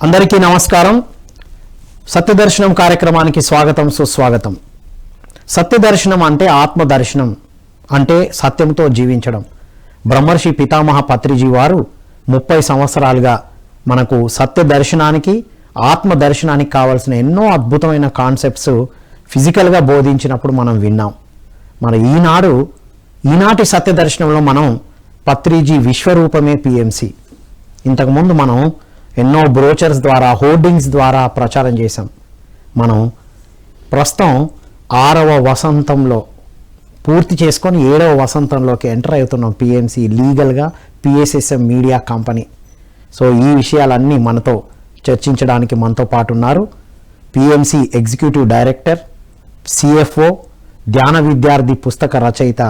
అందరికీ నమస్కారం. సత్యదర్శనం కార్యక్రమానికి స్వాగతం, సుస్వాగతం. సత్యదర్శనం అంటే ఆత్మదర్శనం, అంటే సత్యంతో జీవించడం. బ్రహ్మర్షి పితామహ పత్రిజీ వారు 30 సంవత్సరాలుగా మనకు సత్యదర్శనానికి, ఆత్మదర్శనానికి కావాల్సిన ఎన్నో అద్భుతమైన కాన్సెప్ట్స్ ఫిజికల్గా బోధించినప్పుడు మనం విన్నాం. మరి ఈనాటి సత్యదర్శనంలో మనం పత్రిజీ విశ్వరూపమే పిఎంసి. ఇంతకుముందు మనం ఎన్నో బ్రోచర్స్ ద్వారా, హోర్డింగ్స్ ద్వారా ప్రచారం చేశాం. మనం ప్రస్తుతం 6వ వసంతంలో పూర్తి చేసుకొని 7వ వసంతంలోకి ఎంటర్ అవుతున్నాం. పిఎంసి లీగల్గా పిఎస్ఎస్ఎం మీడియా కంపెనీ. సో ఈ విషయాలన్నీ మనతో చర్చించడానికి మనతో పాటు ఉన్నారు పిఎంసి ఎగ్జిక్యూటివ్ డైరెక్టర్, సిఎఫ్ఓ, ధ్యాన విద్యార్థి పుస్తక రచయిత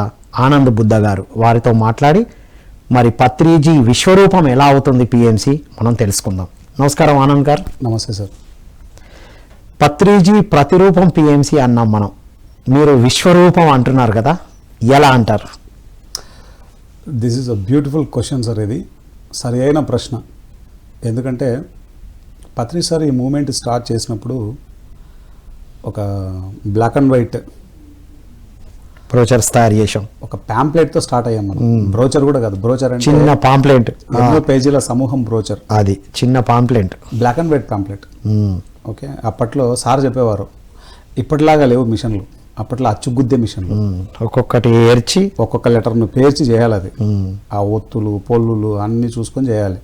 ఆనంద్ బుద్ధ గారు. వారితో మాట్లాడి మరి పత్రిజీ విశ్వరూపం ఎలా అవుతుంది పిఎంసి మనం తెలుసుకుందాం. నమస్కారం ఆనంద్ గారు. నమస్తే సార్. పత్రిజీ ప్రతిరూపం పిఎంసి అన్నాం మనం, మీరు విశ్వరూపం అంటున్నారు కదా, ఎలా అంటారు? This is a beautiful question sir. ఇది సరి అయిన ప్రశ్న. ఎందుకంటే పత్రి సార్ ఈ మూమెంట్ స్టార్ట్ చేసినప్పుడు ఒక బ్లాక్ అండ్ వైట్ బ్రోచర్స్ తయారు చేసాం. ఒక ప్యాంప్లెట్తో స్టార్ట్ అయ్యాం మనం. బ్రోచర్ కూడా కాదు, బ్రోచర్ అంటే చిన్న పాంప్లెట్, ఎన్నో పేజీల సమూహం బ్రోచర్. అది చిన్న pamphlet, black and white pamphlet. Okay, అప్పట్లో సార్ చెప్పేవారు ఇప్పటిలాగా లేవు మిషన్లు. అప్పట్లో అచ్చుగుద్దే మిషన్లు, ఒక్కొక్కటి ఏర్చి ఒక్కొక్క లెటర్ను పేర్చి చేయాలి. అది ఆ ఒత్తులు పొల్లులు అన్నీ చూసుకొని చేయాలి.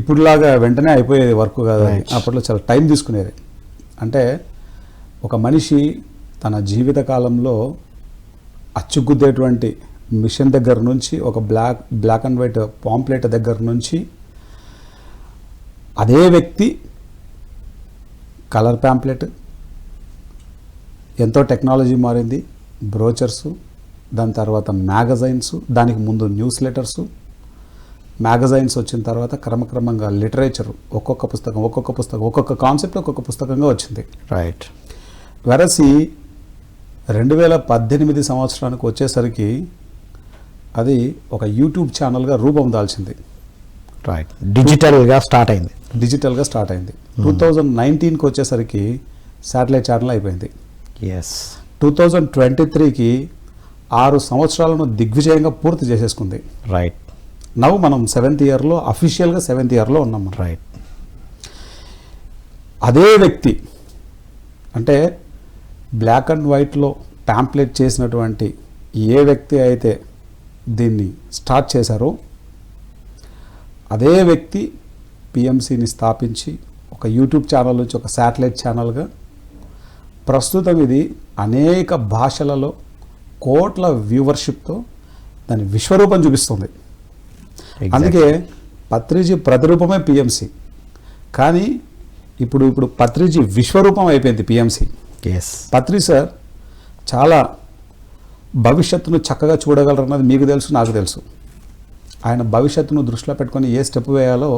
ఇప్పుడులాగా వెంటనే అయిపోయేది వర్క్ కాదు. అప్పట్లో చాలా టైం తీసుకునేది. అంటే ఒక మనిషి తన జీవిత కాలంలో అచ్చుగుద్దేటువంటి మిషన్ దగ్గర నుంచి, ఒక బ్లాక్ అండ్ వైట్ పాంప్లెట్ దగ్గర నుంచి, అదే వ్యక్తి కలర్ ప్యాంప్లెట్, ఎంతో టెక్నాలజీ మారింది, బ్రోచర్సు, దాని తర్వాత మ్యాగజైన్స్, దానికి ముందు న్యూస్ లెటర్సు, మ్యాగజైన్స్ వచ్చిన తర్వాత క్రమక్రమంగా లిటరేచర్, ఒక్కొక్క పుస్తకం ఒక్కొక్క కాన్సెప్ట్ ఒక్కొక్క పుస్తకంగా వచ్చింది. రైట్. వెరసి 2018 సంవత్సరానికి వచ్చేసరికి అది ఒక యూట్యూబ్ ఛానల్గా రూపం దాల్చింది. రైట్. డిజిటల్గా స్టార్ట్ అయింది. 2019కి వచ్చేసరికి శాటిలైట్ ఛానల్ అయిపోయింది. ఎస్. 2023కి 6 సంవత్సరాలను దిగ్విజయంగా పూర్తి చేసేసుకుంది. రైట్. నవ్వు మనం 7th ఇయర్లో, అఫీషియల్గా 7th ఇయర్లో ఉన్నాం. రైట్. అదే వ్యక్తి అంటే బ్లాక్ అండ్ వైట్లో ప్యాంప్లెట్ చేసినటువంటి ఏ వ్యక్తి అయితే దీన్ని స్టార్ట్ చేశారో అదే వ్యక్తి పిఎంసిని స్థాపించి ఒక యూట్యూబ్ ఛానల్ నుంచి ఒక శాటిలైట్ ఛానల్గా ప్రస్తుతం ఇది అనేక భాషలలో కోట్ల వ్యూవర్షిప్తో దాని విశ్వరూపం చూపిస్తుంది. అందుకే పత్రిజీ ప్రతిరూపమే పిఎంసి. కానీ ఇప్పుడు పత్రిజీ విశ్వరూపం అయిపోయింది పిఎంసి. పత్రి సార్ చాలా భవిష్యత్తును చక్కగా చూడగలరన్నది మీకు తెలుసు, నాకు తెలుసు. ఆయన భవిష్యత్తును దృష్టిలో పెట్టుకొని ఏ స్టెప్ వేయాలో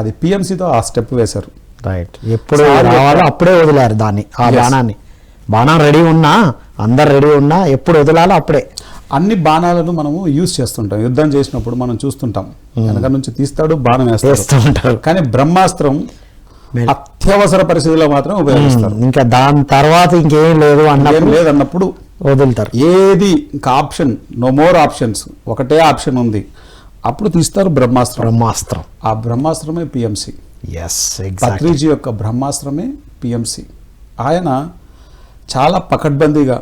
అది పిఎంసితో ఆ స్టెప్ వేశారు. రైట్. ఎప్పుడు రావాలో అప్పుడే వదిలారు దాన్ని, ఆ బాణాన్ని. బాణం రెడీ ఉన్నా, అందరు రెడీ ఉన్నా, ఎప్పుడు వదిలాలో అప్పుడే. అన్ని బాణాలను మనము యూజ్ చేస్తుంటాం. యుద్ధం చేసినప్పుడు మనం చూస్తుంటాం, వెనక నుంచి తీస్తాడు, బాణం వేస్తాడు. కానీ బ్రహ్మాస్త్రం అత్యవసర పరిస్థితుల్లో మాత్రం ఉపయోగిస్తారు. ఇంకా దాని తర్వాత ఇంకేం లేదన్నప్పుడు వదులుతారు. ఏది ఇంకా ఆప్షన్, నో మోర్ ఆప్షన్స్, ఒకటే ఆప్షన్ ఉంది, అప్పుడు తీస్తారు బ్రహ్మాస్త్రం. ఆ బ్రహ్మాస్త్రమే పిఎంసి. పత్రిజీ యొక్క బ్రహ్మాస్త్రమే పిఎంసి. ఆయన చాలా పకడ్బందీగా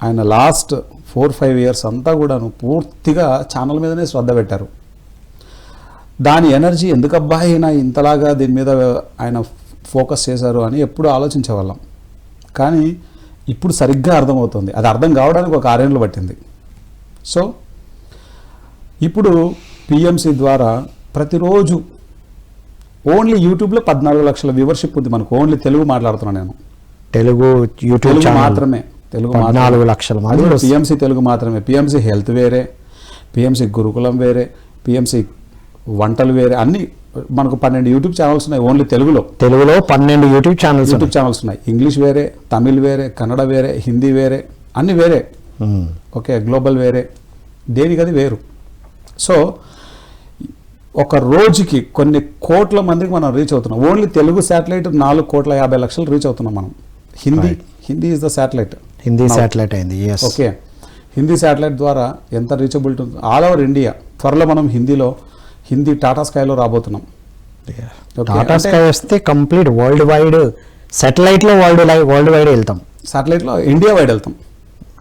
ఆయన లాస్ట్ 4-5 ఇయర్స్ అంతా కూడాను పూర్తిగా ఛానల్ మీదనే శ్రద్ధ పెట్టారు. దాని ఎనర్జీ ఎందుకబ్బా అయినా ఇంతలాగా దీని మీద ఆయన ఫోకస్ చేశారు అని ఎప్పుడు ఆలోచించేవాళ్ళం. కానీ ఇప్పుడు సరిగ్గా అర్థమవుతుంది. అది అర్థం కావడానికి ఒక 6 ఏళ్ళు పట్టింది. సో ఇప్పుడు పిఎంసి ద్వారా ప్రతిరోజు ఓన్లీ యూట్యూబ్లో 14 లక్షల వ్యూవర్షిప్ ఉంది మనకు. ఓన్లీ తెలుగు మాట్లాడుతున్నాను నేను. తెలుగు యూట్యూబ్ మాత్రమే, తెలుగు 14 లక్షల పిఎంసి తెలుగు మాత్రమే. పిఎంసి హెల్త్ వేరే, పిఎంసి గురుకులం వేరే, పిఎంసి వంటలు వేరే, అన్ని మనకు 12 యూట్యూబ్ ఛానల్స్ ఉన్నాయి ఓన్లీ తెలుగులో 12 యూట్యూబ్ ఛానల్స్ ఉన్నాయి. ఇంగ్లీష్ వేరే, తమిళ్ వేరే, కన్నడ వేరే, హిందీ వేరే, అన్ని వేరే. ఓకే, గ్లోబల్ వేరే, దేనికది వేరు. సో ఒక రోజుకి కొన్ని కోట్ల మందికి మనం రీచ్ అవుతున్నాం. ఓన్లీ తెలుగు శాటిలైట్ 4,50,00,000 రీచ్ అవుతున్నాం మనం. Hindi is the satellite. Hindi satellite అయింది. ఓకే, హిందీ శాటిలైట్ ద్వారా ఎంత రీచబిలిటీ ఉంటుంది ఆల్ ఓవర్ ఇండియా. త్వరలో మనం హిందీ టాటా స్కైలో రాబోతున్నాం. టాటా స్కై వస్తే కంప్లీట్ వరల్డ్ వైడ్ సాటిలైట్లో వరల్డ్ వైడ్ వెళ్తాం. శాటిలైట్లో ఇండియా వైడ్ వెళ్తాం.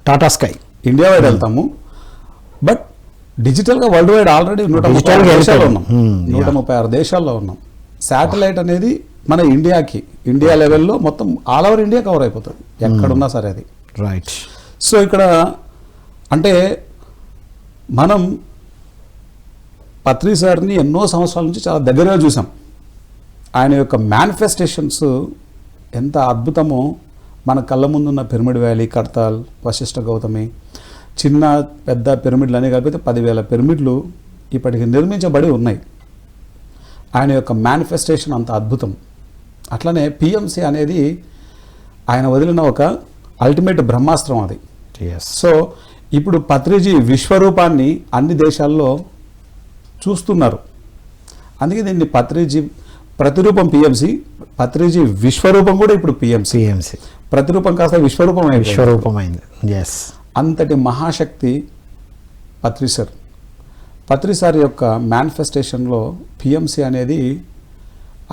టాటా స్కై ఇండియా వైడ్ వెళ్తాము. బట్ డిజిటల్గా వరల్డ్ వైడ్ ఆల్రెడీ 136 దేశాల్లో ఉన్నాం. 136 దేశాల్లో ఉన్నాం. శాటిలైట్ అనేది మన ఇండియా లెవెల్లో మొత్తం ఆల్ ఓవర్ ఇండియా కవర్ అయిపోతుంది, ఎక్కడున్నా సరే అది. రైట్. సో ఇక్కడ అంటే మనం పత్రి సార్ని ఎన్నో సంవత్సరాల నుంచి చాలా దగ్గరగా చూసాం. ఆయన యొక్క మేనిఫెస్టేషన్స్ ఎంత అద్భుతమో, మన కళ్ళ ముందున్న పిరమిడ్ వ్యాలీ, కడతాల్, వశిష్ఠ గౌతమి, చిన్న పెద్ద పిరమిడ్లు అనే కాకపోతే 10,000 పిరమిడ్లు ఇప్పటికి నిర్మించబడి ఉన్నాయి. ఆయన యొక్క మేనిఫెస్టేషన్ అంత అద్భుతం. అట్లనే పిఎంసి అనేది ఆయన వదిలిన ఒక అల్టిమేట్ బ్రహ్మాస్త్రం అది. సో ఇప్పుడు పత్రిజీ విశ్వరూపాన్ని అన్ని దేశాల్లో చూస్తున్నారు. అందుకే దీన్ని పత్రిజీ ప్రతిరూపం పిఎంసి, పత్రిజీ విశ్వరూపం కూడా ఇప్పుడు పిఎంసి. ప్రతిరూపం కాస్త విశ్వరూపమైంది. అంతటి మహాశక్తి పత్రి సార్ యొక్క మేనిఫెస్టేషన్లో పిఎంసి అనేది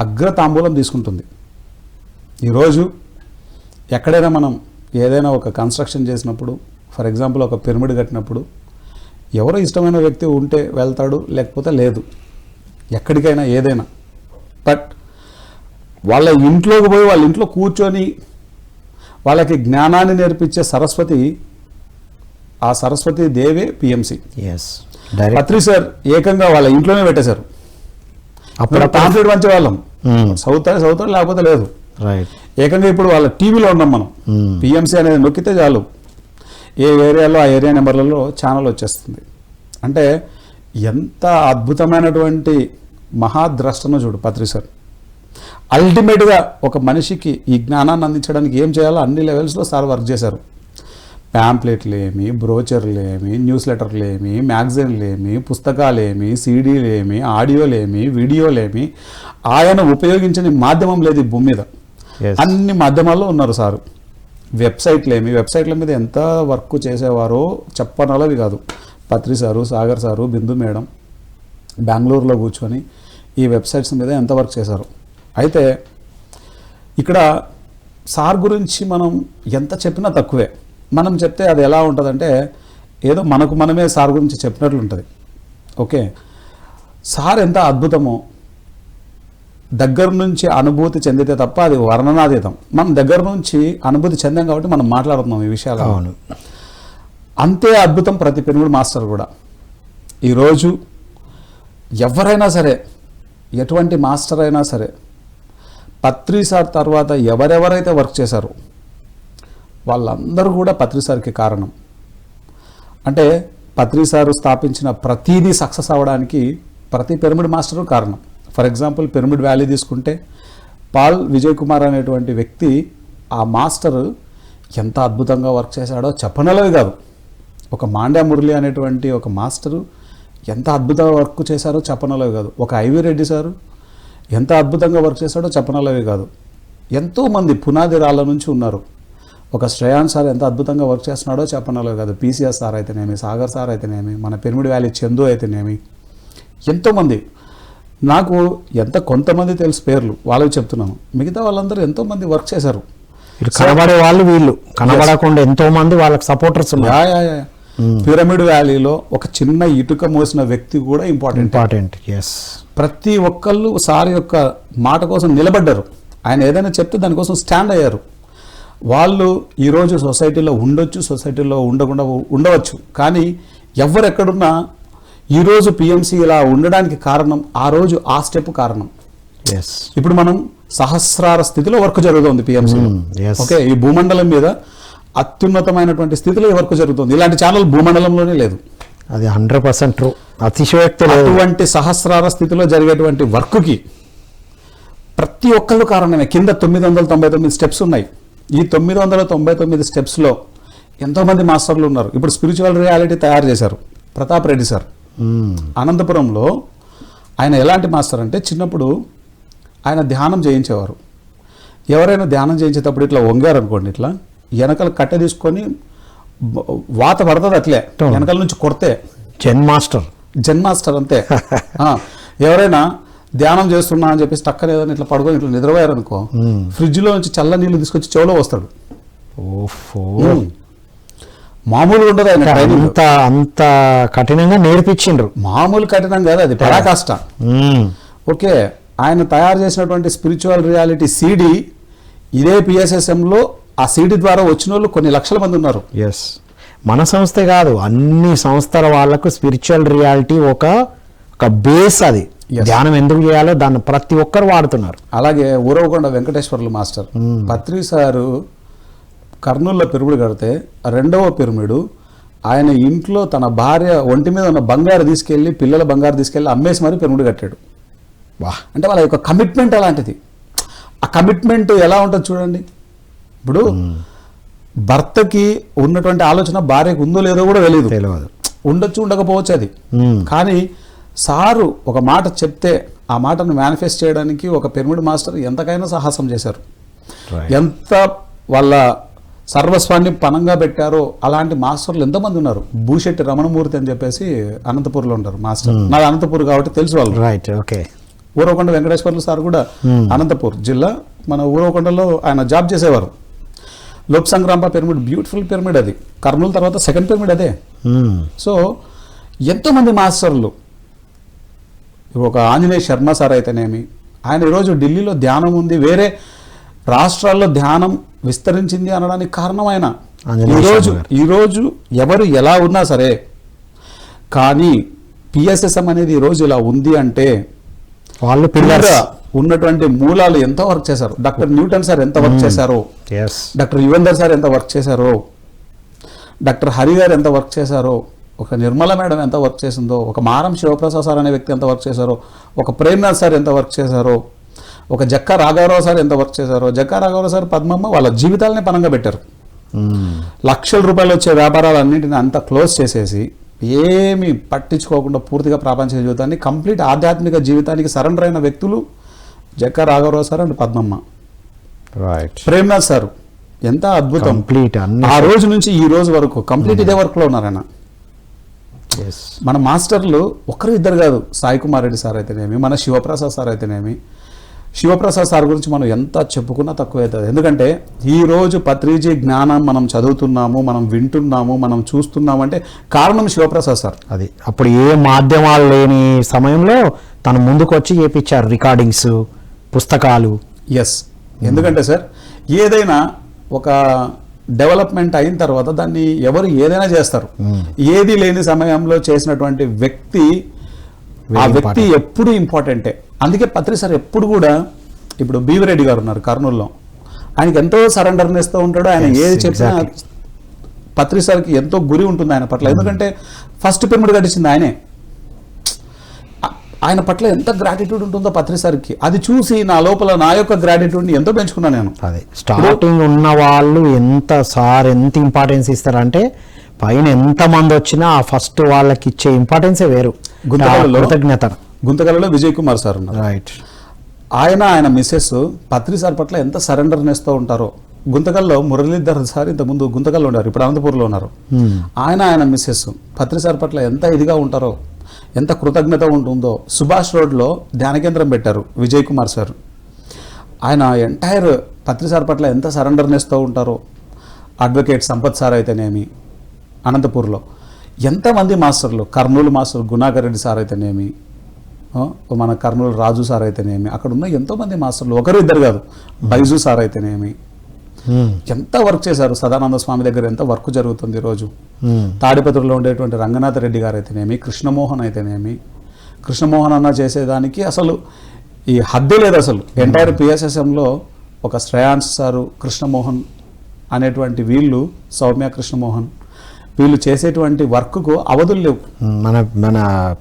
అగ్రతాంబూలం తీసుకుంటుంది. ఈరోజు ఎక్కడైనా మనం ఏదైనా ఒక కన్స్ట్రక్షన్ చేసినప్పుడు, ఫర్ ఎగ్జాంపుల్ ఒక పిరమిడ్ కట్టినప్పుడు, ఎవరో ఇష్టమైన వ్యక్తి ఉంటే వెళ్తాడు, లేకపోతే లేదు, ఎక్కడికైనా ఏదైనా. బట్ వాళ్ళ ఇంట్లోకి పోయి వాళ్ళ ఇంట్లో కూర్చొని వాళ్ళకి జ్ఞానాన్ని నేర్పించే ఆ సరస్వతి దేవే పిఎంసి. పత్రి సార్ ఏకంగా వాళ్ళ ఇంట్లోనే పెట్టేశారు. అప్పుడు పాంప్లెట్ పంచే వాళ్ళం, చదువుతాడు లేకపోతే లేదు. ఏకంగా ఇప్పుడు వాళ్ళ టీవీలో ఉన్నాం మనం. పిఎంసి అనేది నొక్కితే చాలు, ఏ ఏరియాలో ఆ ఏరియా నెంబర్లలో ఛానల్ వచ్చేస్తుంది. అంటే ఎంత అద్భుతమైనటువంటి మహాద్రష్టను చూడు పత్రి సార్. అల్టిమేట్గా ఒక మనిషికి ఈ జ్ఞానాన్ని అందించడానికి ఏం చేయాలో అన్ని లెవెల్స్లో సార్ వర్క్ చేశారు. ప్యాంప్లెట్లు ఏమి, బ్రోచర్లు ఏమి, న్యూస్ లెటర్లు ఏమి, మ్యాగజైన్లు ఏమి, పుస్తకాలు ఏమి, సీడీలు ఏమి, ఆడియోలేమి, వీడియోలేమి, ఆయన ఉపయోగించని మాధ్యమం లేదు ఈ భూమి మీద. అన్ని మాధ్యమాల్లో ఉన్నారు సారు. వెబ్సైట్ల మీద ఎంత వర్క్ చేసేవారో చెప్పనలవి కాదు. పత్రి సారు, సాగర్ సారు, బిందు మేడం బెంగళూరులో కూర్చొని ఈ వెబ్సైట్స్ మీద ఎంత వర్క్ చేశారు. అయితే ఇక్కడ సార్ గురించి మనం ఎంత చెప్పినా తక్కువే. మనం చెప్తే అది ఎలా ఉంటుందంటే ఏదో మనమే సార్ గురించి చెప్పినట్లు ఉంటుంది. ఓకే, సార్ ఎంత అద్భుతమో దగ్గర నుంచి అనుభూతి చెందితే తప్ప అది వర్ణనాతీతం. మనం దగ్గర నుంచి అనుభూతి చెందాం కాబట్టి మనం మాట్లాడుతున్నాం ఈ విషయాలు. అంతే అద్భుతం ప్రతి పిరమిడ్ మాస్టర్ కూడా. ఈరోజు ఎవరైనా సరే, ఎటువంటి మాస్టర్ అయినా సరే, పత్రి సార్ తర్వాత ఎవరెవరైతే వర్క్ చేశారో వాళ్ళందరూ కూడా పత్రి సార్కి కారణం. అంటే పత్రి సారు స్థాపించిన ప్రతిదీ సక్సెస్ అవ్వడానికి ప్రతి పిరమిడ్ మాస్టరు కారణం. ఫర్ ఎగ్జాంపుల్ పిరమిడ్ వ్యాలీ తీసుకుంటే పాల్ విజయ్ కుమార్ అనేటువంటి వ్యక్తి, ఆ మాస్టర్ ఎంత అద్భుతంగా వర్క్ చేశాడో చెప్పనలవి కాదు. ఒక మాండ్యా మురళి అనేటువంటి ఒక మాస్టరు ఎంత అద్భుతంగా వర్క్ చేశారో చెప్పనలవి కాదు. ఒక ఐవి రెడ్డి సారు ఎంత అద్భుతంగా వర్క్ చేశాడో చెప్పనలవి కాదు. ఎంతోమంది పునాది రాళ్ళ నుంచి ఉన్నారు. ఒక శ్రేయాన్ సార్ ఎంత అద్భుతంగా వర్క్ చేస్తున్నాడో చెప్పనలవి కాదు. పీసీఎస్ సార్ అయితేనేమి, సాగర్ సార్ అయితేనేమి, మన పిరమిడ్ వ్యాలీ చందు అయితేనేమి, ఎంతోమంది. నాకు కొంతమంది తెలుసు పేర్లు, వాళ్ళకి చెప్తున్నాను. మిగతా వాళ్ళందరూ ఎంతోమంది వర్క్ చేశారు. కనబడే వాళ్ళు, వీళ్ళు కనబడకుండా ఎంతోమంది వాళ్ళకి సపోర్టర్స్ ఉన్నారు. పిరమిడ్ వ్యాలీలో ఒక చిన్న ఇటుక మోసిన వ్యక్తి కూడా ఇంపార్టెంట్. ప్రతి ఒక్కళ్ళు సార్ యొక్క మాట కోసం నిలబడ్డారు. ఆయన ఏదైనా చెప్తే దానికోసం స్టాండ్ అయ్యారు. వాళ్ళు ఈరోజు సొసైటీలో ఉండొచ్చు, సొసైటీలో ఉండవచ్చు, కానీ ఎవరెక్కడున్నా ఈరోజు పిఎంసి ఇలా ఉండడానికి కారణం ఆ రోజు ఆ స్టెప్ కారణం. ఇప్పుడు మనం సహస్రార స్థితిలో వర్క్ జరుగుతుంది పిఎంసిలో. ఓకే, ఈ భూమండలం మీద అత్యున్నతమైనటువంటి స్థితిలో ఈ వర్క్ జరుగుతుంది. ఇలాంటి ఛానల్ భూమండలంలోనే లేదు. అది 100% ట్రూ, అతిశయోక్తి. అటువంటి సహస్రార స్థితిలో జరిగేటువంటి వర్క్కి ప్రతి ఒక్కళ్ళు కారణమే. కింద 999 స్టెప్స్ ఉన్నాయి. ఈ 999 స్టెప్స్లో ఎంతోమంది మాస్టర్లు ఉన్నారు. ఇప్పుడు స్పిరిచువల్ రియాలిటీ తయారు చేశారు ప్రతాప్ రెడ్డి సార్. అనంతపురంలో ఆయన ఎలాంటి మాస్టర్ అంటే చిన్నప్పుడు ఆయన ధ్యానం చేయించేవారు. ఎవరైనా ధ్యానం చేయించేటప్పుడు ఇట్లా వంగారు అనుకోండి, ఇట్లా వెనకాల కట్టె తీసుకొని వాత పడుతుంది అట్లే వెనకాల నుంచి కొడితే జెన్ మాస్టర్ అంతే. ఎవరైనా ధ్యానం చేస్తున్నా అని చెప్పేసి టక్కన ఏదైనా ఇట్లా పడుకొని ఇట్లా నిద్రపోయారు అనుకో, ఫ్రిడ్జ్లో నుంచి చల్ల నీళ్ళు తీసుకొచ్చి చెవులో వస్తాడు. మామూలుగా ఉండదు ఆయన అంత కఠినంగా నేర్పించిండ్రు. మామూలు కఠినం కాదు, అది పరాకాష్ట. ఓకే, ఆయన తయారు చేసినటువంటి స్పిరిచువల్ రియాలిటీ సీడీ ఇదే పిఎస్ఎస్ఎంలో ఆ సీడీ ద్వారా వచ్చిన వాళ్ళు కొన్ని లక్షల మంది ఉన్నారు. ఎస్, మన సంస్థే కాదు, అన్ని సంస్థల వాళ్ళకు స్పిరిచువల్ రియాలిటీ ఒక బేస్. అది ధ్యానం ఎందుకు చేయాలో దాన్ని ప్రతి ఒక్కరు వాడుతున్నారు. అలాగే ఊరవకొండ వెంకటేశ్వర్లు మాస్టర్ పత్రి సారు కర్నూలులో పిరమిడ్ కడితే రెండవ పిరమిడ్ ఆయన ఇంట్లో తన భార్య ఒంటి మీద ఉన్న బంగారు తీసుకెళ్లి, పిల్లల బంగారు తీసుకెళ్లి అమ్మేసి మరి పిరమిడ్ కట్టాడు. అంటే వాళ్ళ యొక్క కమిట్మెంట్ అలాంటిది. ఆ కమిట్మెంట్ ఎలా ఉంటుంది చూడండి. ఇప్పుడు భర్తకి ఉన్నటువంటి ఆలోచన భార్యకు ఉందో లేదో కూడా తెలియదు, ఉండొచ్చు ఉండకపోవచ్చు అది. కానీ సారు ఒక మాట చెప్తే ఆ మాటను మేనిఫెస్ట్ చేయడానికి ఒక పిరమిడ్ మాస్టర్ ఎంతకైనా సాహసం చేశారు. ఎంత వాళ్ళ సర్వస్వాన్ని పనంగా పెట్టారో అలాంటి మాస్టర్లు ఎంతోమంది ఉన్నారు. భూశెట్టి రమణమూర్తి అని చెప్పేసి అనంతపూర్లో ఉంటారు మాస్టర్. నాది అనంతపూర్ కాబట్టి తెలుసు వాళ్ళు. Right, okay. Uravakonda Venkateswarlu sir కూడా అనంతపూర్ జిల్లా మన ఊరవకొండలో ఆయన జాబ్ చేసేవారు. లోక్ సంగ్రామ పిరమిడ్, బ్యూటిఫుల్ పిరమిడ్ అది. కర్నూలు తర్వాత సెకండ్ పిరమిడ్ అదే. సో ఎంతోమంది మాస్టర్లు, ఒక ఆంజనేయ శర్మ సార్ అయితేనేమి, ఆయన ఈరోజు ఢిల్లీలో ధ్యానం ఉంది, వేరే రాష్ట్రాల్లో ధ్యానం విస్తరించింది అనడానికి కారణం ఆయన. ఈరోజు ఎవరు ఎలా ఉన్నా సరే, కానీ పిఎస్ఎస్ఎం అనేది ఈరోజు ఇలా ఉంది అంటే వాళ్ళు ఉన్నటువంటి మూలాలు ఎంత వర్క్ చేశారు. డాక్టర్ న్యూటన్ సార్ ఎంత వర్క్ చేశారో, డాక్టర్ యువంధర్ సార్ ఎంత వర్క్ చేశారో, డాక్టర్ హరి గారు ఎంత వర్క్ చేశారో, ఒక నిర్మల మేడం ఎంత వర్క్ చేసిందో, ఒక మారం శివప్రసాద్ సార్ అనే వ్యక్తి ఎంత వర్క్ చేశారో, ఒక ప్రేమ్నాథ్ సార్ ఎంత వర్క్ చేశారో, ఒక జక్కా రాఘవరావు సార్ ఎంత వర్క్ చేశారో. జక్కా రాఘవరావు సార్, పద్మమ్మ వాళ్ళ జీవితాలనే పనంగా పెట్టారు. లక్షల రూపాయలు వచ్చే వ్యాపారాలన్నింటినీ అంతా క్లోజ్ చేసేసి ఏమి పట్టించుకోకుండా పూర్తిగా ప్రాపంచిక జీవితాన్ని, కంప్లీట్ ఆధ్యాత్మిక జీవితానికి సరెండర్ అయిన వ్యక్తులు జక్కా రాఘవరావు sir and Padmamma. Premnath sir ఎంత అద్భుతం. ఆ రోజు నుంచి ఈ రోజు వరకు కంప్లీట్ ఇదే వర్క్లో ఉన్నారాయన. మన మాస్టర్లు ఒకరు ఇద్దరు కాదు. సాయి కుమార్ రెడ్డి సార్ అయితేనేమి, మన శివప్రసాద్ సార్ అయితేనేమి. శివప్రసాద్ సార్ గురించి మనం ఎంత చెప్పుకున్నా తక్కువ అవుతుంది. ఎందుకంటే ఈరోజు పత్రిజీ జ్ఞానం మనం చదువుతున్నాము, మనం వింటున్నాము, మనం చూస్తున్నాము అంటే కారణం శివప్రసాద్ సార్. అది అప్పుడు ఏ మాధ్యమాలు లేని సమయంలో తను ముందుకు వచ్చి చేపించారు రికార్డింగ్స్, పుస్తకాలు. ఎస్, ఎందుకంటే సార్ ఏదైనా ఒక డెవలప్మెంట్ అయిన తర్వాత దాన్ని ఎవరు ఏదైనా చేస్తారు. ఏది లేని సమయంలో చేసినటువంటి వ్యక్తి, ఆ వ్యక్తి ఎప్పుడు ఇంపార్టెంటే. అందుకే పత్రి సార్ ఎప్పుడు కూడా, ఇప్పుడు బీవిరెడ్డి గారు ఉన్నారు కర్నూలులో, ఆయనకి ఎంతో సరెండర్నెస్తో ఉంటాడు. ఆయన ఏది చెప్పినా పత్రి సార్కి ఎంతో గురి ఉంటుంది ఆయన పట్ల. ఎందుకంటే ఫస్ట్ పిరమిడ్ కట్టించింది ఆయనే. ఆయన పట్ల ఎంత గ్రాటిట్యూడ్ ఉంటుందో పత్రి సార్కి, అది చూసి నా లోపల నా యొక్క గ్రాటిట్యూడ్ని ఎంతో పెంచుకున్నాను నేను. అదే స్టార్టింగ్ ఉన్న వాళ్ళు ఎంత ఇంపార్టెన్స్ ఇస్తారంటే పైన ఎంత మంది వచ్చినా ఆ ఫస్ట్ వాళ్ళకి ఇచ్చే ఇంపార్టెన్సే వేరు. గుంతకల్లో విజయ్ కుమార్ సార్ ఉన్నారు. రైట్. ఆయన మిస్సెస్ పత్రి సార్ పట్ల ఎంత సరెండర్నెస్తో ఉంటారో. గుంతకల్లో మురళీధర్ సార్ ఇంతకుముందు గుంతకల్లో ఉన్నారు, ఇప్పుడు అనంతపూర్లో ఉన్నారు. ఆయన మిస్సెస్ పత్రి సార్ పట్ల ఎంత ఇదిగా ఉంటారో, ఎంత కృతజ్ఞత ఉంటుందో. సుభాష్ రోడ్లో ధ్యాన కేంద్రం పెట్టారు విజయ్ కుమార్ సార్. ఆయన ఎంటైర్ పత్రి సార్ పట్ల ఎంత సరెండర్నెస్తో ఉంటారో. అడ్వకేట్ సంపత్ సార్ అయితేనేమి, అనంతపూర్లో ఎంతమంది మాస్టర్లు, కర్నూలు మాస్టర్ గుణాకర్ రెడ్డి సార్ అయితేనేమి, మన కర్నూలు రాజు సార్ అయితేనేమి, అక్కడ ఉన్న ఎంతోమంది మాస్టర్లు, ఒకరు ఇద్దరు కాదు. బైజు సార్ అయితేనేమి, ఎంత వర్క్ చేశారు. సదానంద స్వామి దగ్గర ఎంత వర్క్ జరుగుతుంది ఈరోజు. తాడిపత్రిలో ఉండేటువంటి రంగనాథ రెడ్డి గారు అయితేనేమి, కృష్ణమోహన్ అయితేనేమి. కృష్ణమోహన్ అన్న చేసేదానికి అసలు ఈ హద్దే లేదు అసలు. ఎంటైర్ పిఎస్ఎస్ఎంలో ఒక శ్రేయాన్స్ సారు, కృష్ణమోహన్ అనేటువంటి వీళ్ళు, సౌమ్య కృష్ణమోహన్, వీళ్ళు చేసేటువంటి వర్క్కు అవధులు లేవు. మన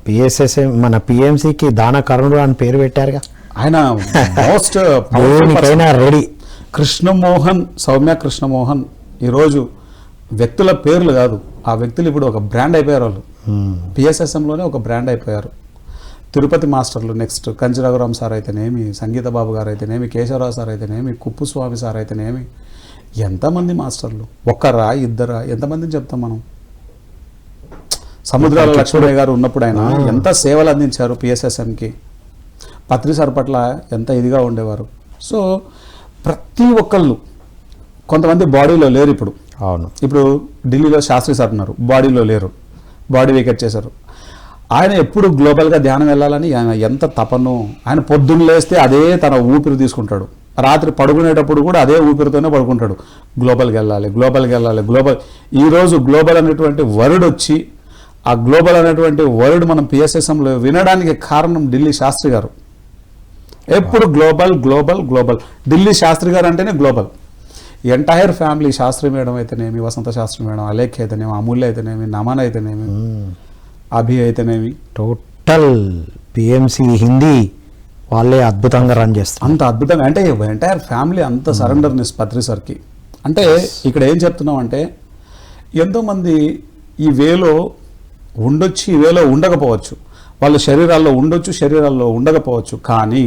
పిఎస్ఎస్ఎం, మన పిఎంసికి దాన కరుణుడు అని పేరు పెట్టారుగా. ఆయన మోస్ట్ రెడీ. కృష్ణమోహన్, సౌమ్య కృష్ణమోహన్ ఈరోజు వ్యక్తుల పేర్లు కాదు, ఆ వ్యక్తులు ఇప్పుడు ఒక బ్రాండ్ అయిపోయారు. వాళ్ళు పిఎస్ఎస్ఎంలోనే ఒక బ్రాండ్ అయిపోయారు. తిరుపతి మాస్టర్లు నెక్స్ట్ కంచి రఘురామ్ సార్ అయితేనేమి, సంగీత బాబు గారు అయితేనేమి, కేశవరావు సార్ అయితేనేమి, కుప్పుస్వామి సార్ అయితేనేమి, ఎంతమంది మాస్టర్లు, ఒక్కరా ఇద్దరా, ఎంతమందిని చెప్తాం మనం. సముద్రాల లక్ష్మణయ్య గారు ఉన్నప్పుడు ఆయన ఎంత సేవలు అందించారు పిఎస్ఎస్ఎంకి, పత్రి సార్ పట్ల ఎంత ఇదిగా ఉండేవారు. సో ప్రతి ఒక్కళ్ళు, కొంతమంది బాడీలో లేరు ఇప్పుడు. అవును, ఇప్పుడు ఢిల్లీలో శాస్త్రి సార్ ఉన్నారు, బాడీలో లేరు, బాడీ వేకెట్ చేశారు. ఆయన ఎప్పుడు గ్లోబల్గా ధ్యానం వెళ్ళాలని ఆయన ఎంత తపను. ఆయన పొద్దున్న లేస్తే అదే తన ఊపిరి తీసుకుంటాడు, రాత్రి పడుకునేటప్పుడు కూడా అదే ఊపిరితోనే పడుకుంటాడు. గ్లోబల్కి వెళ్ళాలి, గ్లోబల్కి వెళ్ళాలి, గ్లోబల్. ఈరోజు గ్లోబల్ అనేటువంటి వర్డ్ వచ్చి, ఆ గ్లోబల్ అనేటువంటి వర్డ్ మనం పిఎస్ఎస్ఎంలో వినడానికి కారణం ఢిల్లీ శాస్త్రి గారు. ఎప్పుడు global global global, Delhi Shastri garu అంటేనే global. Entire family, Shastri madam అయితేనేమి, వసంత శాస్త్రి మేడం, అలేఖ్య అయితేనేమి, అమూల్య అయితేనేమి, నమన్ అయితేనేమి, అభి అయితేనేమి, టోటల్ పిఎంసి హిందీ వాళ్ళే అద్భుతంగా రన్ చేస్తారు. అంత అద్భుతంగా అంటే ఎంటైర్ ఫ్యామిలీ అంత సరెండర్నెస్ పత్రి సార్కి. అంటే ఇక్కడ ఏం చెప్తున్నాం అంటే, ఎంతోమంది ఈ వేలో ఉండొచ్చు, ఈ వేలో ఉండకపోవచ్చు, వాళ్ళ శరీరాల్లో ఉండొచ్చు, శరీరాల్లో ఉండకపోవచ్చు. కానీ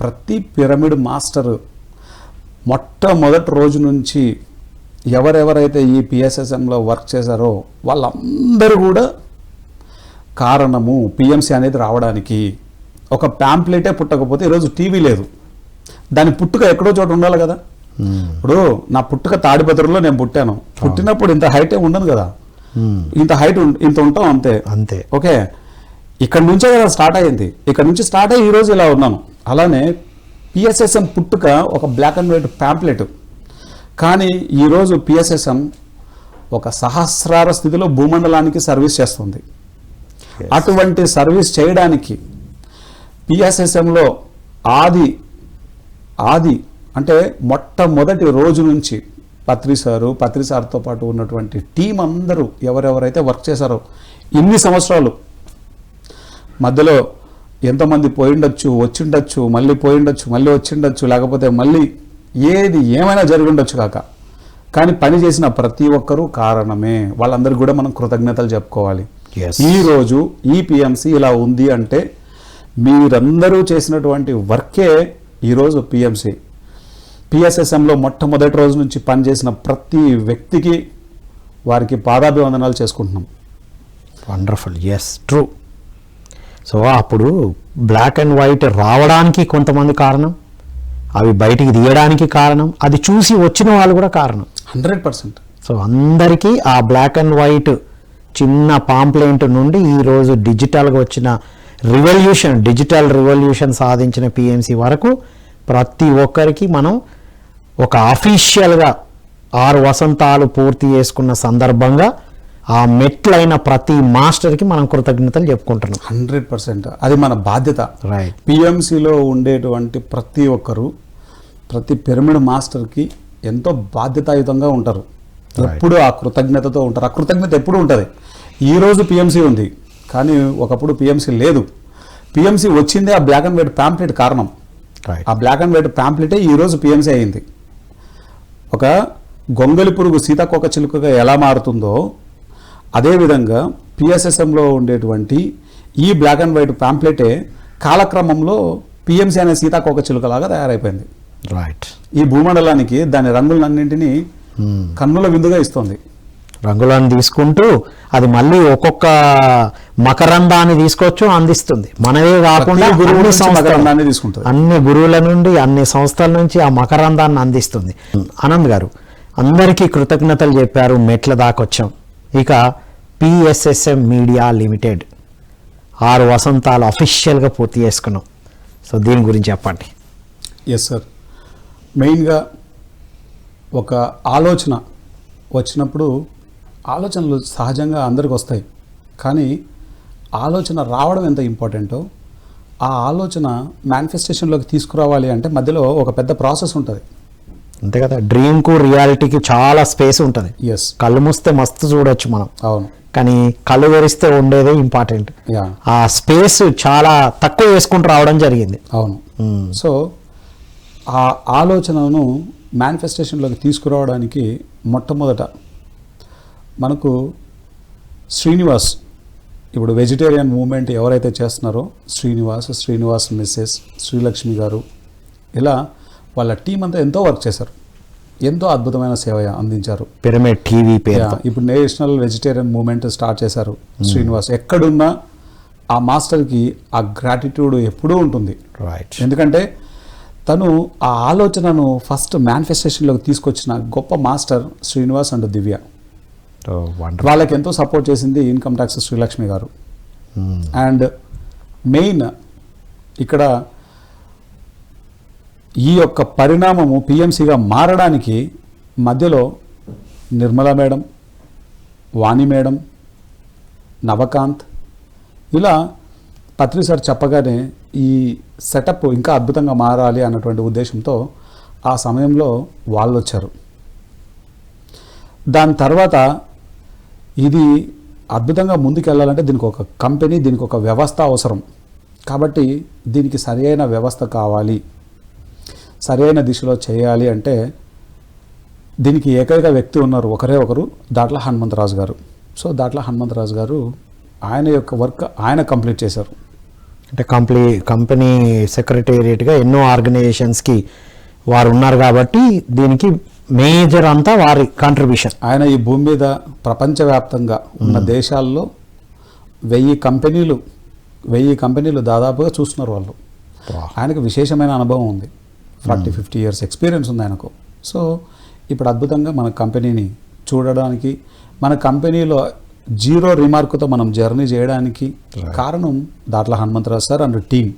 ప్రతి పిరమిడ్ మాస్టర్ మొట్టమొదటి రోజు నుంచి ఎవరెవరైతే ఈ పిఎస్ఎస్ఎంలో వర్క్ చేశారో వాళ్ళందరూ కూడా కారణము పిఎంసి అనేది రావడానికి. ఒక ప్యాంప్లెటే పుట్టకపోతే ఈరోజు టీవీ లేదు, దాని పుట్టుక ఎక్కడో చోట ఉండాలి కదా. ఇప్పుడు నా పుట్టుక తాడిపత్రిలో నేను పుట్టాను, పుట్టినప్పుడు ఇంత హైటే ఉండదు కదా, ఇంత హైట్ ఇంత ఉంటాం అంతే అంతే. ఓకే, ఇక్కడ నుంచే కదా స్టార్ట్ అయ్యింది, ఇక్కడ నుంచి స్టార్ట్ అయ్యి ఈరోజు ఇలా ఉన్నాను. అలానే పిఎస్ఎస్ఎం పుట్టుక ఒక బ్లాక్ అండ్ వైట్ ప్యాంప్లెట్, కానీ ఈరోజు పిఎస్ఎస్ఎం ఒక సహస్రార స్థితిలో భూమండలానికి సర్వీస్ చేస్తుంది. అటువంటి సర్వీస్ చేయడానికి పిఎస్ఎస్ఎంలో ఆది అంటే మొట్టమొదటి రోజు నుంచి పత్రి సార్తో పాటు ఉన్నటువంటి టీం అందరూ ఎవరెవరైతే వర్క్ చేశారో ఇన్ని సంవత్సరాలు, మధ్యలో ఎంతమంది పోయిండొచ్చు, వచ్చిండొచ్చు, మళ్ళీ పోయిండొచ్చు, మళ్ళీ వచ్చిండొచ్చు, లేకపోతే మళ్ళీ ఏది ఏమైనా జరిగి ఉండొచ్చు కాక, కానీ పని చేసిన ప్రతి ఒక్కరూ కారణమే. వాళ్ళందరికీ కూడా మనం కృతజ్ఞతలు చెప్పుకోవాలి. ఈరోజు ఈ పిఎంసి ఇలా ఉంది అంటే మీరందరూ చేసినటువంటి వర్కే ఈరోజు పిఎంసి. పిఎస్ఎస్ఎంలో మొట్టమొదటి రోజు నుంచి పనిచేసిన ప్రతి వ్యక్తికి వారికి పాదాభివందనాలు చేసుకుంటున్నాం. Wonderful, yes, true. సో అప్పుడు బ్లాక్ అండ్ వైట్ రావడానికి కొంతమంది కారణం, అవి బయటికి తీయడానికి కారణం, అది చూసి వచ్చిన వాళ్ళు కూడా కారణం. 100%. సో అందరికీ ఆ బ్లాక్ అండ్ వైట్ చిన్న పాంప్లెంట్ నుండి ఈరోజు డిజిటల్గా వచ్చిన రివల్యూషన్, డిజిటల్ రివల్యూషన్ సాధించిన పిఎంసి వరకు ప్రతి ఒక్కరికి మనం ఒక అఫీషియల్గా 6 వసంతాలు పూర్తి చేసుకున్న సందర్భంగా ఆ మెట్లైన ప్రతి మాస్టర్కి మనం కృతజ్ఞతలు చెప్పుకుంటున్నాం. 100%. అది మన బాధ్యత. రైట్. పిఎంసిలో ఉండేటువంటి ప్రతి ఒక్కరు, ప్రతి పిరమిడ్ మాస్టర్కి ఎంతో బాధ్యతాయుతంగా ఉంటారు. ఎప్పుడు ఆ కృతజ్ఞతతో ఉంటారు. ఆ కృతజ్ఞత ఎప్పుడు ఉంటుంది. ఈరోజు పిఎంసి ఉంది, కానీ ఒకప్పుడు పిఎంసి లేదు. పిఎంసి వచ్చిందే ఆ బ్లాక్ అండ్ వైట్ ప్యాంప్లెట్ కారణం. ఆ బ్లాక్ అండ్ వైట్ ప్యాంప్లెటే ఈరోజు పిఎంసి అయింది. ఒక గొంగలి పురుగు సీతాకోక చిలుకగా ఎలా మారుతుందో అదేవిధంగా పిఎస్ఎస్ఎంలో ఉండేటువంటి ఈ బ్లాక్ అండ్ వైట్ ప్యాంప్లెటే కాలక్రమంలో పిఎంసి అనే సీతాకోక చిలుకలాగా తయారైపోయింది. రైట్. ఈ భూమండలానికి దాని రంగులన్నింటినీ కన్నుల విందుగా ఇస్తుంది. రంగులను తీసుకుంటూ అది మళ్ళీ ఒక్కొక్క మకరందాన్ని తీసుకొచ్చు అందిస్తుంది. మనమే కాకుండా మకరందాన్ని తీసుకుంటుంది. అన్ని గురువుల నుండి, అన్ని సంస్థల నుంచి ఆ మకరందాన్ని అందిస్తుంది. ఆనంద్ గారు అందరికీ కృతజ్ఞతలు చెప్పారు, మెట్ల దాకొచ్చాం. ఇక పిఎస్ఎస్ఎం మీడియా లిమిటెడ్ 6 వసంతాలు అఫీషియల్గా పూర్తి చేసుకున్నాం. సో దీని గురించి చెప్పండి. ఎస్ సార్, మెయిన్గా ఒక ఆలోచన వచ్చినప్పుడు ఆలోచనలు సహజంగా అందరికి వస్తాయి, కానీ ఆలోచన రావడం ఎంత ఇంపార్టెంటో ఆ ఆలోచన మేనిఫెస్టేషన్లోకి తీసుకురావాలి అంటే మధ్యలో ఒక పెద్ద ప్రాసెస్ ఉంటుంది. అంతే కదా, డ్రీమ్కు రియాలిటీకి చాలా స్పేస్ ఉంటుంది. ఎస్. కళ్ళు మూస్తే మస్తు చూడొచ్చు మనం, అవును, కానీ కళ్ళు తెరిస్తే ఉండేదే ఇంపార్టెంట్. ఆ స్పేస్ చాలా తక్కువ వేసుకుంటూ రావడం జరిగింది. అవును. సో ఆ ఆలోచనను మేనిఫెస్టేషన్లోకి తీసుకురావడానికి మొట్టమొదట మనకు శ్రీనివాస్ ఇప్పుడు వెజిటేరియన్ మూవ్మెంట్ ఎవరైతే చేస్తున్నారో శ్రీనివాస్ మిస్సెస్ శ్రీలక్ష్మి గారు, ఇలా వాళ్ళ టీం అంతా ఎంతో వర్క్ చేశారు, ఎంతో అద్భుతమైన సేవ అందించారు. పిరమిడ్ టీవీ పేరు. ఇప్పుడు నేషనల్ వెజిటేరియన్ మూవ్మెంట్ స్టార్ట్ చేశారు శ్రీనివాస్. ఎక్కడున్నా ఆ మాస్టర్కి ఆ గ్రాటిట్యూడ్ ఎప్పుడూ ఉంటుంది. రైట్. ఎందుకంటే తను ఆ ఆలోచనను ఫస్ట్ మేనిఫెస్టేషన్లోకి తీసుకొచ్చిన గొప్ప మాస్టర్ శ్రీనివాస్ అండ్ దివ్య. వాళ్ళకి ఎంతో సపోర్ట్ చేసింది ఇన్కమ్ ట్యాక్స్ శ్రీలక్ష్మి గారు. అండ్ మెయిన్ ఇక్కడ ఈ యొక్క పరిణామము పిఎంసిగా మారడానికి మధ్యలో నిర్మలా మేడం, వాణి మేడం, నవకాంత్, ఇలా పత్రి సార్ చెప్పగానే ఈ సెటప్ ఇంకా అద్భుతంగా మారాలి అన్నటువంటి ఉద్దేశంతో ఆ సమయంలో వాళ్ళు వచ్చారు. దాని తర్వాత ఇది అద్భుతంగా ముందుకెళ్ళాలంటే దీనికి ఒక కంపెనీ, దీనికి ఒక వ్యవస్థ అవసరం. కాబట్టి దీనికి సరైన వ్యవస్థ కావాలి, సరైన దిశలో చేయాలి అంటే దీనికి ఏకైక వ్యక్తి ఉన్నారు, ఒకరే ఒకరు, దాట్ల హనుమంతరాజు గారు. సో దాట్ల హనుమంతరాజు గారు ఆయన యొక్క వర్క్ ఆయన కంప్లీట్ చేశారు. అంటే కంపెనీ సెక్రటేరియట్గా ఎన్నో ఆర్గనైజేషన్స్కి వారు ఉన్నారు కాబట్టి దీనికి మేజర్ అంతా వారి కాంట్రిబ్యూషన్. ఆయన ఈ భూమి మీద ప్రపంచవ్యాప్తంగా ఉన్న దేశాల్లో 1000 కంపెనీలు దాదాపుగా చూస్తున్నారు వాళ్ళు. ఆయనకు విశేషమైన అనుభవం ఉంది, 40-50 years ఎక్స్పీరియన్స్ ఉంది ఆయనకు. సో ఇప్పుడు అద్భుతంగా మన కంపెనీని చూడడానికి, మన కంపెనీలో 0 రిమార్క్తో మనం జర్నీ చేయడానికి కారణం Datla Hanumantharaju sir and team.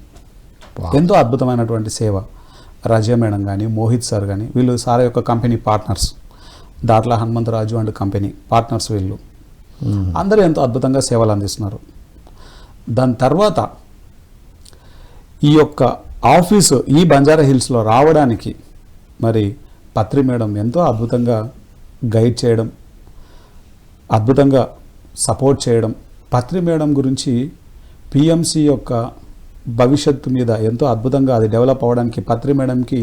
ఎంతో అద్భుతమైనటువంటి సేవ. రజయ మేడం కానీ, మోహిత్ సార్ కానీ, వీళ్ళు సార్ యొక్క company partners. Datla Hanumantharaju and company partners వీళ్ళు. అందరూ ఎంతో అద్భుతంగా సేవలు అందిస్తున్నారు. దాని తర్వాత ఈ యొక్క ఆఫీసు ఈ బంజారా హిల్స్లో రావడానికి మరి పత్రి మేడం ఎంతో అద్భుతంగా గైడ్ చేయడం, అద్భుతంగా సపోర్ట్ చేయడం. పత్రి మేడం గురించి పిఎంసి యొక్క భవిష్యత్తు మీద ఎంతో అద్భుతంగా అది డెవలప్ అవ్వడానికి పత్రి మేడంకి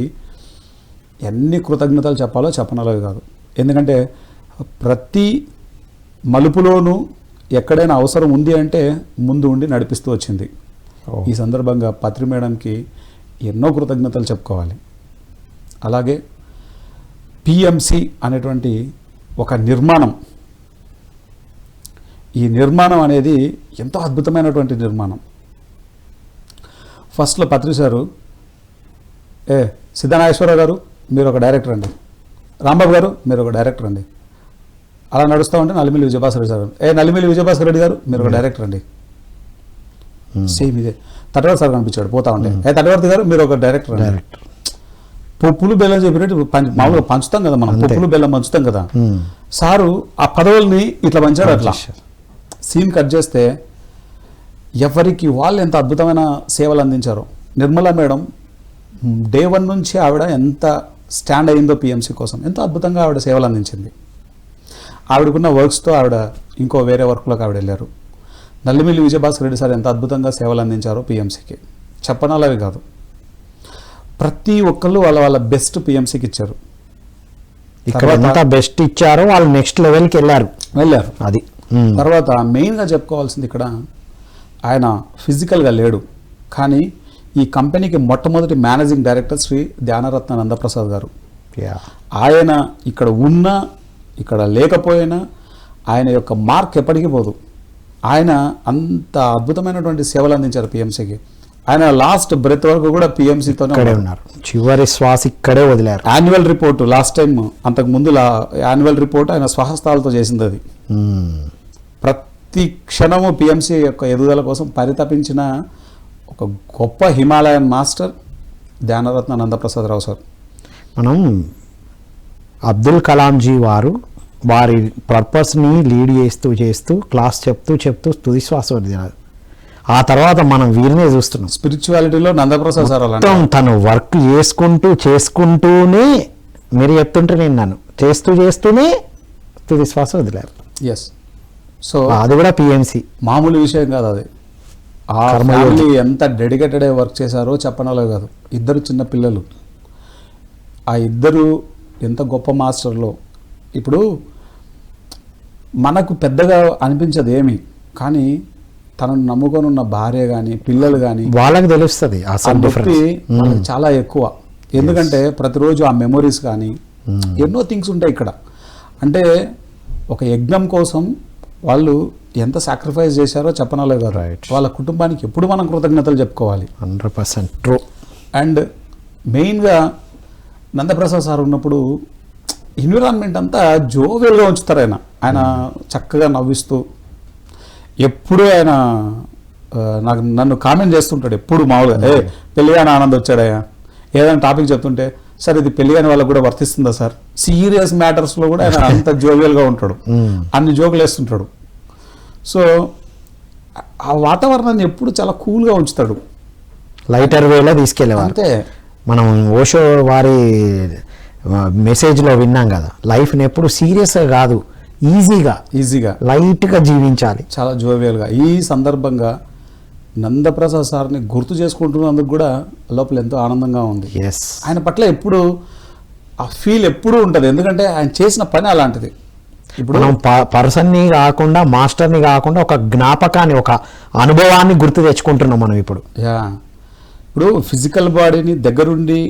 ఎన్ని కృతజ్ఞతలు చెప్పాలో చెప్పనలో కాదు. ఎందుకంటే ప్రతి మలుపులోనూ ఎక్కడైనా అవసరం ఉంది అంటే ముందు ఉండి నడిపిస్తూ వచ్చింది. ఈ సందర్భంగా పత్రి మేడంకి ఎన్నో కృతజ్ఞతలు చెప్పుకోవాలి. అలాగే పిఎంసి అనేటువంటి ఒక నిర్మాణం, ఈ నిర్మాణం అనేది ఎంతో అద్భుతమైనటువంటి నిర్మాణం. ఫస్ట్లో పత్రి సారు, సిద్ధనాగేశ్వరరావు గారు మీరు ఒక డైరెక్టర్ అండి, రాంబాబు గారు మీరు ఒక డైరెక్టర్ అండి, అలా నడుస్తూ ఉంటే నలిమిల్లి విజయభాస్కర్ రెడ్డి సార్, నలిమిల్లి విజయభాస్కర్ రెడ్డి గారు మీరు ఒక డైరెక్టర్ అండి. సేమ్ ఇదే. తటవర్తి సార్ కనిపించాడు పోతా ఉంటే, తటవర్తి గారు మీరు ఒక డైరెక్టర్ అండి. పప్పులు బెల్లం చెప్పినట్టు మామూలుగా పంచుతాం కదా మనం, పప్పులు బెల్లం పంచుతాం కదా. సారు ఆ పదవుల్ని ఇట్లా పంచాడు. అట్లా సీన్ కట్ చేస్తే ఎవరికి వాళ్ళు ఎంత అద్భుతమైన సేవలు అందించారో. నిర్మలా మేడం డే 1 నుంచి ఆవిడ ఎంత స్టాండ్ అయిందో పిఎంసి కోసం, ఎంతో అద్భుతంగా ఆవిడ సేవలు అందించింది. ఆవిడకున్న వర్క్స్తో ఆవిడ ఇంకో వేరే వర్క్లోకి ఆవిడ వెళ్ళారు. నల్లిమిల్లి విజయభాస్కర్ రెడ్డి సార్ ఎంత అద్భుతంగా సేవలు అందించారో పిఎంసికి చెప్పనాలవి కాదు. ప్రతి ఒక్కళ్ళు వాళ్ళ బెస్ట్ పిఎంసికి ఇచ్చారు. ఇక్కడ ఎంత బెస్ట్ ఇచ్చారో వాళ్ళు నెక్స్ట్ లెవెల్కి వెళ్ళారు. అది తర్వాత మెయిన్గా చెప్పుకోవాల్సింది ఇక్కడ ఆయన ఫిజికల్గా లేడు, కానీ ఈ కంపెనీకి మొట్టమొదటి మేనేజింగ్ డైరెక్టర్ శ్రీ ధ్యానరత్న నందప్రసాద్ గారు. ఆయన ఇక్కడ ఉన్నా ఇక్కడ లేకపోయినా ఆయన యొక్క మార్క్ ఎప్పటికీ పోదు. ఆయన అంత అద్భుతమైనటువంటి సేవలు అందించారు పిఎంసికి. ఆయన లాస్ట్ బ్రెత్ వరకు కూడా పిఎంసితోనే ఉన్నారు, చివరి శ్వాస ఇక్కడే వదిలారు. యాన్యువల్ రిపోర్టు లాస్ట్ టైం, అంతకు ముందు యాన్యువల్ రిపోర్ట్ ఆయన స్వహస్తాలతో చేసింది. అది ప్రతి క్షణము పిఎంసి యొక్క ఎదుగుదల కోసం పరితపించిన ఒక గొప్ప హిమాలయన్ మాస్టర్ ధ్యానరత్న నందప్రసాద్ రావు సార్. మనం అబ్దుల్ కలాంజీ వారి పర్పస్ని లీడ్ చేస్తూ క్లాస్ చెప్తూ తుది శ్వాస వదిలారు. ఆ తర్వాత మనం వీరినే చూస్తున్నాం. స్పిరిచువాలిటీలో నందప్రసాద్ సార్ తను వర్క్ చేసుకుంటూనే మీరు చెప్తుంటే నేను చేస్తూనే తుది శ్వాస వదిలారు. ఎస్. సో అది కూడా పిఎంసి మామూలు విషయం కాదు. అది ఆ ఫ్యామిలీ ఎంత డెడికేటెడ్ వర్క్ చేశారో చెప్పనలో కాదు. 2 చిన్న పిల్లలు, ఆ 2 ఎంత గొప్ప మాస్టర్లో. ఇప్పుడు మనకు పెద్దగా అనిపించదు ఏమి, కానీ తనను నమ్ముకొని ఉన్న భార్య కానీ పిల్లలు కానీ వాళ్ళకి తెలుస్తుంది ఆ ఆ నొప్పి వాళ్ళకి చాలా ఎక్కువ. ఎందుకంటే ప్రతిరోజు ఆ మెమొరీస్ కానీ ఎన్నో థింగ్స్ ఉంటాయి ఇక్కడ. అంటే ఒక యజ్ఞం కోసం వాళ్ళు ఎంత సాక్రిఫైస్ చేశారో చెప్పనలే కదా. వాళ్ళ కుటుంబానికి ఎప్పుడు మనం కృతజ్ఞతలు చెప్పుకోవాలి. 100% ట్రూ. అండ్ మెయిన్గా నందప్రసాద్ సార్ ఉన్నప్పుడు ఎన్విరాన్మెంట్ అంతా జోవియల్గా ఉంచుతారు. ఆయన చక్కగా నవ్విస్తూ ఎప్పుడూ ఆయన నన్ను కామెంట్ చేస్తుంటాడు ఎప్పుడు మామూలుగా. పెళ్లి కానీ ఆనంద్ వచ్చాడయ్యా, ఏదైనా టాపిక్ చెప్తుంటే సార్ ఇది పెళ్లి కాని వాళ్ళకు కూడా వర్తిస్తుందా సార్, సీరియస్ మ్యాటర్స్లో కూడా ఆయన అంత జోవియల్గా ఉంటాడు, అన్ని జోకులు వేస్తుంటాడు. సో ఆ వాతావరణాన్ని ఎప్పుడు చాలా కూల్గా ఉంచుతాడు, లైటర్ వేలో తీసుకెళ్ళేవారు. అంతే. మనం ఓషో వారి మెసేజ్లో విన్నాం కదా, లైఫ్ని ఎప్పుడు సీరియస్గా కాదు, ఈజీగా లైట్గా జీవించాలి, చాలా జోవియల్గా. ఈ సందర్భంగా నందప్రసాద్ సార్ని గుర్తు చేసుకుంటున్నందుకు కూడా లోపల ఎంతో ఆనందంగా ఉంది. ఆయన పట్ల ఎప్పుడు ఆ ఫీల్ ఎప్పుడూ ఉంటుంది, ఎందుకంటే ఆయన చేసిన పని అలాంటిది. ఇప్పుడు మనం పర్సన్ని కాకుండా మాస్టర్ని కాకుండా ఒక జ్ఞాపకాన్ని, ఒక అనుభవాన్ని గుర్తు తెచ్చుకుంటున్నాం మనం ఇప్పుడు. ఇప్పుడు ఫిజికల్ బాడీని దగ్గరుండి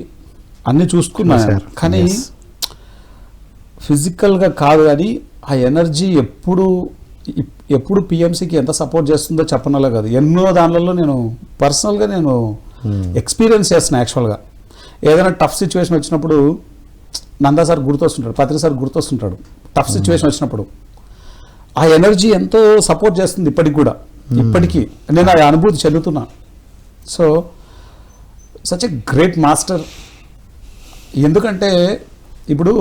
అన్ని చూసుకున్నాను, కానీ ఫిజికల్గా కాదు, కానీ ఆ ఎనర్జీ ఎప్పుడు పిఎంసికి ఎంత సపోర్ట్ చేస్తుందో చెప్పనలే కాదు. ఎన్నో దానిలలో నేను పర్సనల్గా ఎక్స్పీరియన్స్ చేస్తున్నాను. యాక్చువల్గా ఏదైనా టఫ్ సిచ్యువేషన్ వచ్చినప్పుడు నందా సార్ గుర్తొస్తుంటాడు, పత్రి సార్ గుర్తొస్తుంటాడు. టఫ్ సిచ్యువేషన్ వచ్చినప్పుడు ఆ ఎనర్జీ ఎంతో సపోర్ట్ చేస్తుంది ఇప్పటికి కూడా. ఇప్పటికీ నేను ఆ అనుభూతి చెందుతున్నా. So such a great master. ఎందుకంటే ఇప్పుడు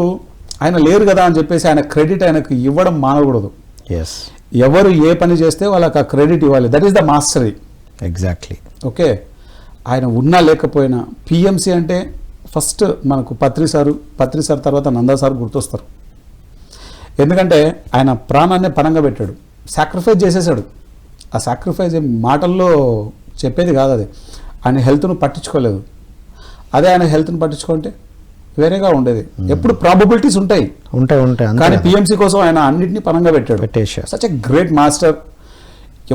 ఆయన లేరు కదా అని చెప్పేసి ఆయన క్రెడిట్ ఆయనకు ఇవ్వడం మానకూడదు. ఎవరు ఏ పని చేస్తే వాళ్ళకి ఆ క్రెడిట్ ఇవ్వాలి. That is the mastery. Exactly. Okay, ఆయన ఉన్నా లేకపోయినా పిఎంసి అంటే ఫస్ట్ మనకు పత్రి సార్ తర్వాత నందా సార్ గుర్తొస్తారు. ఎందుకంటే ఆయన ప్రాణాన్ని పణంగా పెట్టాడు, సాక్రిఫైస్ చేసేసాడు. ఆ సాక్రిఫైస్ మాటల్లో చెప్పేది కాదు, అది ఆయన హెల్త్ను పట్టించుకోలేదు. అదే ఆయన హెల్త్ను పట్టించుకుంటే వేరేగా ఉండేది. ఎప్పుడు ప్రాబబిలిటీస్ ఉంటాయి, కానీ పిఎంసి కోసం ఆయన అన్నింటినీ పణంగా పెట్టాడు. Such a great master.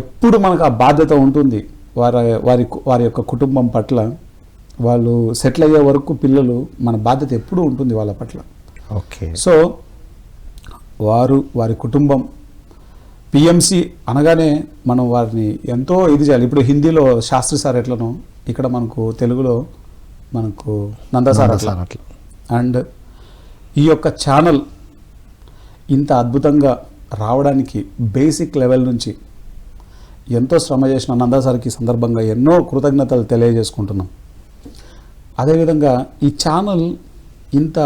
ఎప్పుడు మనకు ఆ బాధ్యత ఉంటుంది వారి యొక్క కుటుంబం పట్ల. వాళ్ళు సెటిల్ అయ్యే వరకు పిల్లలు, మన బాధ్యత ఎప్పుడు ఉంటుంది వాళ్ళ పట్ల. ఓకే. సో వారి కుటుంబం పిఎంసి అనగానే మనం వారిని ఎంతో ఇది చేయాలి. ఇప్పుడు హిందీలో శాస్త్రి సార్ ఎట్లనో, ఇక్కడ మనకు తెలుగులో మనకు నందా సార్ అట్లా. అండ్ ఈ యొక్క ఛానల్ ఇంత అద్భుతంగా రావడానికి బేసిక్ లెవెల్ నుంచి ఎంతో శ్రమ చేసిన నందా సార్కి సందర్భంగా ఎన్నో కృతజ్ఞతలు తెలియజేసుకుంటున్నాం. అదేవిధంగా ఈ ఛానల్ ఇంత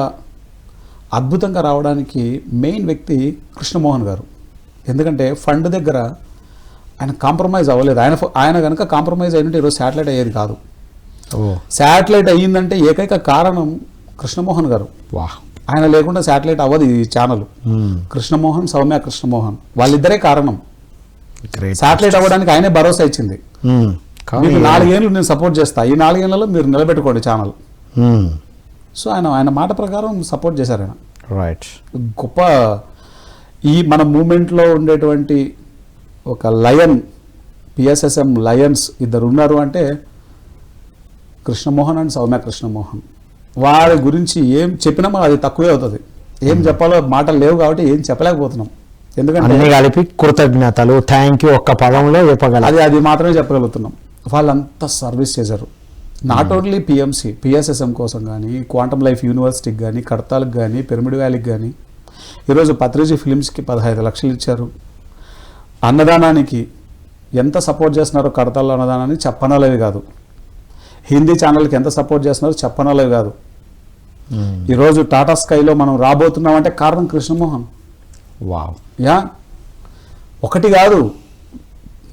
అద్భుతంగా రావడానికి మెయిన్ వ్యక్తి కృష్ణమోహన్ గారు. ఎందుకంటే ఫండ్ దగ్గర ఆయన కాంప్రమైజ్ అవ్వలేదు. ఆయన కనుక కాంప్రమైజ్ అయినట్టు ఈరోజు శాటిలైట్ అయ్యేది కాదు. శాటిలైట్ అయ్యిందంటే ఏకైక కారణం కృష్ణమోహన్ గారు. ఆయన లేకుండా శాటిలైట్ అవ్వదు ఈ ఛానల్. కృష్ణమోహన్, సౌమ్య కృష్ణమోహన్ వాళ్ళిద్దరే కారణం. శాటిలైట్ అవ్వడానికి ఆయనే భరోసా ఇచ్చింది. మీకు 4 ఏళ్ళు నేను సపోర్ట్ చేస్తా, ఈ 4 ఏళ్లలో మీరు నిలబెట్టుకోండి ఛానల్. సో ఆయన మాట ప్రకారం సపోర్ట్ చేశారు ఆయన. రైట్. గొప్ప ఈ మన మూమెంట్లో ఉండేటువంటి ఒక లయన్, పిఎస్ఎస్ఎం లయన్స్ ఇద్దరు ఉన్నారు అంటే కృష్ణమోహన్ అండ్ సౌమ్య కృష్ణమోహన్. వారి గురించి ఏం చెప్పినా మనం అది తక్కువే అవుతుంది. ఏం చెప్పాలో మాటలు లేవు కాబట్టి ఏం చెప్పలేకపోతున్నాం. ఎందుకంటే కలిపి కృతజ్ఞతలు, థ్యాంక్ యూ ఒక్క పదంలో చెప్పగలం, అది మాత్రమే చెప్పగలుగుతున్నాం. వాళ్ళంతా సర్వీస్ చేశారు. నాట్ ఓన్లీ పిఎంసి, పిఎస్ఎస్ఎం కోసం కానీ, క్వాంటమ్ లైఫ్ యూనివర్సిటీకి కానీ, కడతాలకు కానీ, పిరమిడ్ వ్యాలీకి కానీ, ఈరోజు పత్రిజీ ఫిలిమ్స్కి 15 లక్షలు ఇచ్చారు. అన్నదానానికి ఎంత సపోర్ట్ చేస్తున్నారో, కడతాల అన్నదానాన్ని చెప్పనలేవి కాదు. హిందీ ఛానల్కి ఎంత సపోర్ట్ చేస్తున్నారో చెప్పనలేవి కాదు. ఈరోజు టాటా స్కైలో మనం రాబోతున్నామంటే కారణం కృష్ణమోహన్. ఒకటి కాదు,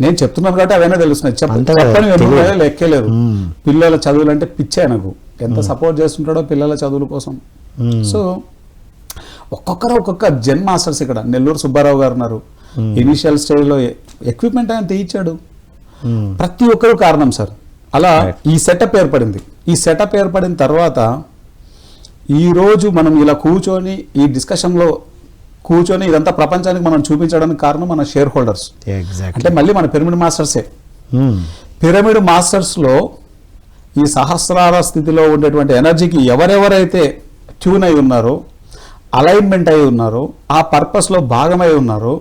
నేను చెప్తున్నాను కాబట్టి అవన్నీ తెలుస్తున్నాయి. చెప్పని లెక్కలేదు. పిల్లల చదువులు అంటే పిచ్చే నాకు. ఎంత సపోర్ట్ చేస్తుంటాడో పిల్లల చదువుల కోసం. సో ఒక్కొక్క జెన్ మాస్టర్స్ ఇక్కడ. నెల్లూరు సుబ్బారావు గారు ఉన్నారు. ఇనిషియల్ స్టేజ్లో ఎక్విప్మెంట్ ఆయన తీయించాడు. ప్రతి ఒక్కరు కారణం సార్. అలా ఈ సెటప్ ఏర్పడింది. ఈ సెటప్ ఏర్పడిన తర్వాత ఈరోజు మనం ఇలా కూర్చొని ఈ డిస్కషన్లో కూర్చొని ఇదంతా ప్రపంచానికి మనం చూపించడానికి కారణం మన షేర్ హోల్డర్స్. అంటే మళ్ళీ మన పిరమిడ్ మాస్టర్సే. పిరమిడ్ మాస్టర్స్లో ఈ సహస్రార స్థితిలో ఉండేటువంటి ఎనర్జీకి ఎవరెవరైతే ట్యూన్ అయి ఉన్నారో, అలైన్మెంట్ అయి ఉన్నారో, ఆ పర్పస్లో భాగమై ఉన్నారో,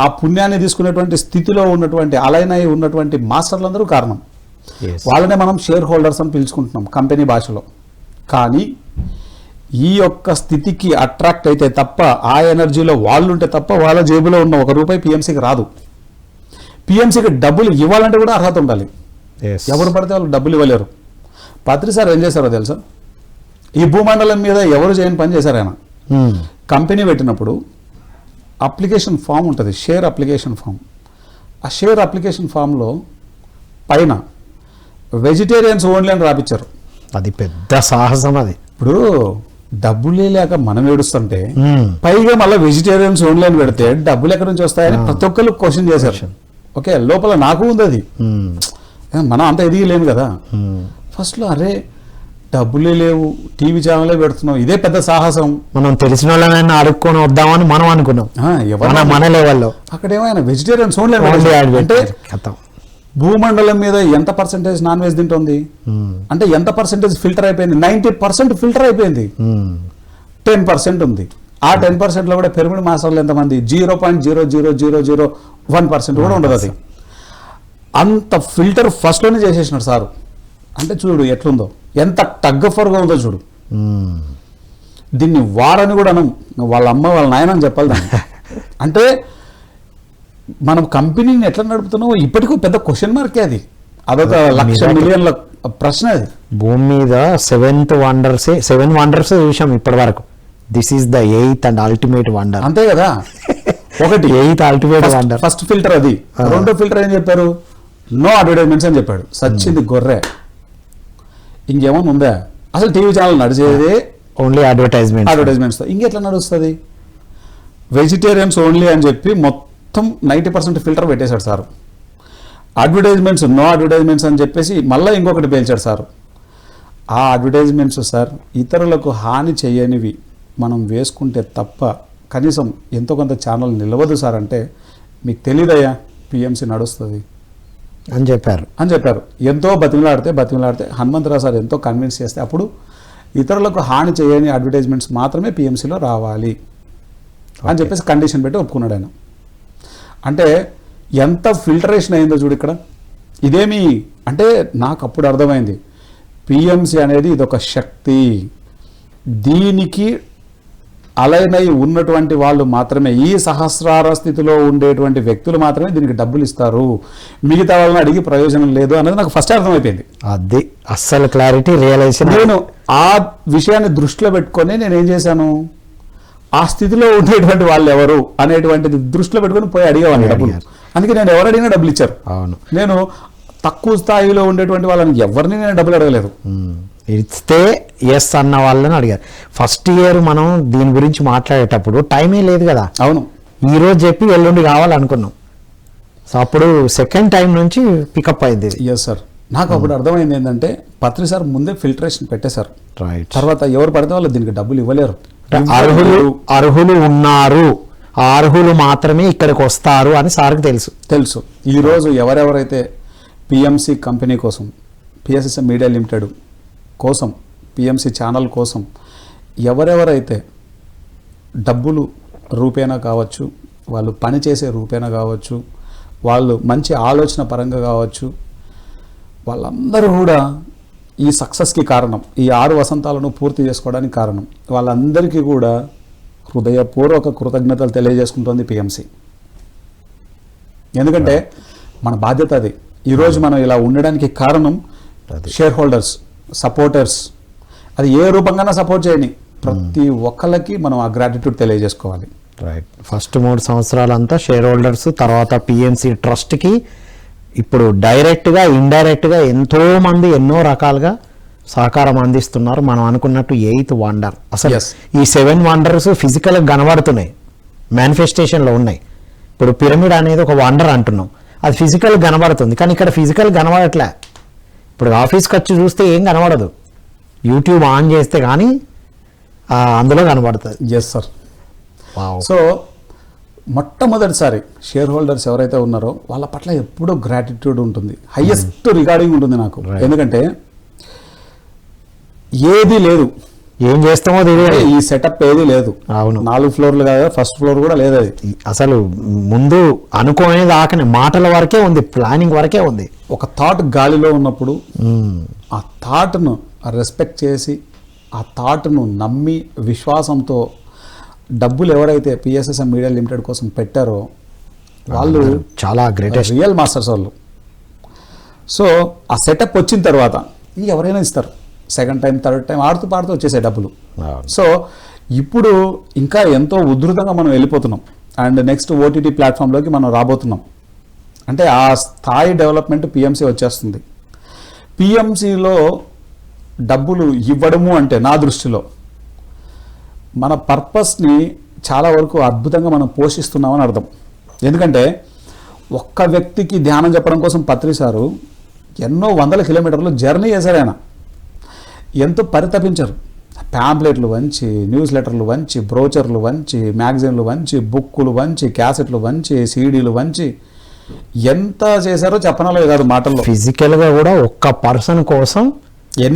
ఆ పుణ్యాన్ని తీసుకునేటువంటి స్థితిలో ఉన్నటువంటి అలైన్ అయి ఉన్నటువంటి మాస్టర్లందరూ కారణం. వాళ్ళనే మనం షేర్ హోల్డర్స్ అని పిలుచుకుంటున్నాం కంపెనీ భాషలో. కానీ ఈ యొక్క స్థితికి అట్రాక్ట్ అయితే తప్ప, ఆ ఎనర్జీలో వాళ్ళు ఉంటే తప్ప వాళ్ళ జేబులో ఉన్న ₹1 పిఎంసీకి రాదు. పిఎంసీకి డబ్బులు ఇవ్వాలంటే కూడా అర్హత ఉండాలి. ఎవరు పడితే వాళ్ళు డబ్బులు ఇవ్వలేరు. పత్రి సార్ ఏం చేశారో తెలుసా? ఈ భూమండలం మీద ఎవరు చేయని పని చేశారు ఆయన. కంపెనీ పెట్టినప్పుడు అప్లికేషన్ ఫామ్ ఉంటుంది, షేర్ అప్లికేషన్ ఫామ్. ఆ షేర్ అప్లికేషన్ ఫామ్లో పైన వెజిటేరియన్స్ ఓన్లీ అని రాపించారు. అది పెద్ద సాహసం. అది ఇప్పుడు డబ్బులే లేక మనం ఏడుస్తుంటే పైగా మళ్ళీ వెజిటేరియన్స్ ఓన్లీ అని పెడితే డబ్బులు ఎక్కడి నుంచి వస్తాయని ప్రతి ఒక్కరు క్వశ్చన్ చేశారు. ఓకే, లోపల నాకు ఉంది అది, మనం అంత ఎదిగలేము కదా. ఫస్ట్లో అరే డబ్బులే లేవు, టీవీ ఛానలే పెడుతున్నాం, ఇదే పెద్ద సాహసం. మనం తెలిసిన వాళ్ళనైనా అడుక్కొని వద్దామని మనం అనుకున్నాం. మన లెవెల్లో అక్కడ ఏమైనా వెజిటేరియన్స్ ఓన్లీ అంటే భూమండలం మీద ఎంత పర్సెంటేజ్ నాన్ వెజ్ తింటుంది అంటే ఎంత పర్సెంటేజ్ ఫిల్టర్ అయిపోయింది? 90% ఫిల్టర్ అయిపోయింది. 10% ఉంది. ఆ 10%లో కూడా పిరమిడ్ మాస్టర్లు ఎంతమంది? 0.00001% కూడా ఉండదు. అది అంత ఫిల్టర్ ఫస్ట్లోనే చేసేసినాడు సారు. అంటే చూడు ఎట్లుందో, ఎంత టగ్గఫర్గా ఉందో చూడు. దీన్ని వారని కూడా అనం, వాళ్ళ అమ్మ వాళ్ళ నాయన అని చెప్పాలి దాన్ని. అంటే మనం కంపెనీని ఎట్లా నడుపుతున్నామో ఇప్పటికీ పెద్ద క్వశ్చన్ మార్కే. అది అదొక లక్ష మిలియన్ల ప్రశ్న. అది భూమి మీద 7 వండర్స్ చూసాం ఇప్పటి వరకు. This is the 8th and ultimate wonder. అంతే కదా. ఒకటి 8th ultimate wonder, first filter అది. రెండో ఫిల్టర్ ఏం చెప్పారు? నో అడ్వర్టైజ్మెంట్స్ అని చెప్పాడు. సచ్చింది గొర్రె. ఇంకేమన్నా ఉందా? అసలు టీవీ ఛానల్ నడిచేది ఓన్లీ అడ్వర్టైజ్మెంట్స్. ఇంకెట్లా నడుస్తుంది? వెజిటేరియన్స్ ఓన్లీ అని చెప్పి మొత్తం 90% ఫిల్టర్ పెట్టేశాడు సార్. అడ్వర్టైజ్మెంట్స్, నో అడ్వర్టైజ్మెంట్స్ అని చెప్పేసి మళ్ళీ ఇంకొకటి పేల్చాడు సార్. ఆ అడ్వర్టైజ్మెంట్స్ సార్ ఇతరులకు హాని చేయనివి మనం వేసుకుంటే తప్ప కనీసం ఎంతో కొంత ఛానల్ నిలవదు సార్. అంటే మీకు తెలియదయ్యా పిఎంసి నడుస్తుంది అని చెప్పారు. ఎంతో బతిమలాడితే హనుమంతరావు సార్ ఎంతో కన్విన్స్ చేస్తే అప్పుడు ఇతరులకు హాని చేయని అడ్వర్టైజ్మెంట్స్ మాత్రమే పిఎంసీలో రావాలి అని చెప్పేసి కండిషన్ పెట్టి ఒప్పుకున్నాడు ఆయన. అంటే ఎంత ఫిల్టరేషన్ అయిందో చూడు ఇక్కడ. ఇదేమి అంటే నాకు అప్పుడు అర్థమైంది, పిఎంసి అనేది ఇదొక శక్తి. దీనికి అలైన్ అయి ఉన్నటువంటి వాళ్ళు మాత్రమే, ఈ సహస్రార స్థితిలో ఉండేటువంటి వ్యక్తులు మాత్రమే దీనికి డబ్బులు ఇస్తారు. మిగతా వాళ్ళని అడిగి ప్రయోజనం లేదు అనేది నాకు ఫస్ట్ అర్థమైపోయింది. అది అస్సలు క్లారిటీ రియలైజేషన్. నేను ఆ విషయాన్ని దృష్టిలో పెట్టుకొని నేనేం చేశాను, ఆ స్థితిలో ఉండేటువంటి వాళ్ళు ఎవరు అనేటువంటిది దృష్టిలో పెట్టుకొని పోయి అడిగేవాడిని డబ్బులు. అందుకే నేను ఎవరు అడిగినా డబ్బులు ఇచ్చారు. అవును, నేను తక్కువ స్థాయిలో ఉండేటువంటి వాళ్ళని ఎవరిని నేను డబ్బులు అడగలేదు. ఇస్తే ఎస్ అన్న వాళ్ళని అడిగారు. ఫస్ట్ ఇయర్ మనం దీని గురించి మాట్లాడేటప్పుడు టైమే లేదు కదా. అవును, ఈ రోజు చెప్పి ఎల్లుండి కావాలనుకున్నాం. సో అప్పుడు సెకండ్ టైం నుంచి పికప్ అయింది. Yes sir. నాకు అప్పుడు అర్థమైంది ఏంటంటే పత్రి సార్ ముందే ఫిల్టరేషన్ పెట్టేశారు. రైట్. తర్వాత ఎవరు పడితే వాళ్ళు దీనికి డబ్బులు ఇవ్వలేరు. అర్హులు ఉన్నారు, ఆ అర్హులు మాత్రమే ఇక్కడికి వస్తారు అని సార్కి తెలుసు. ఈరోజు ఎవరెవరైతే పిఎంసి కంపెనీ కోసం, పిఎస్ఎస్ఎం మీడియా లిమిటెడ్ కోసం, పిఎంసి ఛానల్ కోసం ఎవరెవరైతే డబ్బులు రూపేణా కావచ్చు, వాళ్ళు పనిచేసే రూపేణా కావచ్చు, వాళ్ళు మంచి ఆలోచన పరంగా కావచ్చు, వాళ్ళందరూ కూడా ఈ సక్సెస్కి కారణం, ఈ 6 వసంతాలను పూర్తి చేసుకోవడానికి కారణం. వాళ్ళందరికీ కూడా హృదయపూర్వక కృతజ్ఞతలు తెలియజేసుకుంటుంది పిఎంసి. ఎందుకంటే మన బాధ్యత అది. ఈరోజు మనం ఇలా ఉండడానికి కారణం షేర్ హోల్డర్స్, సపోర్టర్స్. అది ఏ రూపంగానే సపోర్ట్ చేయని ప్రతి ఒక్కళ్ళకి మనం ఆ గ్రాటిట్యూడ్ తెలియజేసుకోవాలి. రైట్. ఫస్ట్ 3 సంవత్సరాలంతా షేర్ హోల్డర్స్, తర్వాత పిఎంసి ట్రస్ట్కి ఇప్పుడు డైరెక్ట్గా ఇండైరెక్ట్గా ఎంతోమంది ఎన్నో రకాలుగా సహకారం అందిస్తున్నారు. మనం అనుకున్నట్టు 8th వండర్. అసలు ఈ 7 వండర్స్ ఫిజికల్గా కనబడుతున్నాయి, మేనిఫెస్టేషన్లో ఉన్నాయి. ఇప్పుడు పిరమిడ్ అనేది ఒక వండర్ అంటున్నాం, అది ఫిజికల్ కనబడుతుంది. కానీ ఇక్కడ ఫిజికల్ కనబడట్లే. ఇప్పుడు ఆఫీస్కి వచ్చి చూస్తే ఏం కనబడదు, యూట్యూబ్ ఆన్ చేస్తే కానీ అందులో కనబడుతుంది. Yes sir. సో మొట్టమొదటిసారి షేర్ హోల్డర్స్ ఎవరైతే ఉన్నారో వాళ్ళ పట్ల ఎప్పుడూ గ్రాటిట్యూడ్ ఉంటుంది, హైయెస్ట్ రిగార్డింగ్ ఉంటుంది నాకు. ఎందుకంటే ఏది లేదు, ఏం చేస్తామో తెలియదు, ఈ సెటప్ ఏది లేదు. అవును, 4 ఫ్లోర్లు కాదు, ఫస్ట్ ఫ్లోర్ కూడా లేదు. అది అసలు ముందు అనుకోనేది ఆకని మాటల వరకే ఉంది, ప్లానింగ్ వరకే ఉంది. ఒక థాట్ గాలిలో ఉన్నప్పుడు ఆ థాట్ను రెస్పెక్ట్ చేసి ఆ థాట్ను నమ్మి విశ్వాసంతో డబ్బులు ఎవరైతే పిఎస్ఎస్ఎం మీడియా లిమిటెడ్ కోసం పెట్టారో వాళ్ళు చాలా గ్రేటెస్ట్ రియల్ మాస్టర్స్ వాళ్ళు. సో ఆ సెటప్ వచ్చిన తర్వాత ఎవరైనా ఇస్తారు, సెకండ్ టైం థర్డ్ టైం ఆడుతూ పాడుతూ వచ్చేసాయి డబ్బులు. సో ఇప్పుడు ఇంకా ఎంతో ఉధృతంగా మనం వెళ్ళిపోతున్నాం అండ్ నెక్స్ట్ ఓటీటీ ప్లాట్ఫామ్లోకి మనం రాబోతున్నాం. అంటే ఆ స్థాయి డెవలప్మెంట్ పిఎంసి వచ్చేస్తుంది. పిఎంసిలో డబ్బులు ఇవ్వడము అంటే నా దృష్టిలో మన పర్పస్ని చాలా వరకు అద్భుతంగా మనం పోషిస్తున్నామని అర్థం. ఎందుకంటే ఒక్క వ్యక్తికి ధ్యానం చెప్పడం కోసం పత్రి సారు ఎన్నో 100 కిలోమీటర్లు జర్నీ చేశారు. ఆయన ఎంతో పరితపించారు. ప్యాంప్లెట్లు వంచి, న్యూస్ లెటర్లు వంచి, బ్రోచర్లు వంచి, మ్యాగజైన్లు వంచి, బుక్కులు వంచి, క్యాసెట్లు వంచి, సీడీలు వంచి ఎంత చేశారో చెప్పనలేదు కాదు మాటల్లో. ఫిజికల్గా కూడా ఒక్క పర్సన్ కోసం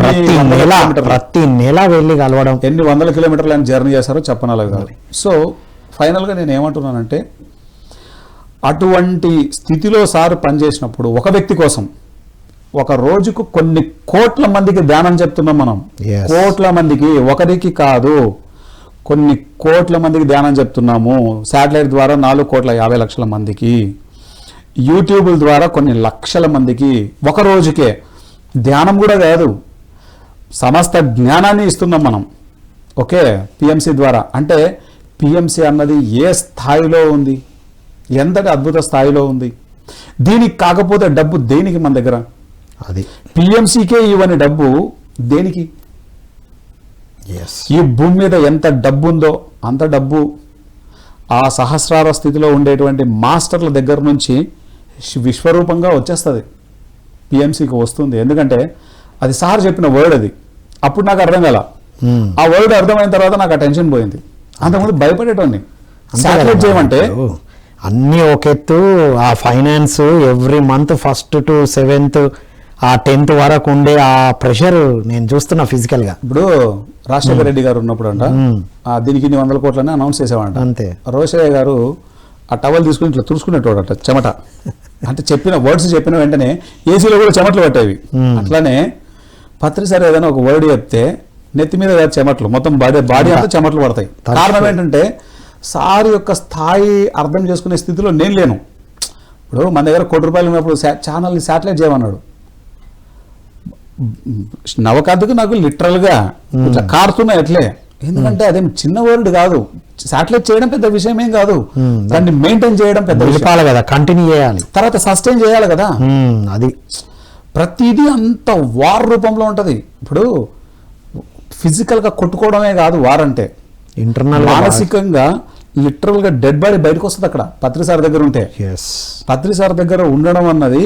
ప్రతి నెల వెళ్ళి కలవడం, ఎన్ని 100 కిలోమీటర్లు ఆయన జర్నీ చేశారో చెప్పనలేదు కాదు. సో ఫైనల్గా నేను ఏమంటున్నానంటే అటువంటి స్థితిలో సార్ పనిచేసినప్పుడు ఒక వ్యక్తి కోసం ఒక రోజుకు కొన్ని కోట్ల మందికి ధ్యానం చెప్తున్నాం మనం. కోట్ల మందికి, ఒకరికి కాదు, కొన్ని కోట్ల మందికి ధ్యానం చెప్తున్నాము. శాటిలైట్ ద్వారా 4,50,00,000 మందికి, యూట్యూబ్ ద్వారా కొన్ని లక్షల మందికి ఒక రోజుకే. ధ్యానం కూడా కాదు, సమస్త జ్ఞానాన్ని ఇస్తున్నాం మనం. ఓకే, పిఎంసి ద్వారా. అంటే పిఎంసి అన్నది ఏ స్థాయిలో ఉంది, ఎంతటి అద్భుత స్థాయిలో ఉంది. దీనికి కాకపోతే డబ్బు దేనికి మన దగ్గర? అది పిఎంసికే ఇవ్వని డబ్బు దేనికి? ఈ భూమి మీద ఎంత డబ్బు ఉందో అంత డబ్బు ఆ సహస్రార స్థితిలో ఉండేటువంటి మాస్టర్ల దగ్గర నుంచి విశ్వరూపంగా వచ్చేస్తుంది, పిఎంసికి వస్తుంది. ఎందుకంటే అది సార్ చెప్పిన వర్డ్. అది అప్పుడు నాకు అర్థం కాల. ఆ వర్డ్ అర్థమైన తర్వాత నాకు ఆ టెన్షన్ పోయింది. అంతకుముందు భయపడేటోని. శాటిలైట్ చేయమంటే అన్నీ ఒక ఎత్తు, ఆ finance every month 1st to 7th ఆ 10th వరకు ఉండే ఆ ప్రెషర్ నేను చూస్తున్నా ఫిజికల్ గా. ఇప్పుడు రాజశేఖర రెడ్డి గారు ఉన్నప్పుడు అంట దీనికి 100 కోట్లని అనౌన్స్ చేసేవాడంట. అంతే. రోషయ్య గారు ఆ టవల్ తీసుకుని ఇట్లా తుడుచుకునేటోడట చెమట. అంటే చెప్పిన వర్డ్స్ చెప్పిన వెంటనే ఏసీలో కూడా చెమటలు పట్టేవి. అట్లానే పత్రి సార్ ఏదైనా ఒక వర్డ్ చెప్తే నెత్తి మీద చెమటలు, మొత్తం బాడీ అంతా చెమటలు పడతాయి. కారణం ఏంటంటే సార్ యొక్క స్థాయి అర్థం చేసుకునే స్థితిలో నేను లేను. ఇప్పుడు మన దగ్గర ₹1,00,00,000 ఉన్నప్పుడు ఛానల్ని శాటిలైట్ చేయమన్నాడు. నవకాంతకు నాకు లిటరల్గా ఇట్లా కారుతున్నాయి అట్లే. ఎందుకంటే అదేం చిన్న వరల్డ్ కాదు. శాటిలైట్ చేయడం పెద్ద విషయం ఏం కాదు, దాన్ని మెయింటైన్ చేయడం పెద్ద విషయం కదా, కంటిన్యూ చేయాలి, తర్వాత సస్టైన్ చేయాలి కదా. అది ప్రతిదీ అంత వార్ రూపంలో ఉంటుంది. ఇప్పుడు ఫిజికల్గా కొట్టుకోవడమే కాదు వార్ అంటే, ఇంటర్నల్ మానసికంగా లిటరల్గా డెడ్ బాడీ బయటకు వస్తుంది అక్కడ పత్రి సార్ దగ్గర ఉంటే. పత్రి సార్ దగ్గర ఉండడం అన్నది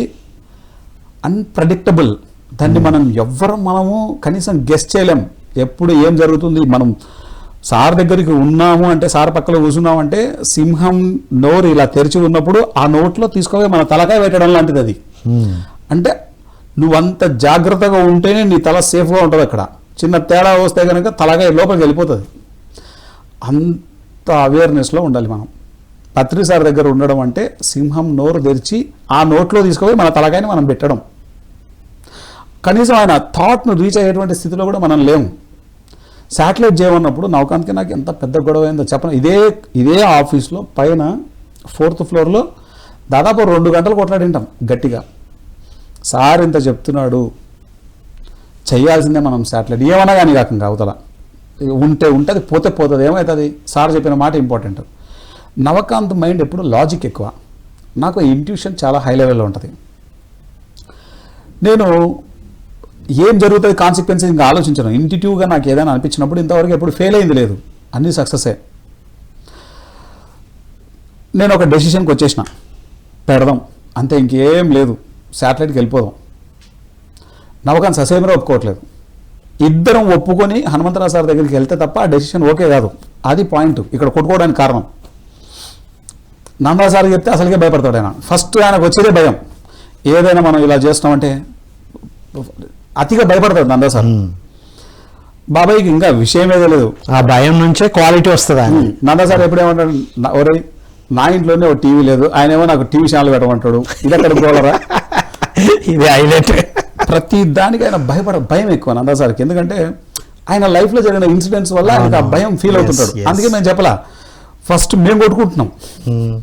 అన్ప్రెడిక్టబుల్. దాన్ని మనము కనీసం గెస్ చేయలేం. ఎప్పుడు ఏం జరుగుతుంది, మనం సార్ దగ్గరికి ఉన్నాము అంటే, సార్ పక్కలో కూర్చున్నాము అంటే, సింహం నోరు ఇలా తెరిచి ఉన్నప్పుడు ఆ నోట్లో తీసుకోవే మన తలకాయ పెట్టడం లాంటిది అది. అంటే నువ్వంత జాగ్రత్తగా ఉంటేనే నీ తల సేఫ్గా ఉంటుంది. అక్కడ చిన్న తేడా వస్తే కనుక తలకాయ లోపలికి వెళ్ళిపోతుంది. అంత అవేర్నెస్లో ఉండాలి మనం. పత్రి సార్ దగ్గర ఉండడం అంటే సింహం నోరు తెరిచి ఆ నోట్లో తీసుకుపోయి మన తలకాయని మనం పెట్టడం. కనీసం ఆయన థాట్ను రీచ్ అయ్యేటువంటి స్థితిలో కూడా మనం లేము. శాటిలైట్ చేయమన్నప్పుడు నవకాంత్కి నాకు ఎంత పెద్ద గొడవ అయిందో చెప్పను. ఇదే ఆఫీస్లో పైన 4th ఫ్లోర్లో దాదాపు 2 గంటలు కొట్లాడింటాం గట్టిగా. సార్ ఇంత చెప్తున్నాడు, చేయాల్సిందే మనం శాటిలైట్, ఏమన్నా కానీ కాకుండా అవతల ఉంటే ఉంటుంది, పోతే పోతుంది, ఏమవుతుంది. సార్ చెప్పిన మాట ఇంపార్టెంట్. నవకాంత్ మైండ్ ఎప్పుడు లాజిక్ ఎక్కువ, నాకు ఇంట్యూషన్ చాలా హై లెవెల్లో ఉంటుంది. నేను ఏం జరుగుతుంది కాన్సిక్వెన్సెస్ ఇంకా ఆలోచించను. ఇంటిట్యూవ్గా నాకు ఏదైనా అనిపించినప్పుడు ఇంతవరకు ఎప్పుడు ఫెయిల్ అయింది లేదు, అన్నీ సక్సెసే. నేను ఒక డెసిషన్కి వచ్చేసిన, పెడదాం అంతే, ఇంకేం లేదు, శాటిలైట్కి వెళ్ళిపోదాం. నవకాంత్ ససేమరా ఒప్పుకోవట్లేదు. ఇద్దరం ఒప్పుకొని హనుమంతరావు సార్ దగ్గరికి వెళ్తే తప్ప ఆ డెసిషన్ ఓకే కాదు. అది పాయింట్ ఇక్కడ కొట్టుకోవడానికి కారణం. నందా సార్ చెప్తే అసలుకే భయపడతాడు ఆయన. ఫస్ట్ ఆయనకు వచ్చేదే భయం. ఏదైనా మనం ఇలా చేస్తామంటే అతిగా భయపడతాడు నందా సార్. బాబాయ్కి ఇంకా విషయం ఏదో లేదు, ఆ భయం నుంచే క్వాలిటీ వస్తుంది ఆయన. నందా సార్ ఎప్పుడేమంటాడు, ఒరే నా ఇంట్లోనే ఒక టీవీ లేదు, ఆయన ఏమో నాకు టీవీ ఛానల్ పెట్టమంటాడు, ఇది ఎక్కడ పోలరా. ఇది హైలైట్. ప్రతి దానికి ఆయన భయం ఎక్కువ నందా సార్కి. ఎందుకంటే ఆయన లైఫ్లో జరిగిన ఇన్సిడెంట్స్ వల్ల ఆయనకు ఆ భయం ఫీల్ అవుతుంటాడు. అందుకే మేము చెప్పలా, ఫస్ట్ మేము కొట్టుకుంటున్నాం